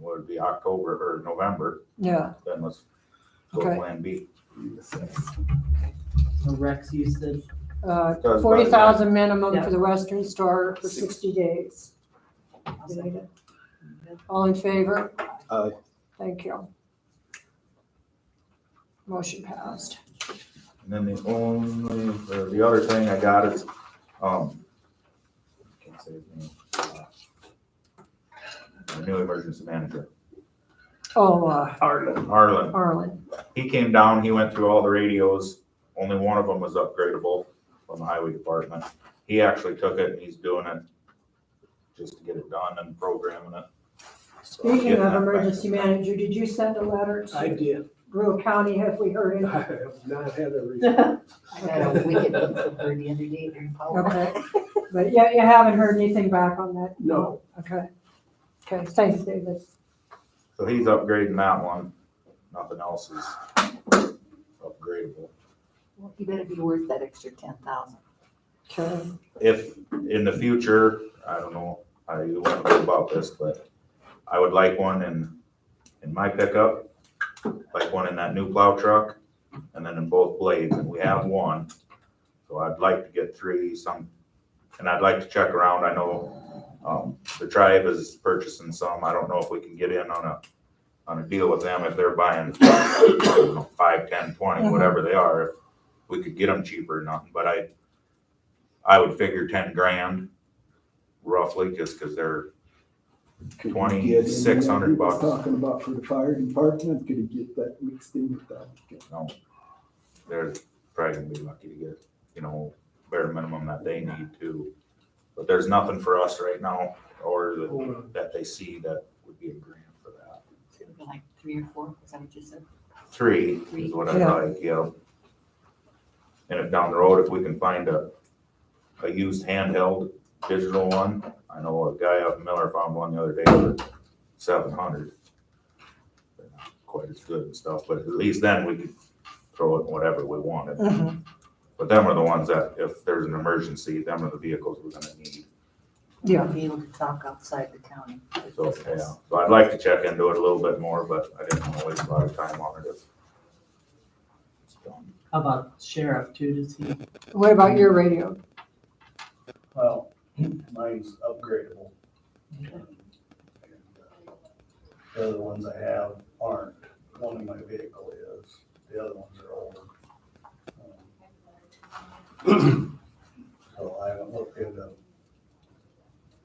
what would it be, October or November, Yeah, then let's go Okay. plan B. So Rex, you said, 40,000 minimum Yeah. for the Western Star for 60 days. All in favor? Aye. Thank you. Motion passed. And then the other thing I got is, can't say his name. The new emergency manager, Oh, Arlen. Arlen. He came down, he went through all the radios, only one of them was upgradable from the highway department. He actually took it and he's doing it just to get it done and programming it. So I'm Speaking getting of that back. emergency manager, did you send a letter I to did. Rural County? Have we heard I anything? have not had a reason. I got a wicked look from her the other day during power. Okay, but yeah, you haven't heard anything back on that? No. Okay. Okay, thanks, David. So he's upgrading that one, nothing else is upgradable. Well, you better be worth that extra 10,000. Okay. If in the future, I don't know how you want to go about this, but I would like one in my pickup, like one in that new plow truck, and then in both blades, and we have one. So I'd like to get 3, and I'd like to check around. I know the tribe is purchasing some. I don't know if we can get in on on a deal with them, if they're buying, I don't know, 5, 10, 20, whatever they are, if we could get them cheaper or nothing, but I would figure 10 grand roughly, just cause they're Could you get in there, $2,600 he was bucks. Talking about for the fire department, could he get that mixed in with that? No, they're probably gonna be lucky to get, bare minimum that they need to. But there's nothing for us right now, or that they see that would be a grant for that. It's gonna be like 3 or 4, is that what you said? 3 is what I Yeah. like, yeah. And if down the road, if we can find a used handheld digital one, I know a guy up in Miller found one the other day for 700. They're not quite as good and stuff, but at least then we could throw it in whatever we wanted. But them are the ones that, if there's an emergency, them are the vehicles we're gonna need. Yeah. Be able to talk outside the county. So, yeah, so I'd like to check into it a little bit more, but I didn't want to waste a lot of time on it if it's done. How about sheriff too, does he? What about your radio? Well, mine's upgradable. The other ones I have aren't. One in my vehicle is, the other ones are older. So I haven't looked into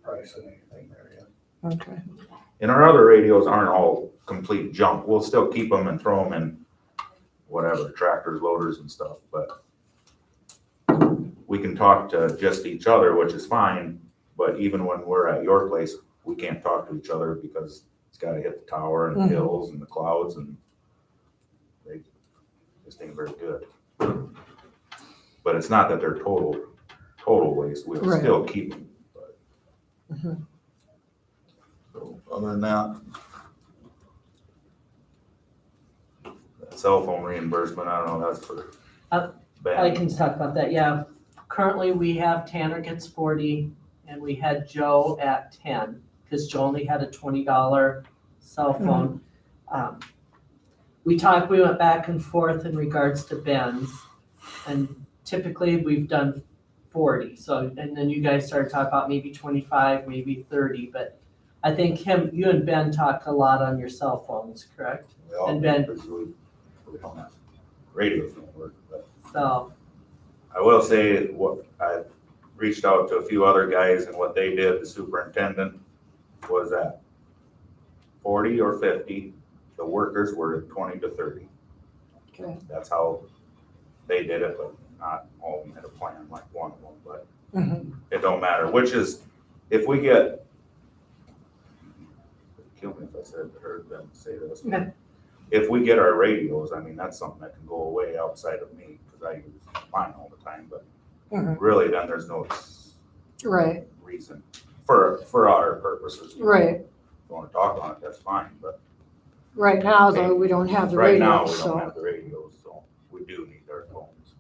pricing anything there yet. Okay. And our other radios aren't all complete junk. We'll still keep them and throw them in whatever, tractors, loaders and stuff, but we can talk to just each other, which is fine, but even when we're at your place, we can't talk to each other because it's gotta hit the tower and the hills and the clouds, and they just ain't very good. But it's not that they're total waste, we'll Right. still keep them, but. So, other than that, that cell phone reimbursement, I don't know, that's for I Ben. can talk about that, yeah. Currently, we have Tanner gets 40, and we had Joe at 10, because Joe only had a $20 cell phone. We went back and forth in regards to Ben's, and typically we've done 40, so, and then you guys started talking about maybe 25, maybe 30, but I think you and Ben talk a lot on your cell phones, correct? We all- And Ben, because we don't have radios don't work, but. so, I will say, what, I reached out to a few other guys, and what they did, the superintendent, was at 40 or 50, the workers were at 20 to 30. Okay. That's how they did it, but not all of them had a plan like one of them, but it don't matter, which is, if we get, kill me if I heard them say this. Okay. If we get our radios, I mean, that's something that can go away outside of me, because I use mine all the time, but really then there's no Right, reason for our purposes. right. If you want to talk on it, that's fine, but Right now, though, we don't have the right radio, now, we don't so. have the radios, so we do need our phones.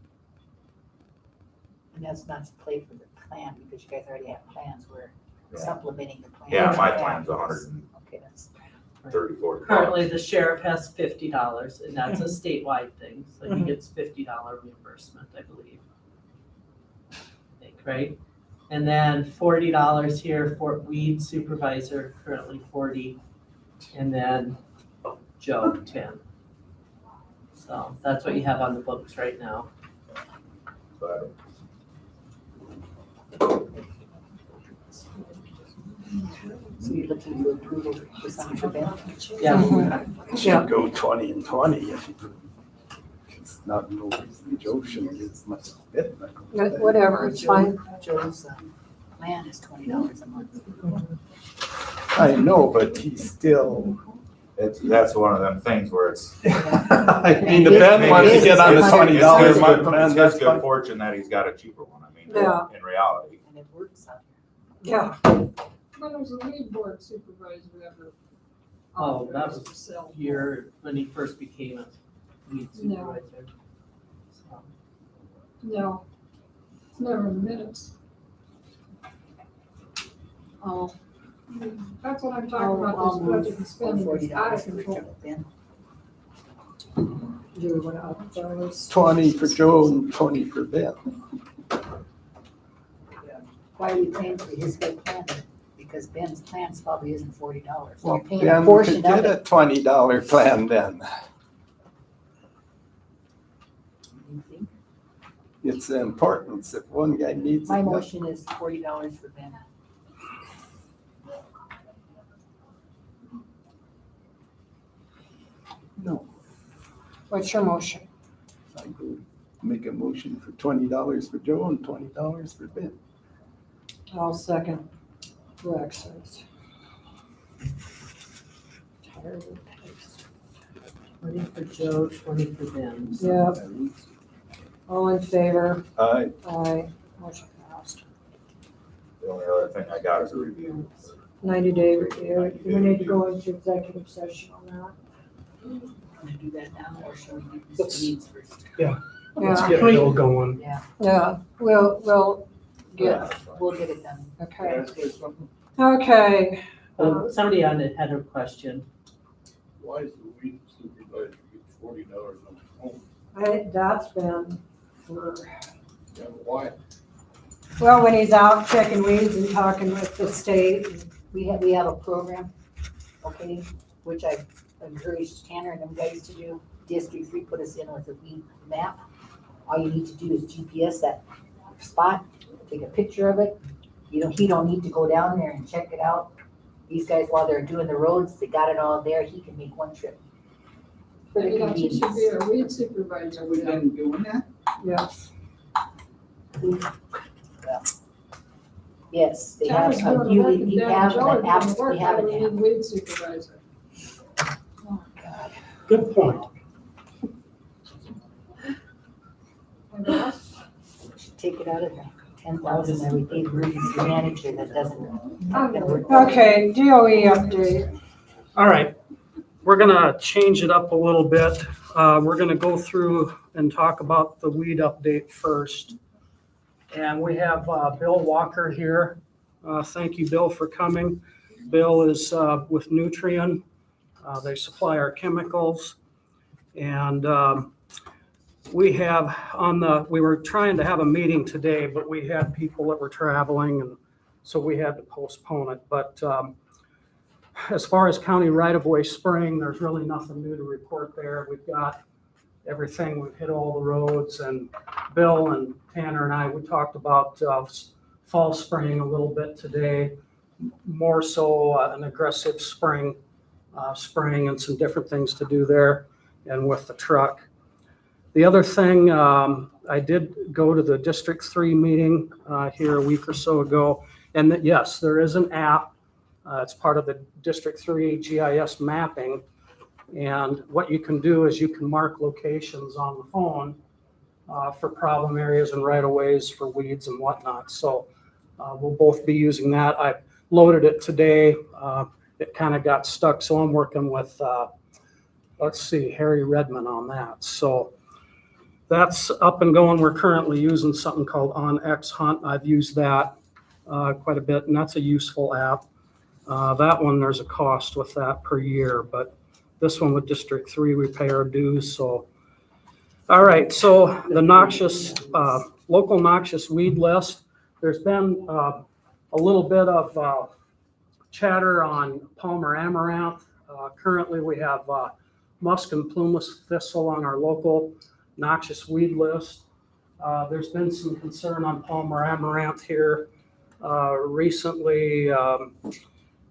And that's not to play for the plan, because you guys already have plans, we're Yeah. supplementing the plan. Yeah, my plan's $130, Okay, that's, $40. currently the sheriff has $50, and that's a statewide thing, so he gets $50 reimbursement, I believe. I think, right? And then $40 here for weed supervisor, currently 40, and then Joe, 10. So that's what you have on the books right now. But so you're looking for approval for some for Ben? Yeah. Should go 20 and 20 if you, it's not no reason Joe shouldn't get as much bit. Whatever, it's fine. Joe's plan is $20 a month. I know, but he's still. that's one of them things where it's. I mean, the Ben wants to get on the $20 a month plan, It's that's his good fine. fortune that he's got a cheaper one, I mean, Yeah. in reality. And it works out. Yeah. When was the lead board supervisor ever? Oh, that authorized to was sell? here when he first became a weed No. supervisor. So, No, it's never in the minutes. Oh, That's what I'm talking about, this budget and spending, it's out of $40 for control. Joe, Ben. do we want to authorize? 20 for Joe and 20 for Ben. Why are you paying for his good plan? because Ben's plan probably isn't $40. Well, You're paying a Ben portion could of get it. a $20 plan then. You think? It's the importance. If one guy needs My it. motion is $40 for Ben. No, What's your motion? I go make a motion for $20 for Joe and $20 for Ben. I'll second Rex's. 20 for Joe, 20 for Ben. Yep. All in favor? Aye. Aye. Motion passed. The only other thing I got is a review. 90-day review. We need to go into executive session on that. Want to do that now, or should we do Let's- this needs first? Let's get Bill going. Yeah, we'll get, We'll get it done. okay. Okay. Somebody on it had a question. Why is the weed supervisor get $40 on the phone? That's been for, Yeah, why? well, when he's out checking weeds and talking with the state. We have a program, okay, which I encouraged Tanner and them guys to do. District 3 put us in with a weed map. All you need to do is GPS that spot, take a picture of it. He don't need to go down there and check it out. These guys, while they're doing the roads, they got it all there. He can make one trip. For the You know, you should be convenience. a weed supervisor. We've been doing that? Yes. Yes, they have, Tanner's doing you, work and you Dan have Joe an are app, doing work. we have Why an do we app. need weed supervisor? Oh, God. Good point. Should take it out of the 10,000 that we paid emergency manager that doesn't. Okay, DOE update. All right, we're gonna change it up a little bit. We're gonna go through and talk about the weed update first. And we have Bill Walker here. Thank you, Bill, for coming. Bill is with Nutrien. They supply our chemicals. And we were trying to have a meeting today, but we had people that were traveling, and so we had to postpone it. But as far as county right-of-way spraying, there's really nothing new to report there. We've got everything. We've hit all the roads, and Bill and Tanner and I, we talked about fall spraying a little bit today, more so an aggressive spraying and some different things to do there and with the truck. The other thing, I did go to the District 3 meeting here a week or so ago, and yes, there is an app. It's part of the District 3 GIS mapping. And what you can do is you can mark locations on the phone for problem areas and right-of-ways for weeds and whatnot. So we'll both be using that. I loaded it today. It kind of got stuck, so I'm working with, Harry Redmond on that. So that's up and going. We're currently using something called OnX Hunt. I've used that quite a bit, and that's a useful app. That one, there's a cost with that per year, but this one with District 3, we pay our dues, so. All right, so the local noxious weed list, there's been a little bit of chatter on Palmer amaranth. Currently, we have musk and plumeless thistle on our local noxious weed list. There's been some concern on Palmer amaranth here recently.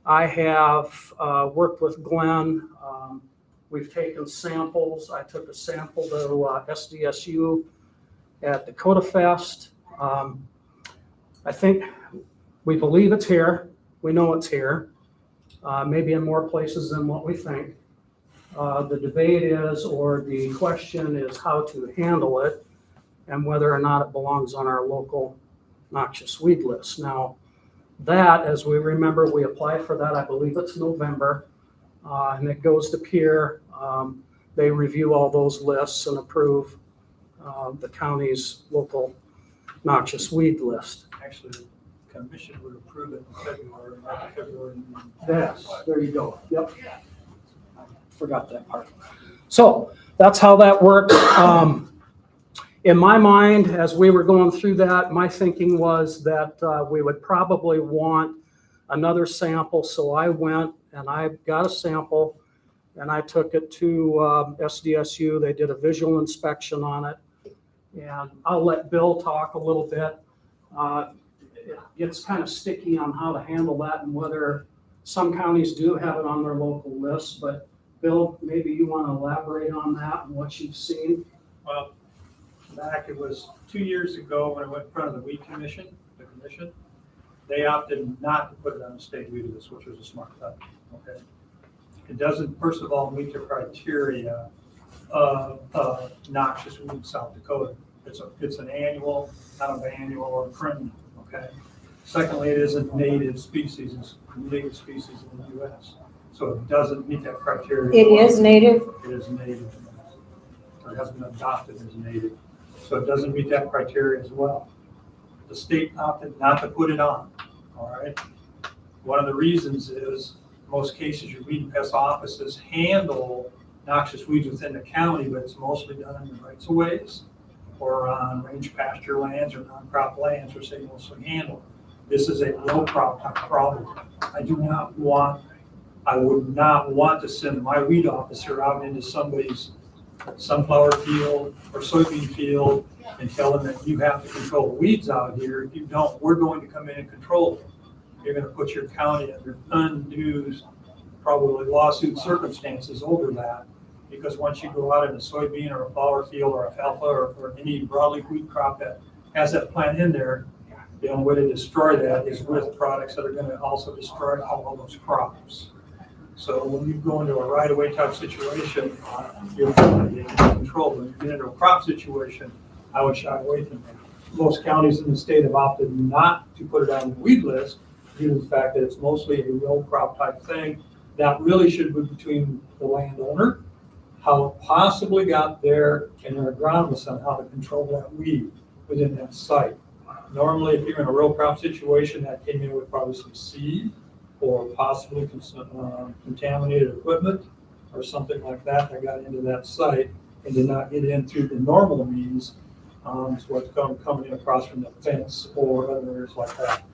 I have worked with Glenn. We've taken samples. I took a sample to SDSU at Dakota Fest. I think we believe it's here. We know it's here. Maybe in more places than what we think. The debate is, or the question is, how to handle it and whether or not it belongs on our local noxious weed list. Now, that, as we remember, we apply for that, I believe it's November, and it goes to PEER. They review all those lists and approve the county's local noxious weed list. Actually, the commission would approve it in February, not February. Yes, there you go. Yep. Forgot that part. So that's how that works. In my mind, as we were going through that, my thinking was that we would probably want another sample. So I went and I got a sample and I took it to SDSU. They did a visual inspection on it. And I'll let Bill talk a little bit. It gets kind of sticky on how to handle that and whether some counties do have it on their local list. But Bill, maybe you want to elaborate on that and what you've seen? Well, it was 2 years ago when I went in front of the weed commission, they opted not to put it on the state weed list, which was a smart cut, okay? It doesn't, first of all, meet the criteria of noxious weed in South Dakota. It's an annual, not a biannual or perennial, okay? Secondly, it is a native species, it's a native species in the US. So it doesn't meet that criteria. It is native? It is native. Or has been adopted as native. So it doesn't meet that criteria as well. The state opted not to put it on, all right? One of the reasons is most cases your weed and pest offices handle noxious weeds within the county, but it's mostly done in the rights of ways or on range pasture lands or non-crop lands, which they mostly handle. This is a low crop type problem. I would not want to send my weed officer out into somebody's sunflower field or soybean field and tell them that you have to control the weeds out here. If you don't, we're going to come in and control them. You're going to put your county under undue, probably lawsuit circumstances over that. Because once you go out in a soybean or a flower field or alfalfa or any broadleaf wheat crop that has that plant in there, the only way to destroy that is with products that are going to also destroy all of those crops. So when you go into a right-of-way type situation, you're going to get control. When you get into a crop situation, I would shy away from that. Most counties in the state have opted not to put it on the weed list due to the fact that it's mostly a row crop type thing. That really should be between the landowner, how it possibly got there, and their agronomist on how to control that weed within that site. Normally, if you're in a row crop situation, that came in with probably some seed or possibly contaminated equipment or something like that that got into that site and did not get in through the normal means. So what's coming in across from the fence or other areas like that.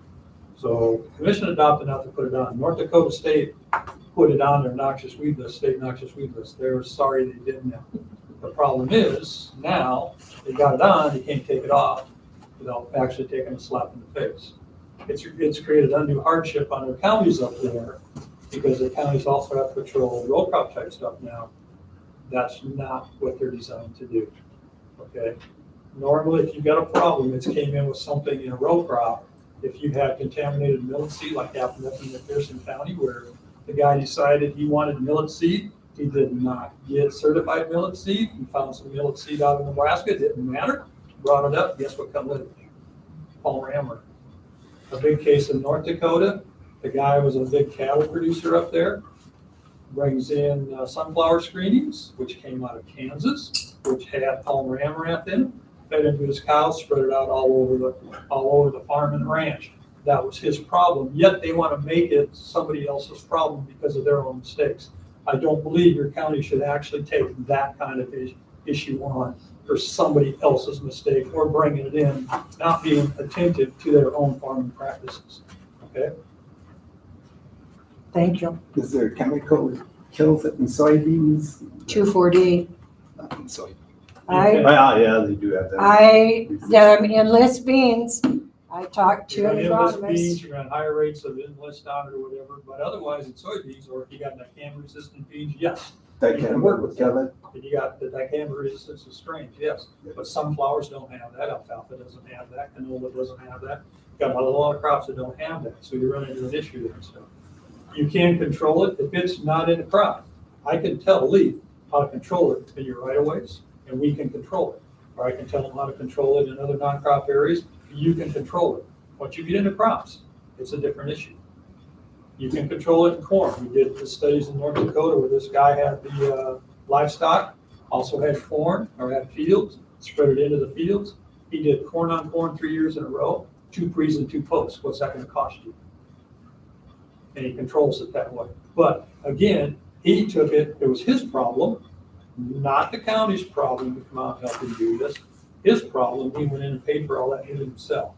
So commission adopted not to put it on. North Dakota State put it on their noxious weed list, state noxious weed list. They're sorry they didn't. The problem is now they got it on, they can't take it off without actually taking a slap in the face. It's created undue hardship on their counties up there because the counties also have to control row crop type stuff now. That's not what they're designed to do, okay? Normally, if you've got a problem, it's came in with something in a row crop. If you had contaminated millet seed, like happened up in McPherson County, where the guy decided he wanted millet seed, he did not get certified millet seed. He found some millet seed out of Nebraska, it didn't matter. Brought it up, guess what come with it? Palmer hammer. A big case in North Dakota, the guy was a big cattle producer up there, brings in sunflower screenings, which came out of Kansas, which had Palmer amaranth in it, fed into his cows, spread it out all over the farm and ranch. That was his problem, yet they want to make it somebody else's problem because of their own mistakes. I don't believe your county should actually take that kind of issue on for somebody else's mistake or bringing it in, not being attentive to their own farming practices, okay? Thank you. Is there a chemical that kills it in soybeans? 2,4-D. Not in soybeans. Yeah, they do have that. I enlist beans. I talked to You're an gonna enlist agronomist. beans, you're gonna higher rates of enlist on it or whatever, but otherwise in soybeans, or if you got dicamba resistant beans, yes. You can work with that. If you got the dicamba resistance of strains, yes. But sunflowers don't have that, alfalfa doesn't have that, canola doesn't have that. Got a lot of crops that don't have that, so you're running into an issue there and stuff. You can control it if it's not in a crop. I can tell a leaf how to control it in your right of ways, and we can control it. Or I can tell them how to control it in other non-crop areas, you can control it. Once you get into crops, it's a different issue. You can control it in corn. We did the studies in North Dakota where this guy had the livestock, also had corn or had fields, spread it into the fields. He did corn on corn 3 years in a row, 2 pre's and 2 posts. What's that going to cost you? And he controls it that way. But again, he took it, it was his problem, not the county's problem to come out and help him do this. His problem, he went in and paid for all that himself.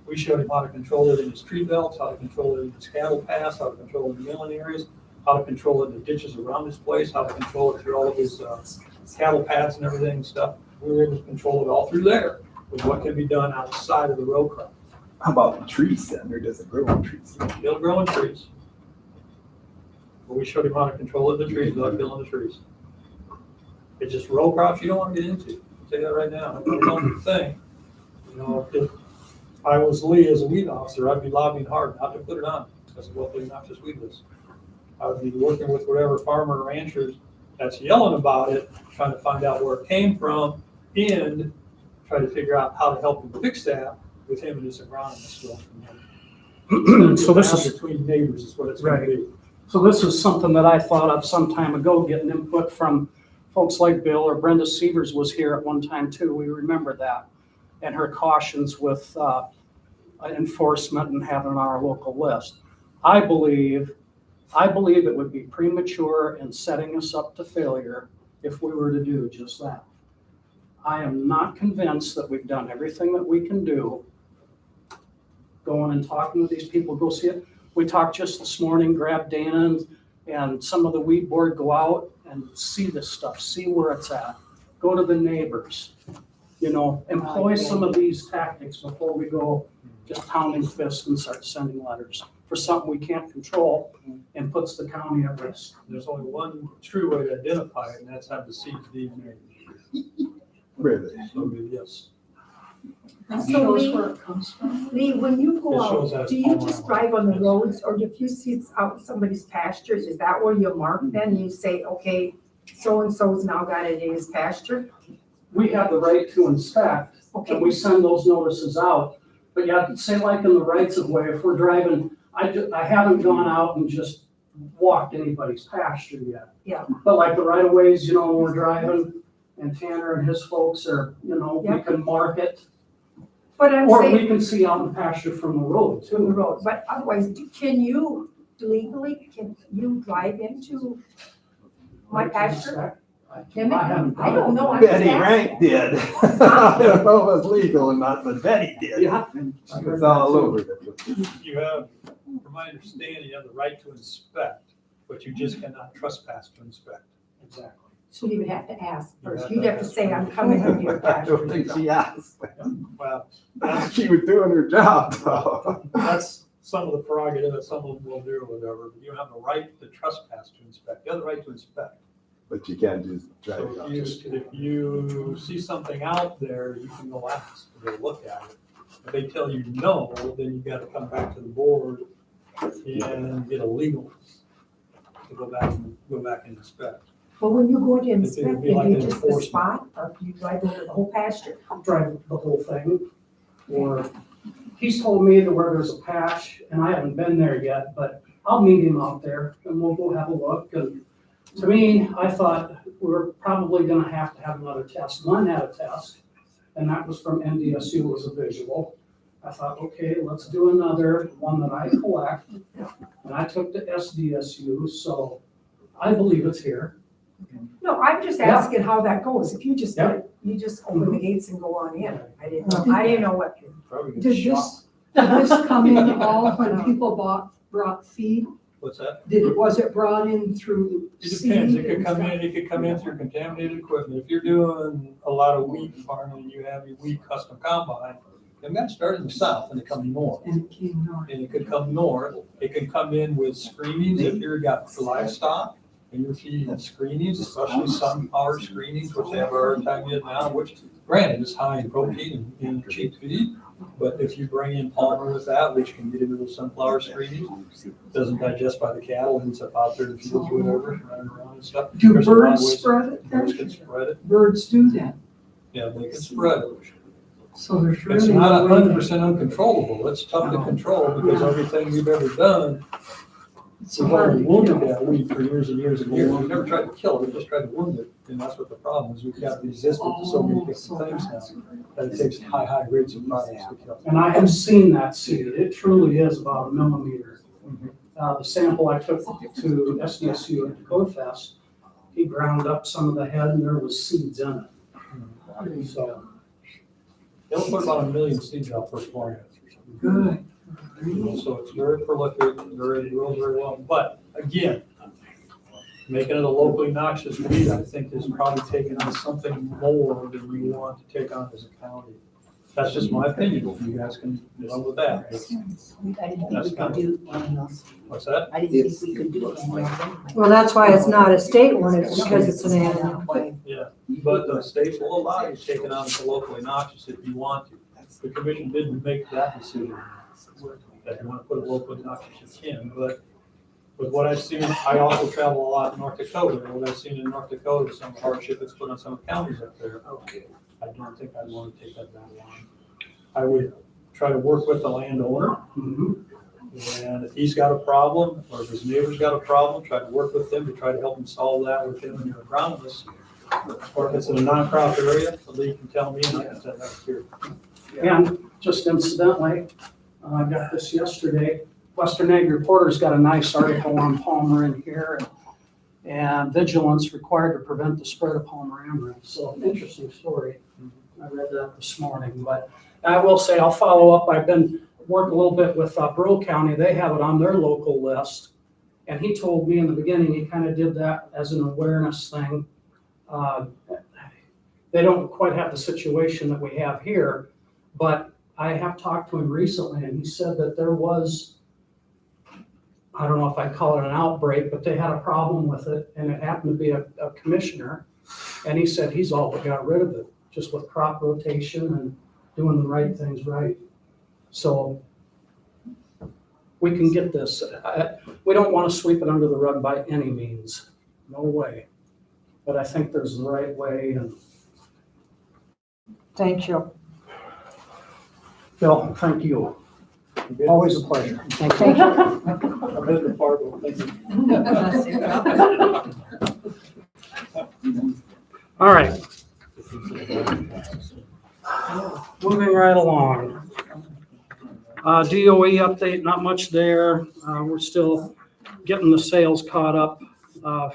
We showed him how to control it in his tree belts, how to control it in his cattle pass, how to control it in the milling areas, how to control it in the ditches around his place, how to control it through all of his cattle pads and everything and stuff. We were able to control it all through there with what can be done outside of the row crop. How about the trees then, or does it grow on trees? It'll grow in trees. But we showed him how to control it in the trees without killing the trees. It's just row crops you don't want to get into. I'll tell you that right now. I don't think, you know, if I was Lee as a weed officer, I'd be lobbying hard not to put it on because of what the noxious weed is. I would be working with whatever farmer or ranchers that's yelling about it, trying to find out where it came from and try to figure out how to help him fix that with him and his agronomist. So this is, Between neighbors is what it's going to be. so this is something that I thought of some time ago, getting input from folks like Bill, or Brenda Severs was here at one time too. We remember that. And her cautions with enforcement and having our local list. I believe it would be premature and setting us up to failure if we were to do just that. I am not convinced that we've done everything that we can do. Going and talking with these people, go see it. We talked just this morning, grab Dana and some of the weed board, go out and see this stuff, see where it's at. Go to the neighbors, you know, employ some of these tactics before we go just pounding fists and start sending letters for something we can't control and puts the county at risk. There's only one true way to identify it, and that's have the seed's DNA. Really? So, yes. So Lee, where it comes from. Lee, when you It go shows out, that do it's you all just around. drive on the roads, or if you see it's out in somebody's pastures, is that where you mark then? You say, okay, so-and-so's now got it in his pasture? We have the right to inspect, Okay. and we send those notices out. But yeah, say like in the rights of way, if we're driving, I haven't gone out and just walked anybody's pasture yet. Yeah. But like the right of ways, you know, when we're driving and Tanner and his folks are, you know, we Yeah. can mark it. But I'm Or saying, we can see out in the pasture from the road to the too. road, but otherwise, can you legally, can you drive into my pasture? Can I haven't I don't know. I'm Betty just asking. Rank did. I don't know if it's legal or not, but Betty did. Yeah. She was all over it. You have, from my understanding, you have the right to inspect, but you just cannot trespass to inspect. Exactly. So you would have to ask You first. have You'd to have to ask say, I'm first. coming into your I pasture. don't think she asked. Well, that's, She was doing her job, though. that's some of the prerogative that some of them will do or whatever, but you have the right to trespass to inspect. You have the right to inspect. But you can't just drive So it off. if you see something out there, you can go ask, go look at it. If they tell you no, then you gotta come back to the board and get a legal to go back and inspect. But when you go to It's inspect, gonna be do like you an just the enforcement. spot, or do you drive over the whole pasture? Drive the whole thing. Or he's told me that where there's a patch, and I haven't been there yet, but I'll meet him out there and we'll go have a look. And to me, I thought we were probably gonna have to have another test. One had a test, and that was from NDSU, was a visual. I thought, okay, let's do another one that I collect. And I took to SDSU, so I believe it's here. No, I'm just Yeah. asking how that goes. If you just, Yeah. you just open the gates and go on in. I didn't know what. Probably get Did shot. this come in all when people brought feed? What's that? Was it brought in through It depends. seed It could and come stuff? in, it could come in through contaminated equipment. If you're doing a lot of wheat farming and you have your wheat custom combine, it might start in the south and it come north. And it came north. And it could come north. It could come in with screenings if you've got livestock and you're feeding screenings, especially sunflower screenings, which they have a hard time getting now, which granted is high in protein and cheap feed. But if you bring in Palmer with that, which can get into the sunflower screening, doesn't digest by the cattle, ends up out there in the fields or whatever, running around and stuff. Do There's a lot of birds ways- spread it then? Birds can spread it. Birds do that. Yeah, they can spread it. So there's It's really. not no way 100% uncontrollable. It's tough to control because everything we've ever done, we've already wounded that weed for years and years and years. We've never tried to kill it, we just tried to wound it. And that's what the problem is. We've got resistant to so many different things now that it takes high rates of products to kill. And I have seen that seed. It truly is about a millimeter. The sample I took to SDSU at Dakota Fest, he ground up some of the head and there was seeds in it. So, They'll put about 1 million seeds out per plant. Good. So it's very prolific, very well. But again, making it a locally noxious weed, I think, is probably taking on something more than we want to take on as a county. That's just my opinion. You guys can deal with that. I didn't think we could do one of those. What's that? I didn't think we could do it anyway. Well, that's why it's not a state one, it's because it's an animal. Yeah, but the state will allow you to take it on as a locally noxious if you want to. The commission didn't make that decision. That you want to put a locally noxious, you can, but with what I've seen, I also travel a lot in North Dakota, and what I've seen in North Dakota, some hardship that's put on some counties up there. I don't think I'd want to take that down the line. I would try to work with the landowner. And if he's got a problem, or if his neighbor's got a problem, try to work with them to try to help him solve that with him and your agronomist. Or if it's in a non-crop area, the league can tell me and I can send that here. And just incidentally, I got this yesterday. Western Ag Reporter's got a nice article on Palmer in here, and vigilance required to prevent the spread of Palmer amaranth. So, interesting story. I read that this morning, but I will say I'll follow up. I've been working a little bit with Breaux County. They have it on their local list, and he told me in the beginning he kind of did that as an awareness thing. They don't quite have the situation that we have here, but I have talked to him recently, and he said that there was, I don't know if I'd call it an outbreak, but they had a problem with it, and it happened to be a commissioner, and he said he's all but got rid of it, just with crop rotation and doing the right things right. So we can get this. We don't want to sweep it under the rug by any means, no way. But I think there's the right way. And Thank you. Bill, thank you. Always a pleasure. Thank you. I've been to Fargo, thank you. All right. Moving right along. DOE update, not much there. We're still getting the sales caught up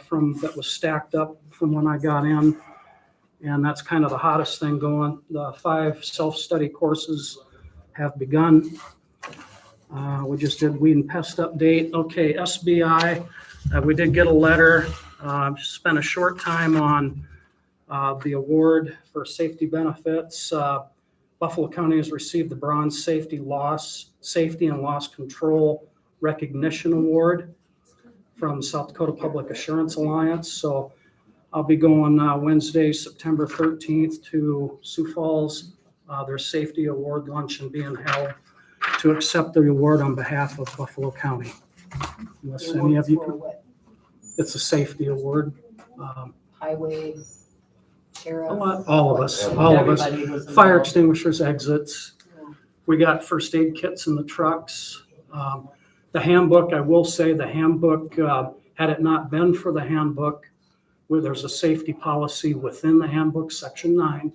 from that was stacked up from when I got in. And that's kind of the hottest thing going. The 5 self-study courses have begun. We just did weed and pest update. Okay, SBI, we did get a letter. Spent a short time on the award for safety benefits. Buffalo County has received the Bronze Safety and Loss Control Recognition Award from South Dakota Public Assurance Alliance. So I'll be going Wednesday, September 13th to Sioux Falls. Their safety award luncheon being held to accept the award on behalf of Buffalo County. Unless any of you, it's a safety award. Highway, sheriff. All of us, fire extinguishers, exits. We got first aid kits in the trucks. The handbook, I will say the handbook, had it not been for the handbook, where there's a safety policy within the handbook, section 9,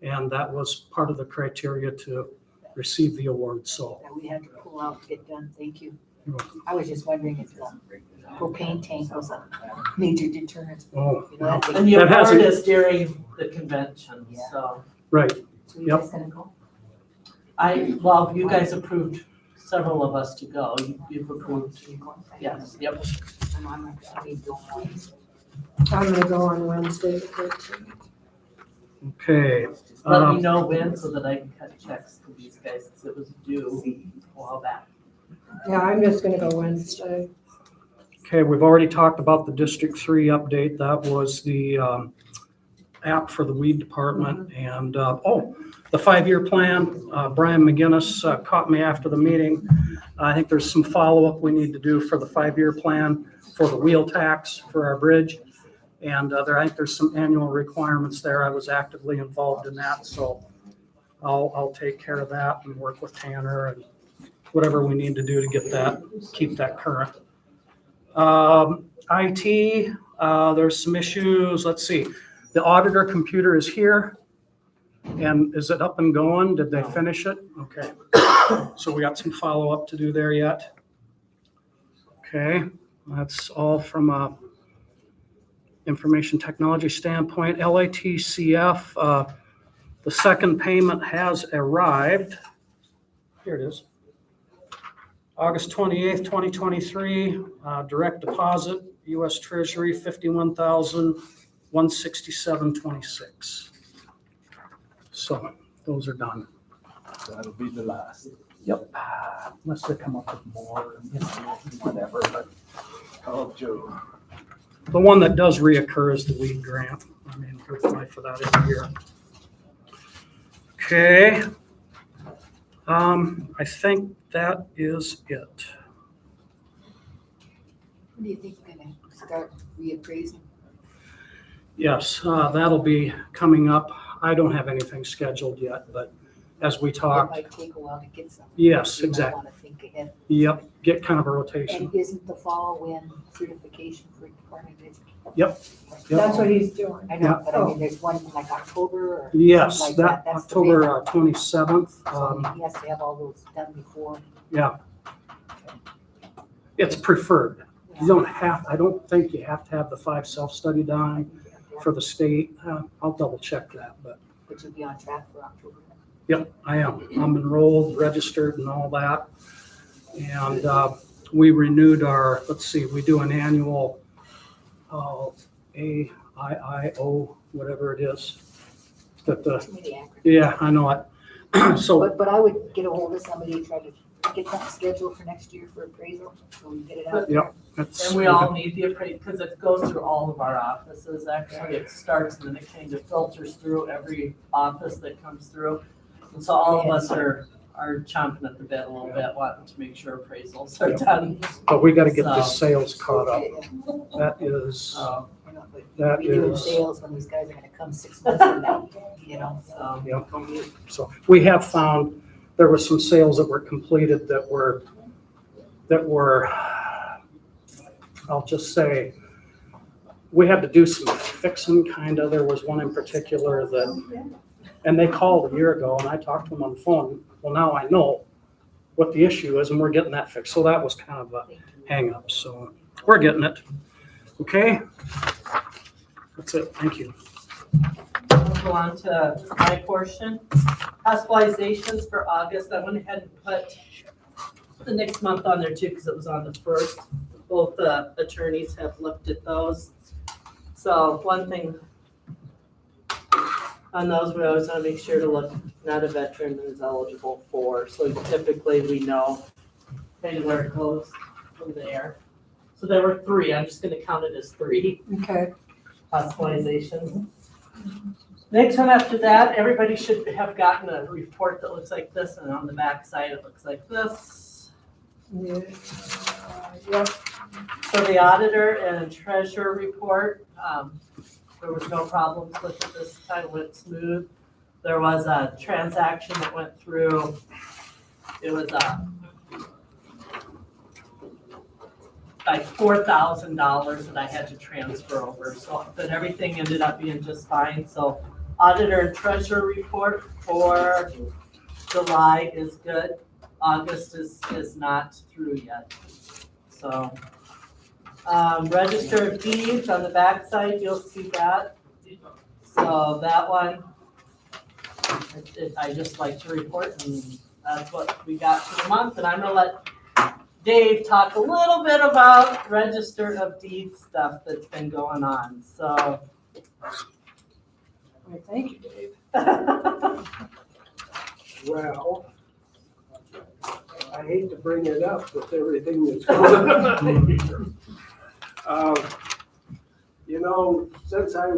and that was part of the criteria to receive the award, so. That we had to pull out to get done, thank you. I was just wondering if the propane tank was a major deterrent. Oh, You know, that And thing- the That has award a- is during the convention, so right, So you guys gonna go? well, you guys approved several of us to go. You've approved, yes, yep. I need to go on. I'm gonna go on Wednesday the 13th. okay. Let me know when so that I can cut checks to these guys, because it was due a while back. Yeah, I'm just gonna go Wednesday. Okay, we've already talked about the District 3 update. That was the app for the weed department. And, the 5-year plan, Brian McGinnis caught me after the meeting. I think there's some follow-up we need to do for the 5-year plan for the wheel tax for our bridge. And I think there's some annual requirements there. I was actively involved in that, so I'll take care of that and work with Tanner and whatever we need to do to get that, keep that current. IT, there's some issues. Let's see. The auditor computer is here. And is it up and going? Did they finish it? Okay. So we got some follow-up to do there yet. Okay, that's all from a information technology standpoint. LATCF, the second payment has arrived. here it is. August 28th, 2023, direct deposit, US Treasury, 51,167.26. So those are done. That'll be the last. Yep, unless they come up with more, you know, whatever, but Call Joe. the one that does reoccur is the weed grant. I mean, we apply for that every year. Okay. I think that is it. When do you think you're gonna start reappraising? Yes, that'll be coming up. I don't have anything scheduled yet, but as we It talked, might take a while to get some. yes, You might exactly. wanna think ahead. Yep, get kind of a rotation. And isn't the fall when certification for Department of Education? Yep. That's what he's doing. I know, but I mean, there's one in like October or Yes, something like that That's the big October one. 27th. So he has to have all those done before. Yeah. It's preferred. You don't have, I don't think you have to have the 5 self-study done for the state. I'll double check that, but But you'll be on track for October. yep, I am. I'm enrolled, registered and all that. And we renewed our, let's see, we do an annual AIIO, whatever it is. That the, Too many acronyms. yeah, I know it. So, But I would get a hold of somebody, try to get that scheduled for next year for appraisal, so we get it out there. yep, that's. And we all need the appraisal, because it goes through all of our offices, actually, it starts and then it kind of filters through every office that comes through. And so all of us are chomping at the bit a little bit, wanting to make sure appraisals are done. But we gotta get So- this sales caught up. Okay, That is, you know, but that we do is, sales when these guys are gonna come 6 months from now, you know, so. yeah. So we have found, there were some sales that were completed that were, I'll just say, we had to do some fixing kind of. There was one in particular that, and they called a year ago and I talked to them on the phone. Well, now I know what the issue is and we're getting that fixed. So that was kind of a hang up. So we're getting it. Okay? That's it. Thank you. We'll go on to my portion. Hospitalizations for August, I went ahead and put the next month on there too, because it was on the first. Both attorneys have looked at those. So one thing on those, we always want to make sure to look, not a veteran that is eligible for. So typically we know kind of where it goes from there. So there were 3, I'm just going to count it as 3 Okay. hospitalizations. Next one after that, everybody should have gotten a report that looks like this, and on the back side, it looks like this. Yep. So the auditor and treasurer report, there was no problems with it this time, it went smooth. There was a transaction that went through, it was like $4,000 that I had to transfer over, so, but everything ended up being just fine, so auditor and treasurer report for July is good. August is not through yet, so. Register of deeds on the back side, you'll see that. So that one, I just like to report, and that's what we got for the month, and I'm gonna let Dave talk a little bit about register of deeds stuff that's been going on, so. Thank you, Dave. Well, I hate to bring it up with everything that's going on here. You know, since I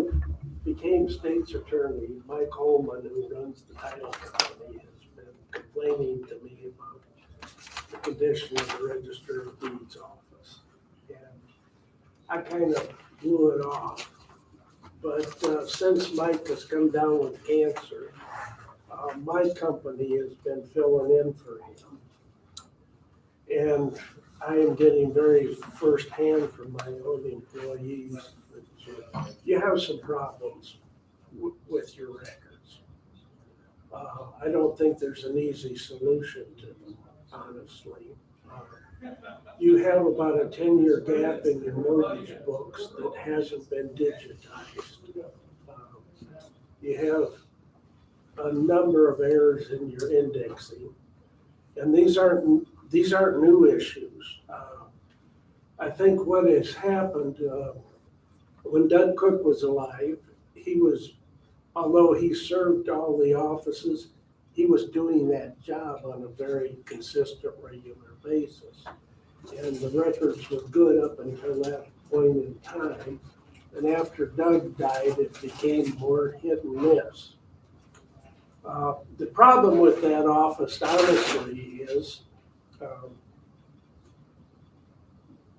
became state's attorney, Mike Holman, who runs the title company, has been complaining to me about the condition of the Register of Deeds office. And I kind of blew it off. But since Mike has come down with cancer, my company has been filling in for him. And I am getting very firsthand from my own employees that you have some problems with your records. I don't think there's an easy solution to them, honestly. You have about a 10-year gap in your mortgage books that hasn't been digitized. You have a number of errors in your indexing. And these aren't new issues. I think what has happened, when Doug Cook was alive, although he served all the offices, he was doing that job on a very consistent, regular basis. And the records were good up until that point in time. And after Doug died, it became more hit and miss. The problem with that office, honestly, is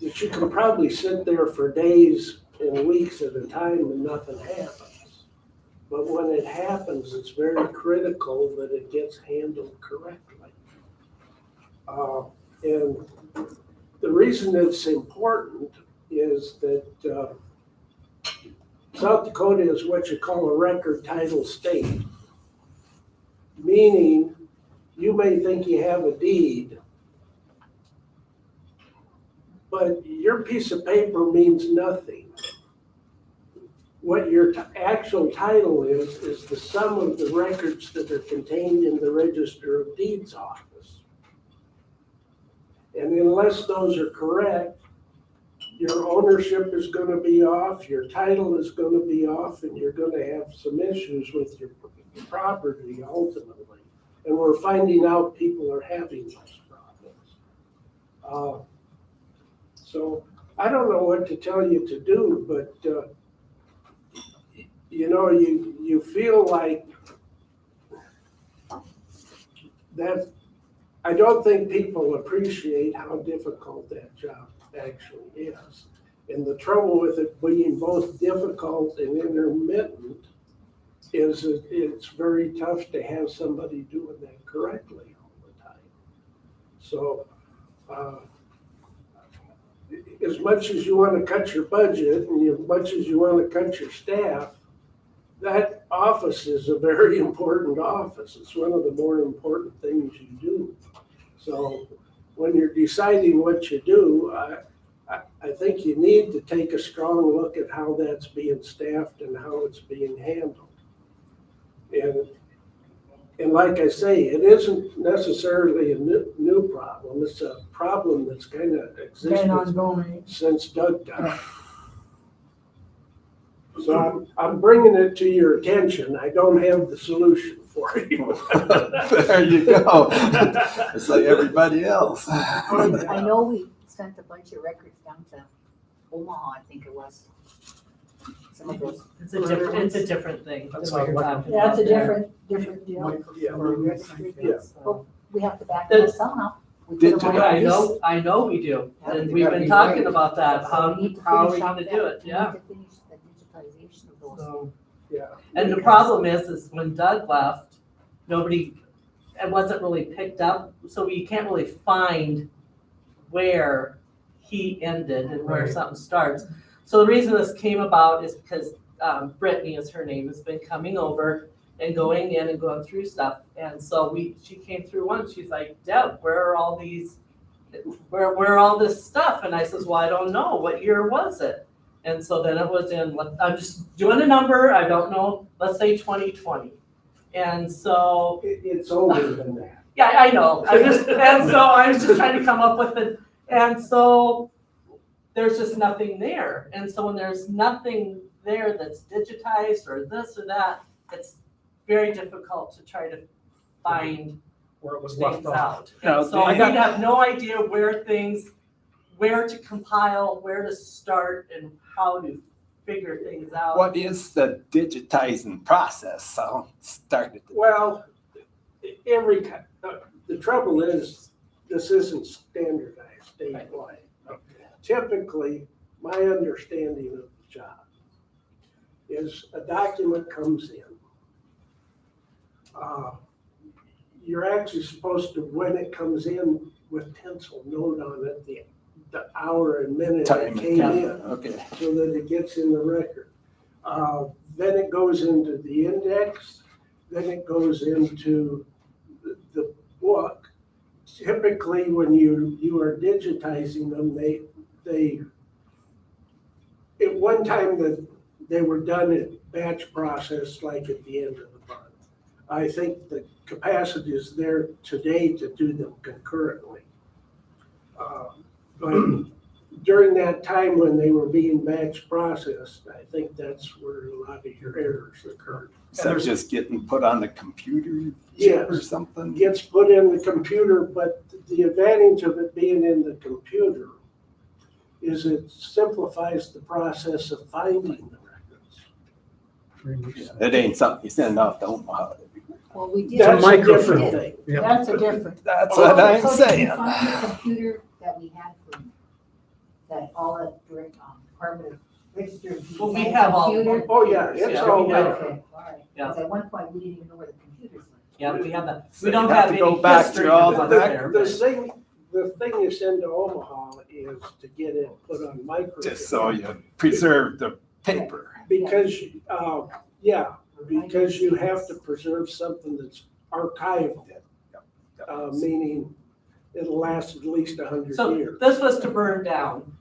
that you can probably sit there for days and weeks at a time and nothing happens. But when it happens, it's very critical that it gets handled correctly. And the reason it's important is that South Dakota is what you call a record title state, meaning you may think you have a deed, but your piece of paper means nothing. What your actual title is the sum of the records that are contained in the Register of Deeds office. And unless those are correct, your ownership is going to be off, your title is going to be off, and you're going to have some issues with your property ultimately. And we're finding out people are having those problems. So I don't know what to tell you to do, but you feel like that. I don't think people appreciate how difficult that job actually is. And the trouble with it being both difficult and intermittent is that it's very tough to have somebody doing that correctly all the time. So as much as you want to cut your budget and as much as you want to cut your staff, that office is a very important office. It's one of the more important things you do. So when you're deciding what you do, I think you need to take a strong look at how that's being staffed and how it's being handled. And like I say, it isn't necessarily a new problem. It's a problem that's kind of existed since Doug died. So I'm bringing it to your attention. I don't have the solution for you. There you go. It's like everybody else. I know we sent a bunch of records down to Omaha, I think it was. Some of those. It's a different thing than what you're talking Yeah, about. it's a different deal. Yeah. Well, we have to back those somehow. We put them on I know we do, Yeah, and you we've gotta been be talking right. about that, So how we need to are we finish off gonna that. do it, We yeah. need to finish the digitization of those. So, Yeah. and the problem is when Doug left, it wasn't really picked up, so you can't really find where he ended and where Right. something starts. So the reason this came about is because Brittany is her name, has been coming over and going in and going through stuff. And so she came through once, she's like, Deb, where are all this stuff? And I says, well, I don't know, what year was it? And so then it was I'm just doing a number, I don't know, let's say 2020. And so. It's older than that. Yeah, I know, and so I was just trying to come up with it, and so there's just nothing there. And so when there's nothing there that's digitized or this or that, it's very difficult to try to find Where it was left things off. out. Now, And so I we got- have no idea where to compile, where to start, and how to figure things out. What is the digitizing process? So started. Well, the trouble is, this isn't standardized statewide. Typically, my understanding of the job is a document comes in. You're actually supposed to, when it comes in with pencil, note on it the hour and minute it came in. Okay. So that it gets in the record. Then it goes into the index, then it goes into the book. Typically, when you are digitizing them, they at one time that they were done at batch process, like at the end of the month. I think the capacity is there today to do them concurrently. But during that time when they were being batch processed, I think that's where a lot of your errors occurred. So they're just getting put on the computer Yes. or something? Gets put in the computer, but the advantage of it being in the computer is it simplifies the process of finding the records. It ain't something you send off to Omaha. Well, we did. That's a microfilm. different thing. Yep. That's a different. That's what I'm So did saying. you find the computer that we had for, that all the direct, Department of Register of Deeds Well, we had have all- computer? Oh, yeah, it's Yeah, all we have- there. Okay, all right. Yeah. Because at one point, we didn't even know where the computers were. Yeah, we have that. So We don't you have have to go any back history through all of the what's there. The thing you send to Omaha is to get it put on microfilm. Just so you preserve the paper. Because, because you have to preserve something that's archival. Meaning it'll last at least 100 So years. this was to burn down.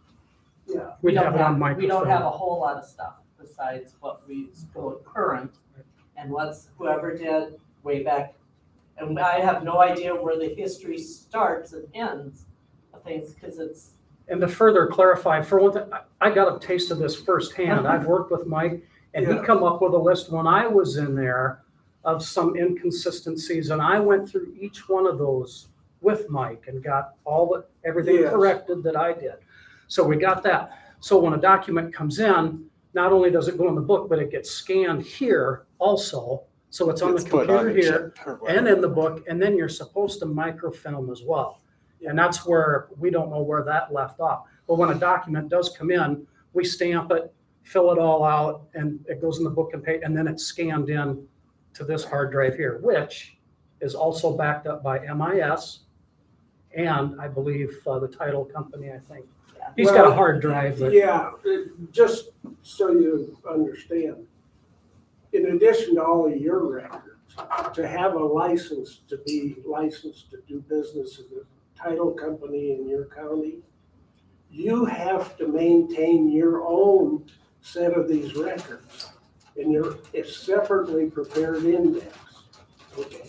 Yeah. We'd don't have it on We don't microfilm. have a whole lot of stuff besides what we go current and what's whoever did way back. And I have no idea where the history starts and ends of things, because it's, And to further clarify, for one thing, I got a taste of this firsthand. I've worked with Mike, and he Yeah. come up with a list when I was in there of some inconsistencies, and I went through each one of those with Mike and got everything Yes. corrected that I did. So we got that. So when a document comes in, not only does it go in the book, but it gets scanned here also. So it's on the It's put on computer a here chip or and whatever. in the book, and then you're supposed to microfilm as well. And that's where, we don't know where that left off. But when a document does come in, we stamp it, fill it all out, and it goes in the book and page, and then it's scanned in to this hard drive here, which is also backed up by MIS and I believe the title company, I think. He's got a Well, hard drive that. Yeah, just so you understand, in addition to all of your records, to have a license to be licensed to do business as a title company in your county, you have to maintain your own set of these records. And it's separately prepared index. Okay.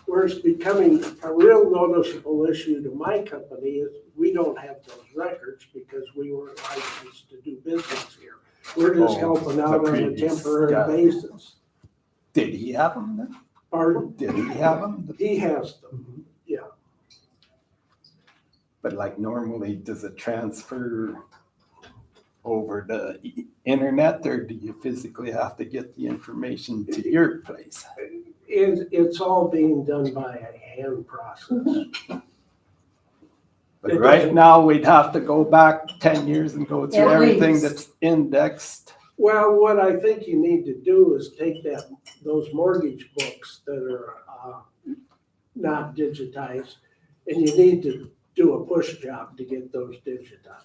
Where it's becoming a real noticeable issue to my company is we don't have those records because we weren't licensed to do business here. We're just helping out on a previous temporary guy. basis. Did he have them then? Pardon? Did he have them? He has them, yeah. But like normally, does it transfer over the internet, or do you physically have to get the information to your place? It's all being done by a hand process. But It right doesn't- now, we'd have to go back 10 years and go through At everything least. that's indexed. Well, what I think you need to do is take those mortgage books that are not digitized, and you need to do a push job to get those digitized.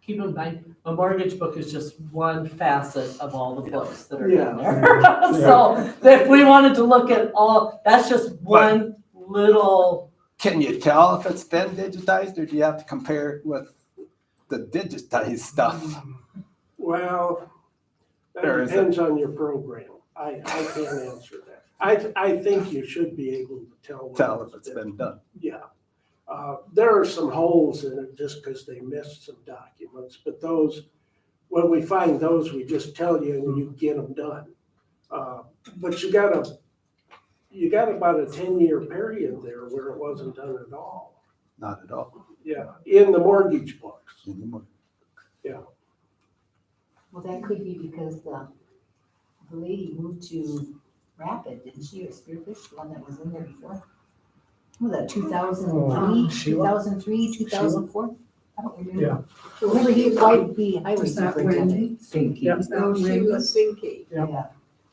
keep in mind, a mortgage book is just one facet of all the books that are Yeah. in there. So if we wanted to look at all, that's just one little. Can you tell if it's been digitized, or do you have to compare it with the digitized stuff? Well, Or that is it- depends on your program. I can't answer that. I think you should be able to tell. Tell if it's been done. Yeah. There are some holes in it just because they missed some documents, but when we find those, we just tell you and you get them done. But you got about a 10-year period there where it wasn't done at all. Not at all. Yeah, in the mortgage books. In the mortgage. Yeah. Well, that could be because the lady moved to Rapid, didn't she, or Spearfish, the one that was in there before? Was that 2003, Sheila? 2003, 2004? I don't remember. Yeah. Remember he might be highway Was that superintendent. Finky? Yep. Oh, she was Finky. Yeah.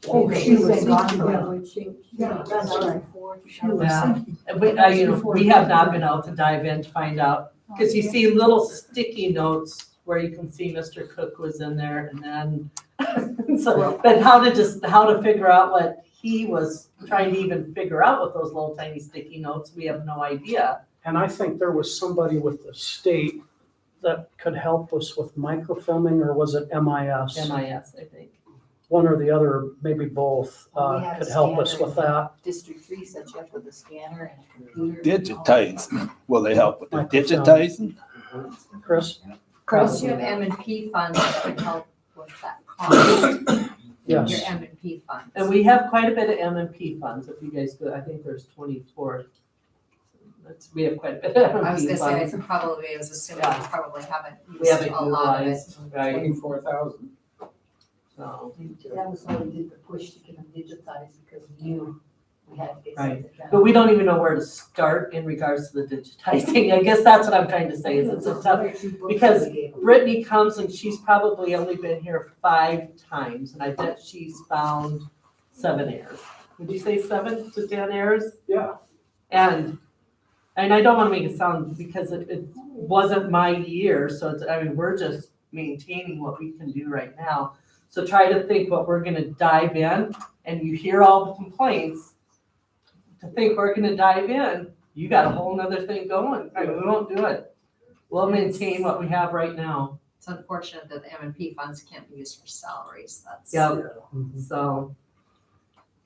Oh, Maybe she she's was been gone Finky, for a yeah, while. when she. Yeah, that's right. She was Yeah. Finky. We have not been able to dive in to find out, because you see little sticky notes where you can see Mr. Cook was in there, and then, so, but how to figure out what he was trying to even figure out with those little tiny sticky notes, we have no idea. And I think there was somebody with the state that could help us with microfilming, or was it MIS? MIS, I think. One or the other, maybe both, We have a could help us scanner with in that. District 3 sets you up with a scanner and a computer. Digitizing, will they help with the Microfilm. digitizing? Chris? Chris, you have M and P funds that could help with that cost. Your Yes. M and P funds. And we have quite a bit of M and P funds, if you guys go, I think there's 24. We have quite a bit of I was M&P gonna say, funds. it's probably, I was assuming you probably haven't We used haven't a lot of it. utilized, right, 24,000. so, That was why we did the push to get them digitized, because we knew we had to get Right. something done. but we don't even know where to start in regards to the digitizing. I guess that's what I'm trying to say, is it's a tough, because Brittany comes and she's probably only been here 5 times, and I bet she's found 7 errors. Would you say 7 to 10 errors? Yeah. And I don't wanna make it sound, because it wasn't my year, so it's, I mean, we're just maintaining what we can do right now. So try to think what we're gonna dive in, and you hear all the complaints, to think we're gonna dive in, you got a whole nother thing going, I mean, we won't do it. We'll maintain what we have right now. It's unfortunate that the M and P funds can't be used for salaries, that's. Yep, so.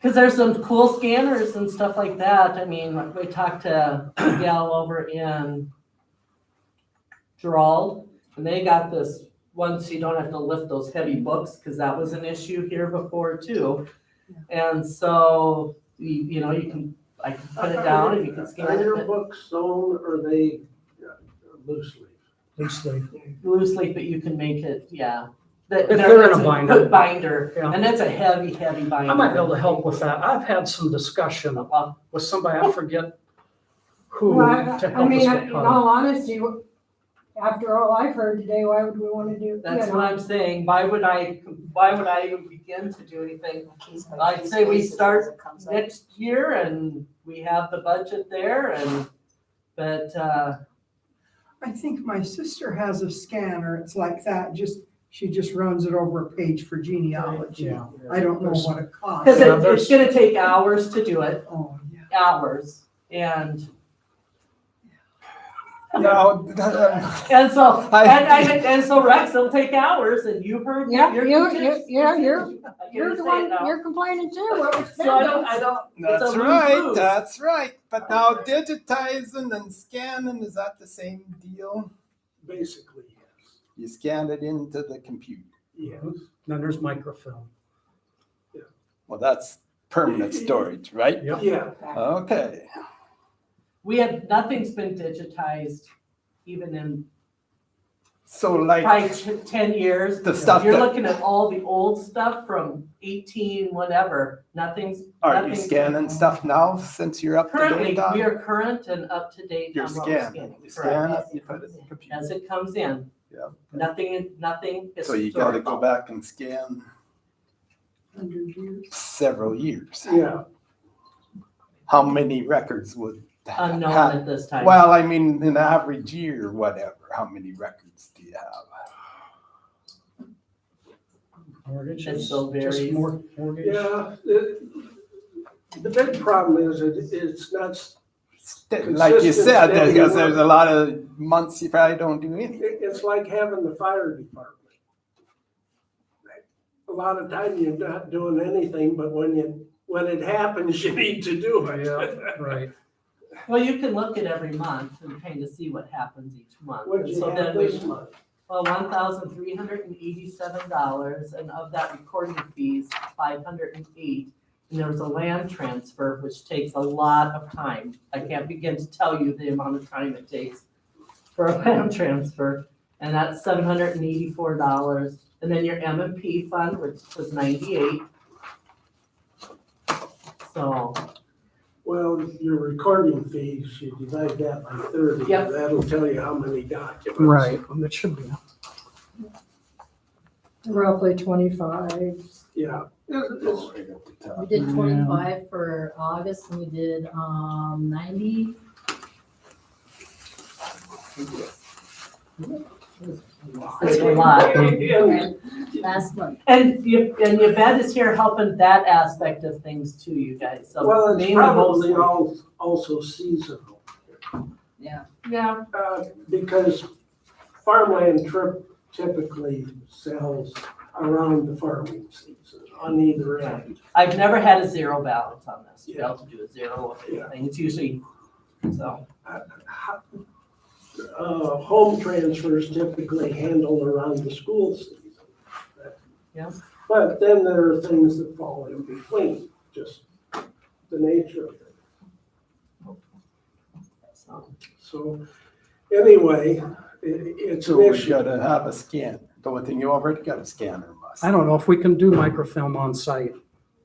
Cause there's some cool scanners and stuff like that, I mean, we talked to a gal over in Gerald, and they got this one, so you don't have to lift those heavy books, cause that was an issue here before too. And so, you know, I can put it down and you can scan Are it. your books sewn or are they loose leaf? Loosely. Loosely, but you can make it, yeah. If they're in a It's binder. good binder, Yeah. and that's a heavy, heavy binder. I might be able to help with that. I've had some discussion with somebody, I forget who, Well, to I help us mean, get in caught. all honesty, after all I've heard today, why would we wanna do, you That's know? what I'm saying, why would I even begin to do anything? I'd say we start next year and we have the budget there but, I think my sister has a scanner, it's like that, she just runs it over a page for genealogy. Yeah. I don't know what it costs. cause Yeah, it's gonna take hours to do it, Oh, yeah. hours, and No, And so, and so Rex, it'll take hours, and you heard. Yeah, you're you're the one, you're complaining too, what we're So I spending. don't, it's a that's lose-lose. that's right. But now digitizing and scanning, is that the same deal? Basically, yes. You scan it into the computer. Yes. Then there's microfilm. Well, that's permanent storage, right? Yep. Yeah. Okay. Nothing's been digitized even in So like probably 10 years. the stuff You're that, looking at all the old stuff from 18, whatever, nothing's. are you nothing's- scanning stuff now since you're up to Currently, date on we it? are current and up to date You're on what we're scanning. You Correct. scan it, you put it in the computer. As it comes in. Yeah. Nothing is So you gotta go historical. back and scan 100 years. several years. Yeah. How many records would Unknown have? at this time. Well, I mean, an average year, whatever, how many records do you have? Mortgage It is still just varies. mortgage. Yeah, the big problem is it's not, Like you Consistent, said, steady because work. there's a lot of months you probably don't do anything. it's like having the fire department. A lot of time you're not doing anything, but when it happens, you need to do it. Yeah, right. Well, you can look at every month and kind of see what happens each month. What'd And you so have then we- this month? Well, $1,387, and of that recording fees, 508. And there was a land transfer, which takes a lot of time. I can't begin to tell you the amount of time it takes for a land transfer, and that's $784. And then your M&P fund, which was 98. So, Well, your recording fees, you divide that by 30. Yep. That'll tell you how many documents. Right, it should be. Roughly 25. Yeah. We did 25 for August, and we did 90. it's a lot. Last month. And Yvette is here helping that aspect of things too, you guys. So Well, it's mainly probably mostly- also seasonal. Yeah. Yeah. Because farmland trip typically sells around the farming season on either end. I've never had a zero balance on this, to be able to do a zero of anything, it's usually, so. Home transfers typically handle around the school season. Yeah. But then there are things that fall in between, just the nature of it. So anyway, it's So an we issue. gotta have a scan. The one thing you already got a scanner, must. I don't know if we can do microfilm on site.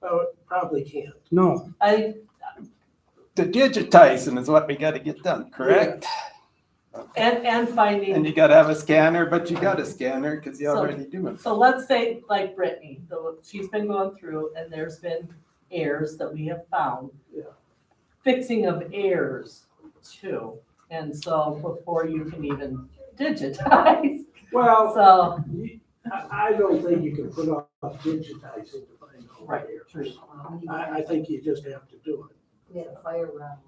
Oh, probably can't. No, The digitizing is what we gotta get done, correct? And And finding, you gotta have a scanner, but you got a scanner because you So- already doing. so let's say like Brittany, she's been going through and there's been errors that we have found. Yeah. Fixing of errors too, and so before you can even digitize, Well, so. I don't think you can put off digitizing to find all Right, errors. true. I think you just have to do it. Yeah, fire around.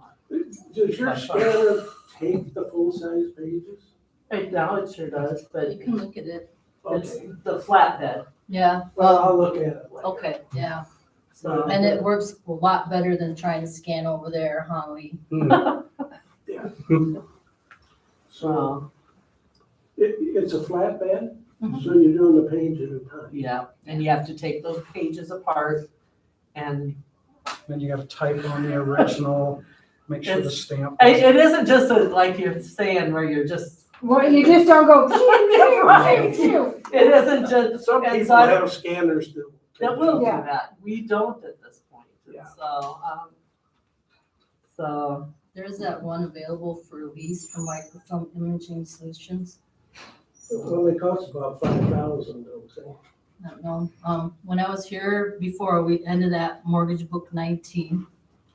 Does your scanner take the full-size pages? Right now it sure does, but You can look at it. it's Okay, the flatbed, Yeah, well, I'll look at it later. okay, yeah. so. And it works a lot better than trying to scan over there, huh, Lee? So it's a flatbed, Mhm. so you're doing a page at a time. Yeah, and you have to take those pages apart and then you gotta type on the original, make sure the It's- stamp. it isn't just like you're saying where you're just, Well, you just don't go, it isn't just, Some and people so I- have scanners that will do Yeah. that. We don't at this point, Yeah. so, There's that one available for lease from Microfilm Imaging Solutions. Well, they cost about 5,000, don't they? I don't know. When I was here before, we ended at mortgage book 19.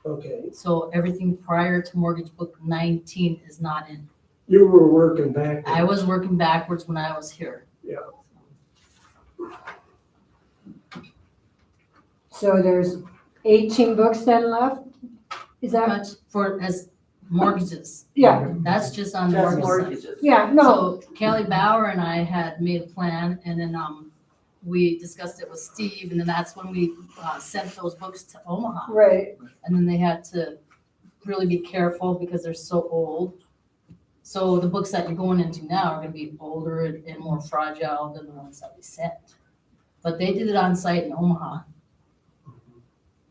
Okay, So everything prior to mortgage book 19 is not in. you were working back. I was working backwards when I was here. Yeah. So there's 18 books then left? Is that, Much for, as mortgages. yeah, That's just on just mortgages. mortgages. yeah, no, So Kelly Bauer and I had made a plan and then, we discussed it with Steve and then that's when we, sent those books to Omaha. right. And then they had to really be careful because they're so old. So the books that you're going into now are gonna be older and more fragile than the ones that we sent. But they did it on site in Omaha.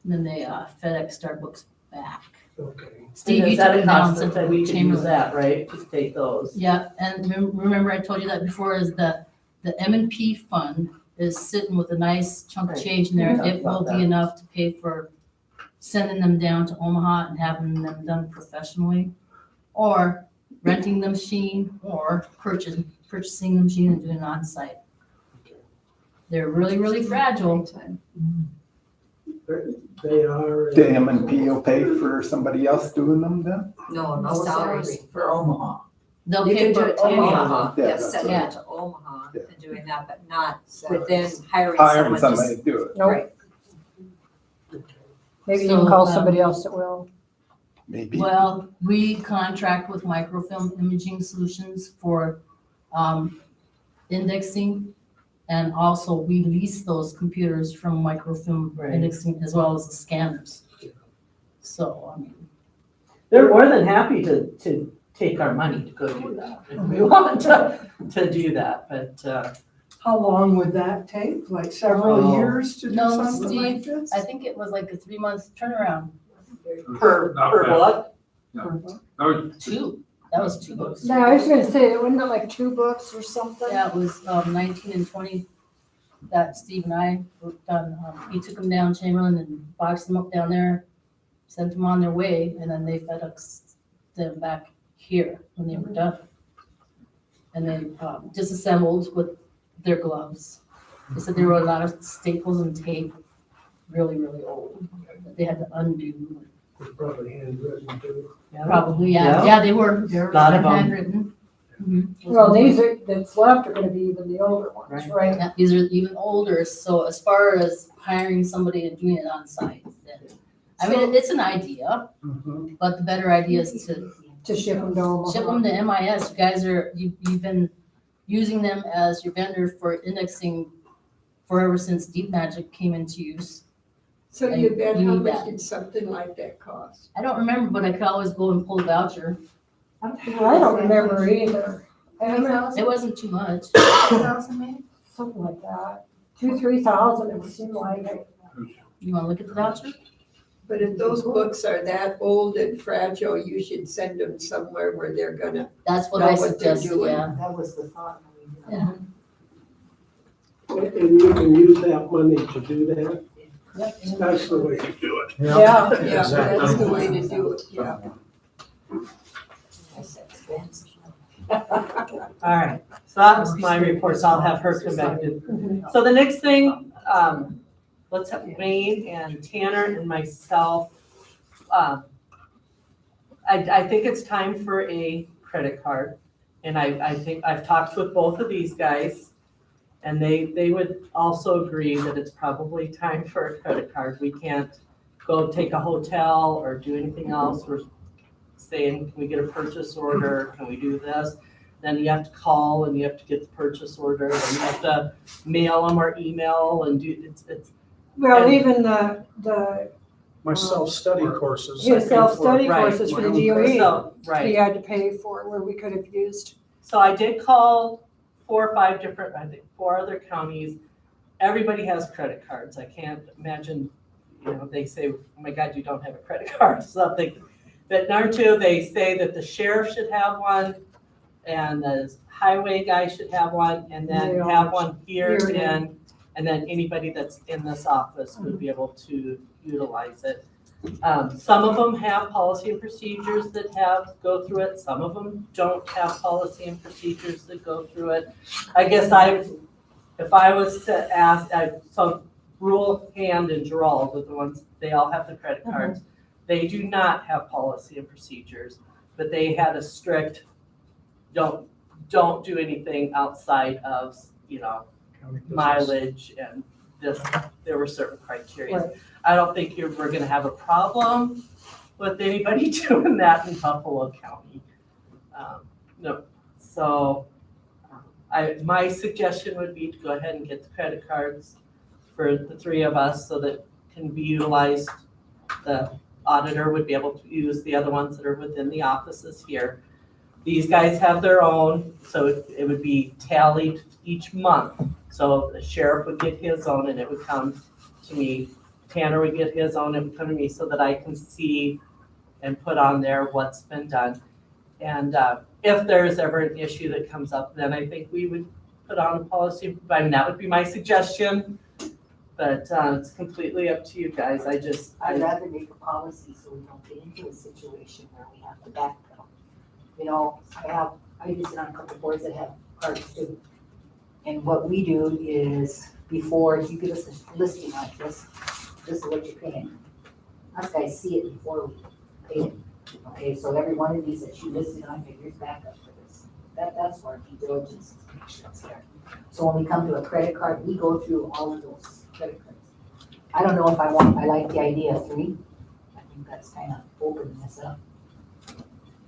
And then they FedExed our books back. Okay. Steve, you Is that took a it down, cost sent that it we to can use Chamberlain. that, right, to take those? Yeah, and remember I told you that before is the M&P fund is sitting with a nice chunk of Right. change in there. Yeah, It will about that. be enough to pay for sending them down to Omaha and having them done professionally. Or renting the machine or purchasing the machine and doing it on site. They're really, really fragile. They are. The M&P will pay for somebody else doing them then? No, No no salaries. salary. For Omaha. They'll You pay can do for it to Omaha. Omaha, Yeah, yes, that's sending right. it to Omaha Yeah. and doing that, but not within hiring Hiring someone somebody to. to do it. Nope. Right. Maybe you So, can call somebody else that will. Maybe. Well, we contract with Microfilm Imaging Solutions for indexing. And also we lease those computers from Microfilm Right. Indexing as well as the scanners. So, I mean, They're more than happy to take our money to go do that, if we want to do that, but, How long would that take? Like several Oh. years to do No, something like Steve, this? I think it was like a 3-month turnaround. per what? Two, that was 2 books. No, I was gonna say, wasn't it like 2 books or something? Yeah, it was 19 and 20 that Steve and I worked on. He took them down Chamberlain and boxed them up down there, sent them on their way, and then they FedExed them back here when they were done. And they disassembled with their gloves. They said there were a lot of staples and tape, really, really old, that they had to undo. They're probably handwritten too. Probably, yeah, they were Lot of 'em. handwritten. Mhm. Well, these are, that's left are gonna be even the older ones, Right. right? Yeah, these are even older, so as far as hiring somebody and doing it on site, then, I mean, it's an idea, Mhm. but the better idea is to To ship them to Omaha. ship them to MIS. You guys are, you've using them as your vendor for indexing forever since Deep Magic came into use. So And you bet, you how need much that. did something like that cost? I don't remember, but I could always go and pull a voucher. I don't remember either. It wasn't too much. Something like that. 2,000-3,000, it would seem like. You wanna look at the voucher? But if those books are that old and fragile, you should send them somewhere where they're gonna That's what know I what they're suggested, doing. yeah. That was the thought. Yeah. And you can use that money to do that. That's the way to do it. Yeah. Yeah, that's the way to do it, yeah. All right, so that's my reports. I'll have her come back. So the next thing, let's have Wayne and Tanner and myself. I think it's time for a credit card. And I think I've talked with both of these guys, and they would also agree that it's probably time for a credit card. We can't go take a hotel or do anything else. We're saying, can we get a purchase order? Can we do this? Then you have to call and you have to get the purchase order, and you have to mail them or email and do, it's. Well, and- even the My self-study courses. his I pay self-study for. Right. courses for My the own DOE, So, right. he had to pay for, where we could have used. So I did call 4 or 5 different, I think 4 other counties. Everybody has credit cards. I can't imagine, they say, oh my God, you don't have a credit card or something. But number 2, they say that the sheriff should have one and the highway guy should have one, and then They all have one here here and and then anybody that's in this office would be able to utilize it. Some of them have policy and procedures that go through it. Some of them don't have policy and procedures that go through it. I guess if I was to ask, so Rule Hand and Gerald are the ones, they all have the credit cards. They do not have policy and procedures, but they had a strict, don't do anything outside of, mileage and this, there were certain criteria. Right. I don't think we're gonna have a problem with anybody doing that in Buffalo County. No, so my suggestion would be to go ahead and get the credit cards for the 3 of us so that can be utilized. The auditor would be able to use the other ones that are within the offices here. These guys have their own, so it would be tallied each month. So the sheriff would get his own and it would come to me. Tanner would get his own and it would come to me so that I can see and put on there what's been done. And if there's ever an issue that comes up, then I think we would put on a policy. I mean, that would be my suggestion, but it's completely up to you guys. I'd rather make a policy so we don't get into a situation where we have to backpedal. I just sit on a couple of boards that have cards too. And what we do is, before you give us a listing like this is what you're paying. Us guys see it before we pay it. Okay, so every one of these that you listed on, here's backup for this. That's our due diligence, to make sure it's there. So when we come to a credit card, we go through all of those credit cards. I don't know if I like the idea of 3. I think that's kind of opening this up.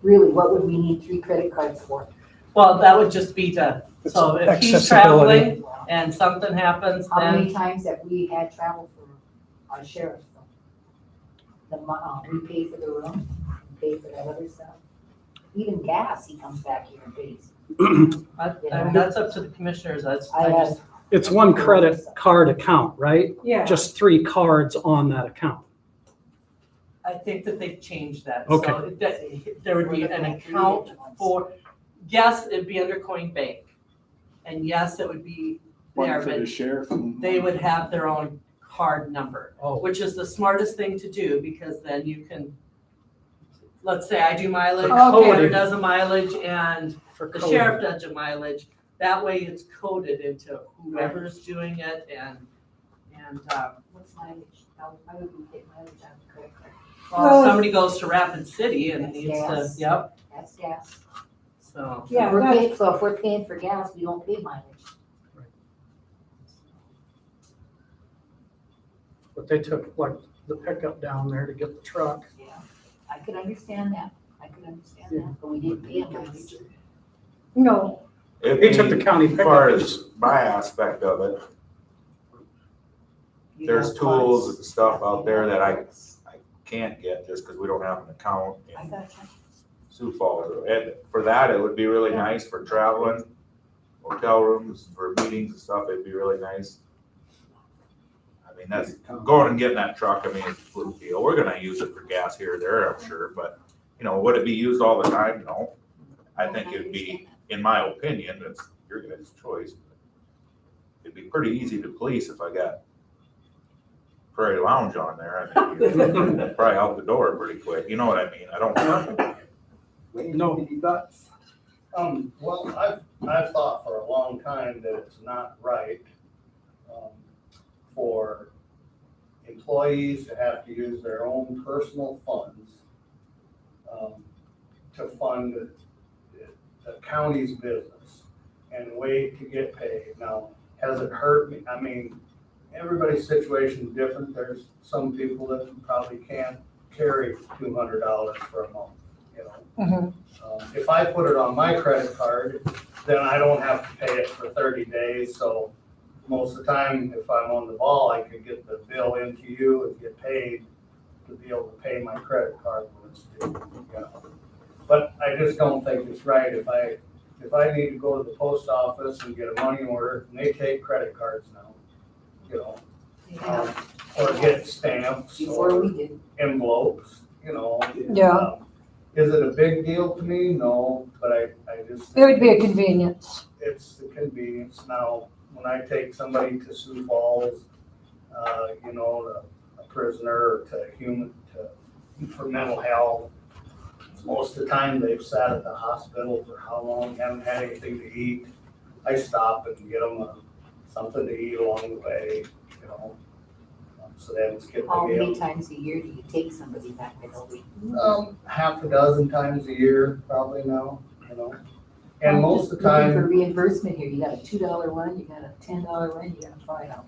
Really, what would we need 3 credit cards for? Well, that would just be so if he's Accessibility. traveling and something happens, How then, many times have we had travel for our sheriff's? We pay for the room, we pay for that other stuff. Even gas, he comes back here and pays. I mean, that's up to the commissioners. It's one credit card account, right? Yeah. Just 3 cards on that account. I think that they've changed that. Okay. So there would be an account for, yes, it'd be under Coin Bank. And yes, it would be there, One for the but sheriff and. they would have their own card number, Oh. which is the smartest thing to do because then you can, let's say I do mileage, Okay. Tanner does a mileage and For the coding. sheriff does a mileage. That way it's coded into whoever's doing it and What's mileage? How would we get mileage on the credit card? well, if somebody goes to Rapid City and That's needs to, gas. yep, That's gas. so. Yeah, So if we're paying for gas, we don't pay mileage. But they took like the pickup down there to get the truck. Yeah, I could understand that. But we didn't pay a mileage. No, They took the county As far pickup. as my aspect of it, there's tools and stuff out there that I can't get just because we don't have an account I in gotcha. Sioux Falls. And for that, it would be really nice for traveling, hotel rooms, for meetings and stuff, it'd be really nice. I mean, that's, going and getting that truck, I mean, it's a little deal. We're gonna use it for gas here or there, I'm sure, but, you know, would it be used all the time? No. I think it'd be, in my opinion, it's your guys' choice. It'd be pretty easy to police if I got Prairie Lounge on there. I think you'd probably out the door pretty quick. You know what I mean? I don't. No. Any thoughts? Well, I've thought for a long time that it's not right, for employees to have to use their own personal funds, to fund the county's business and wait to get paid. Now, has it hurt me? I mean, everybody's situation is different. There's some people that probably can't carry $200 for a month, you know? If I put it on my credit card, then I don't have to pay it for 30 days. So most of the time, if I'm on the ball, I could get the bill into you and get paid to be able to pay my credit card when it's due, you know? But I just don't think it's right. If I need to go to the post office and get a money order, and they take credit cards now, you know, or get stamps Before or we did. envelopes, you know. Yeah. Is it a big deal to me? No, but I just. It would be a convenience. It's the convenience. Now, when I take somebody to Sioux Falls, you know, a prisoner or for mental health, most of the time they've sat at the hospital for how long, haven't had anything to eat. I stop and get them something to eat along the way, you know, so they haven't skipped How a meal. many times a year do you take somebody back to Hobie? Half a dozen times a year, probably now, you know. And most of the Looking for time, reimbursement here, you got a $2 one, you got a $10 one, you got a $5.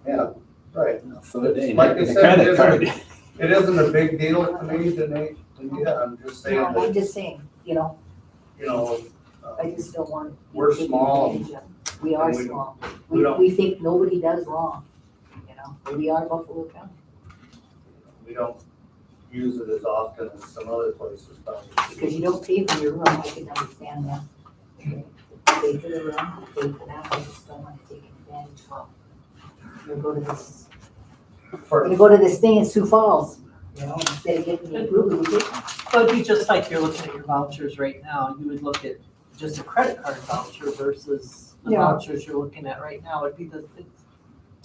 yeah, right. So it ain't Like I hitting the said, credit card. it isn't a big deal to me, Danae. Yeah, I'm just saying No, I'm that, just saying, you know, I just don't want. you we're taking small. advantage of. We are And we- small. we We, don't- we think nobody does wrong, you know, but we are Buffalo County. we don't use it as often as some other places probably. Because you don't pay for your room, I can understand that. You pay for the room, you pay for that, I just don't want to take advantage of. You go to this, you go to this thing in Sioux Falls, you know, instead of getting the approval, you get one. So it'd be just like you're looking at your vouchers right now, you would look at just a credit card voucher versus the Yeah. vouchers you're looking at right now, it'd be it's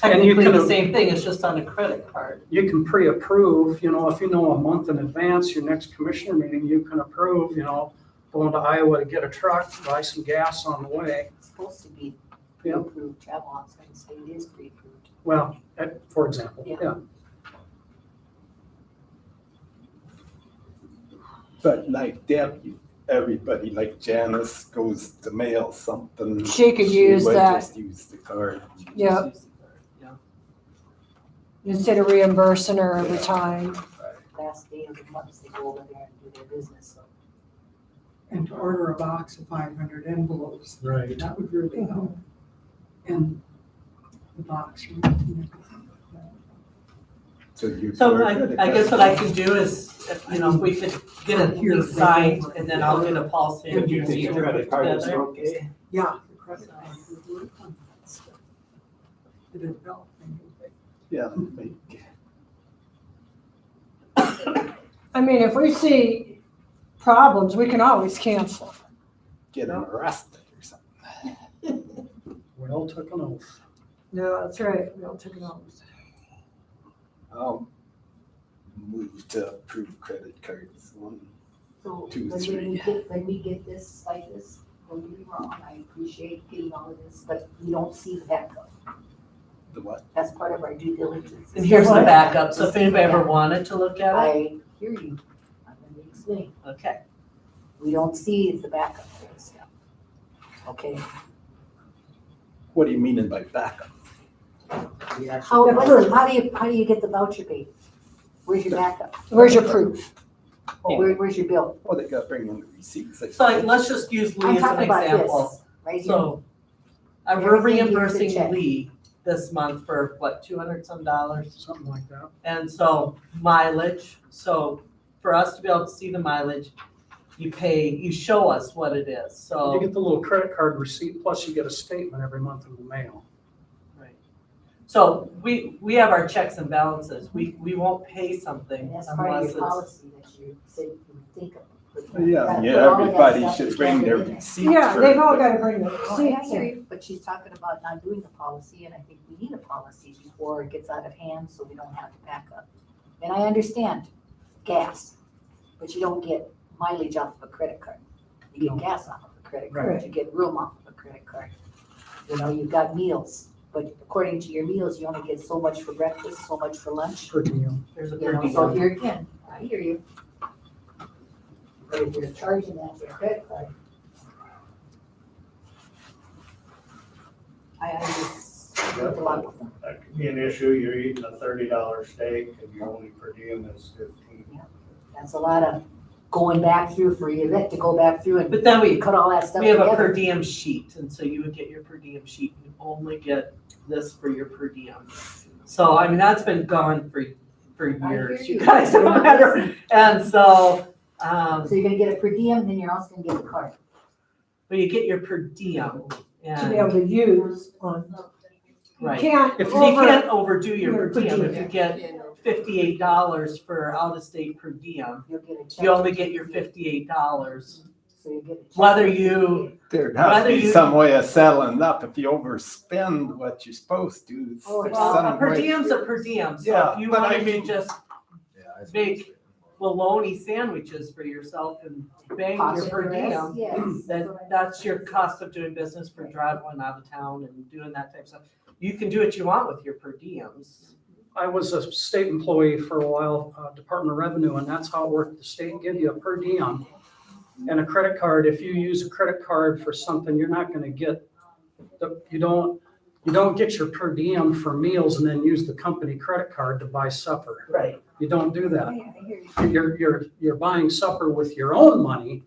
And you technically the can- same thing, it's just on a credit card. You can pre-approve, you know, if you know a month in advance, your next commissioner meeting, you can approve, you know, going to Iowa to get a truck, buy some gas on the way. It's supposed to be Yeah. pre-approved, travel outside the state is pre-approved. Well, for example, Yeah. yeah. But like Deb, everybody like Janice goes to mail something. She could use would that. just use the card. Yeah. Instead of reimbursing her every time. Last day of the month, they go over there and do their business, so. And to order a box of 500 envelopes. Right. That would really help. And the box. So you. So I guess what I can do is, if, you know, if we could get it here signed, and then I'll get a policy. If you think your credit card is together. Okay. Yeah. the credit card would work on that stuff. It would help. Yeah. I mean, if we see problems, we can always cancel. Get them arrested or something. Well, took an oath. No, that's right, we don't take it off. I'll move to approve credit cards. 1, So 2, when 3. we get this like this, don't get me wrong, I appreciate getting all of this, but we don't see the backup. The what? That's part of our due diligence. And here's the backup, so if anybody ever wanted to look at it, I hear you. I'm gonna explain. okay. We don't see the backup for this stuff. Okay. What do you mean by backup? How do you get the voucher paid? Where's your backup? Where's your proof? Where's your bill? Oh, they gotta bring in the receipts. So like, let's just use I'm Lee as an talking about example. right here. So, we're Everything here's a reimbursing check. Lee this month for what, $200 some dollars? Something like that. And so mileage, so for us to be able to see the mileage, you show us what it is, You so. get the little credit card receipt, plus you get a statement every month in the mail. Right. So we have our checks and balances, we won't pay something And that's part of unless your it's. policy that you said you would think of. Yeah, Put yeah, all of that everybody stuff should bring together their in there. receipts. Yeah, for they've all it. gotta bring the Oh, I receipts hear in. you, but she's talking about not doing the policy, and I think we need a policy before it gets out of hand, so we don't have to back up. And I understand gas, but you don't get mileage off of a credit card. You get gas off of a credit card, Right. you get room off of a credit card. You know, you've got meals, but according to your meals, you only get so much for breakfast, so much for lunch. Per diem. There's a You know, per so diem. here again, I hear you. But if you're charging that to a credit card. I just, with a lot of them. That could be an issue, you're eating a $30 steak and your only per diem is 15. That's a lot of going back through for Yvette to go back through and But then we cut all that stuff We have a together. per diem sheet, and so you would get your per diem sheet, you only get this for your per diem. So, I mean, that's been gone for years, hear you you. guys have had, and so, So you're gonna get a per diem, then you're also gonna get the card. but you get your per diem, To be and, able to use on. You right. can't If you over- can't overdo your your per diem, per if you get $58 for out-of-state per diem, You'll get a check. you only get your $58. So you get a check. Whether you, There'd have to Whether be you- some way of settling up if you overspend what you're supposed to. There's Oh, well, some a per way- diem's a per diem, so Yeah, if you but I wanted to mean- just make bologna sandwiches for yourself and bang your per diem, Yes. that's your cost of doing business for traveling out of town and doing that type of stuff. You can do what you want with your per diems. I was a state employee for a while, Department of Revenue, and that's how it worked. The state give you a per diem and a credit card. If you use a credit card for something, you're not gonna get, you don't get your per diem for meals and then use the company credit card to buy supper. Right. You don't do that. I hear you. You're buying supper with your own money.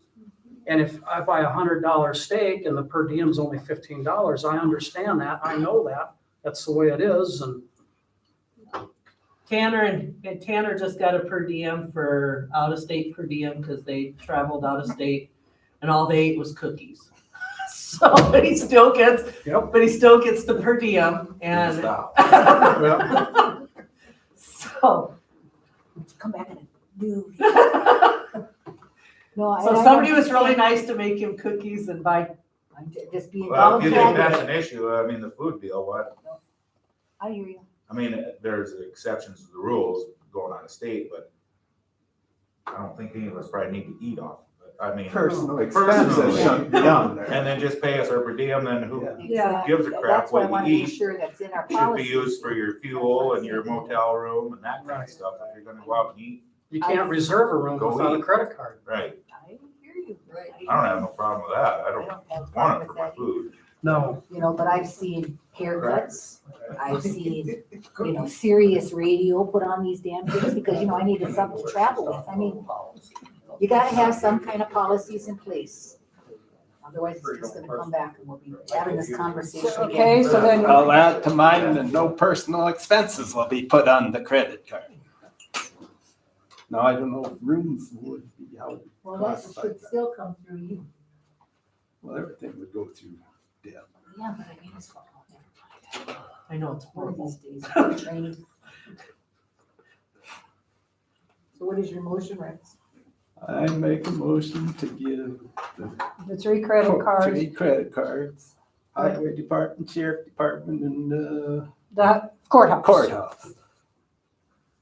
And if I buy $100 steak and the per diem's only $15, I understand that. I know that. That's the way it is. And Tanner just got a per diem for out-of-state per diem because they traveled out of state and all they ate was cookies. So, but he still gets the per diem and. So. Come back and do. No, So and I somebody was really understand. nice to make him cookies and buy. I'm just being Well, if you think voluntary. that's an issue, I mean, the food deal, what? I hear you. I mean, there's exceptions to the rules going out of state, but I don't think any of us probably need to eat off. But I mean, Personal expenses personally, shouldn't be on there. and then just pay us our per diem, then who Yeah. gives a crap That's why I what want you to make eat? sure that's in our Should be policy. used for your fuel and your motel room and that kind of stuff. If you're gonna go out and eat, you can't reserve a room Go without a eat. credit card. right? I hear you. Right. I don't have no problem with that. I don't have a want problem it for with my that. food. No. You know, but I've seen haircuts, I've seen, you know, serious radio put on these damn things because, you know, I needed something to travel with. I mean, you gotta have some kind of policies in place. Otherwise, it's just gonna come back and we'll be having this conversation again. Okay, so then. I'll add to mine and no personal expenses will be put on the credit card. Now, I don't know if rooms would be, how would you Well, that classify should that? still come through you. Well, everything would go through Deb. Yeah, but I mean, it's. I know it's One of horrible. these days, I'm trained. So what is your motion, Rex? I make a motion to give The three credit cards, three credit cards, highway department, sheriff department, and the courthouse. courthouse.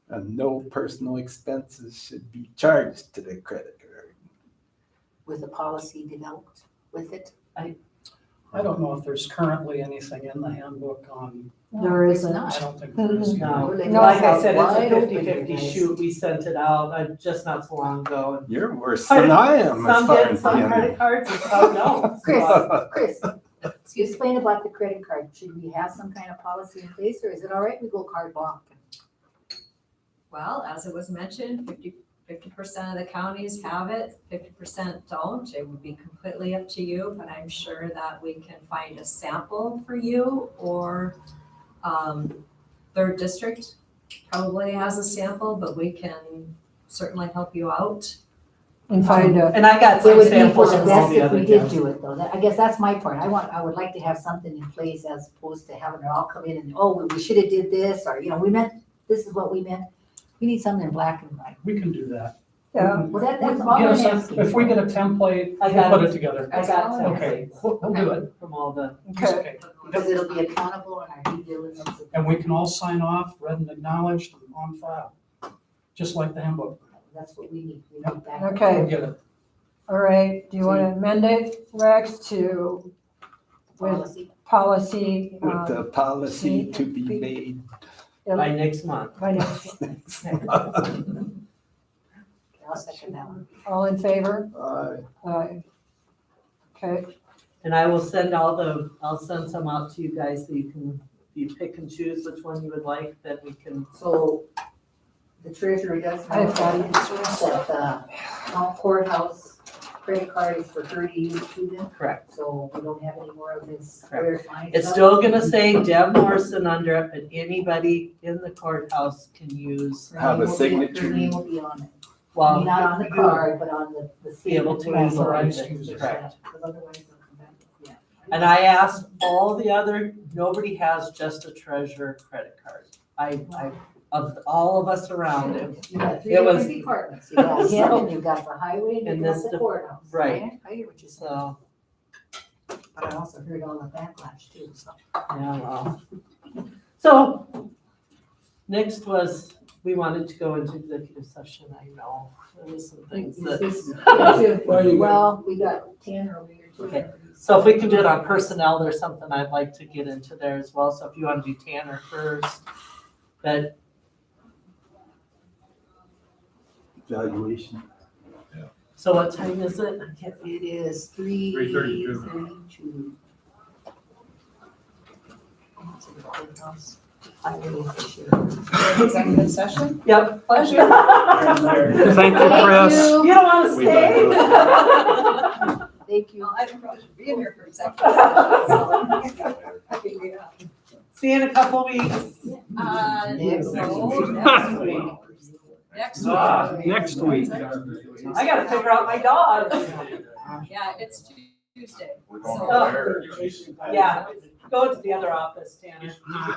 And no personal expenses should be charged to the credit card. With a policy developed with it? I don't know if there's currently anything in the handbook on. There It's isn't. not. I don't think there is. No, We're like I said, wide it's a open, 50-50 you guys. shoot. We sent it out, just not so long ago. and You're worse than I am as Some far did, as some being. credit cards and some no. Chris, you explain about the credit card. Should we have some kind of policy in place or is it all right we go carte blanche? Well, as it was mentioned, 50% of the counties have it, 50% don't. It would be completely up to you, but I'm sure that we can find a sample for you, or third district probably has a sample, but we can certainly help you out. And find a, And I got It some would be for samples the from all best the if other we did towns. do it though. I guess that's my point. I would like to have something in place as opposed to having it all come in and, oh, we should have did this, or, we meant, this is what we meant. We need something in black and white. We can do that. yeah, Well, that's Get all I'm us asking. If we get a template, I we'll got put it. it together. I got some Okay, we'll do it. from all the, okay. Because it'll be accountable and our due diligence. And we can all sign off, read and acknowledged, and on file, just like the handbook. That's what we need. We need that. Okay. We'll get it. All right, do you want to amend it, Rex, to with Policy. policy? With the policy to be made. by next month. By next month. I'll second that one. All in favor? Aye. Aye. Okay, And I'll send some out to you guys so you pick and choose which one you would like, that we can. So the treasurer does know I've got it. that the Mount courthouse credit card is for 30 years to them. Correct. So we don't have any more of this. Correct. fine It's stuff. still gonna say Deb Morrison under it, but anybody in the courthouse can use, Her Have name a will be- signature. Her name will be on it. well, Not on the card, but on the. be able to statement. authorize it, Because correct. otherwise they'll come back. Yeah. And I asked all the other, nobody has just a treasurer credit card. Of all of us around it. You got three It was- different departments. You got him So- and you got the highway and And you got this the de- courthouse. right. I hear what you're saying. So, But I also heard all the backlash too, so. yeah, well. So, next was, we wanted to go into executive session, I know. There was some things that. Well, we got Tanner over here too. Okay. So if we can do it on personnel, there's something I'd like to get into there as well. So if you want to do Tanner first, but Evaluation. so what time is it? I can't- It is 3:32. Executive session? Yep. Pleasure. Thank you, Chris. You don't want to We stay? Thank you. Well, I don't know, should be in here for a second. I figured it out. See you in a couple weeks. Next week. Next week. I gotta figure out my dog. Yeah, it's Tuesday. We're going So- over there. Yeah, go to the other office, Tanner.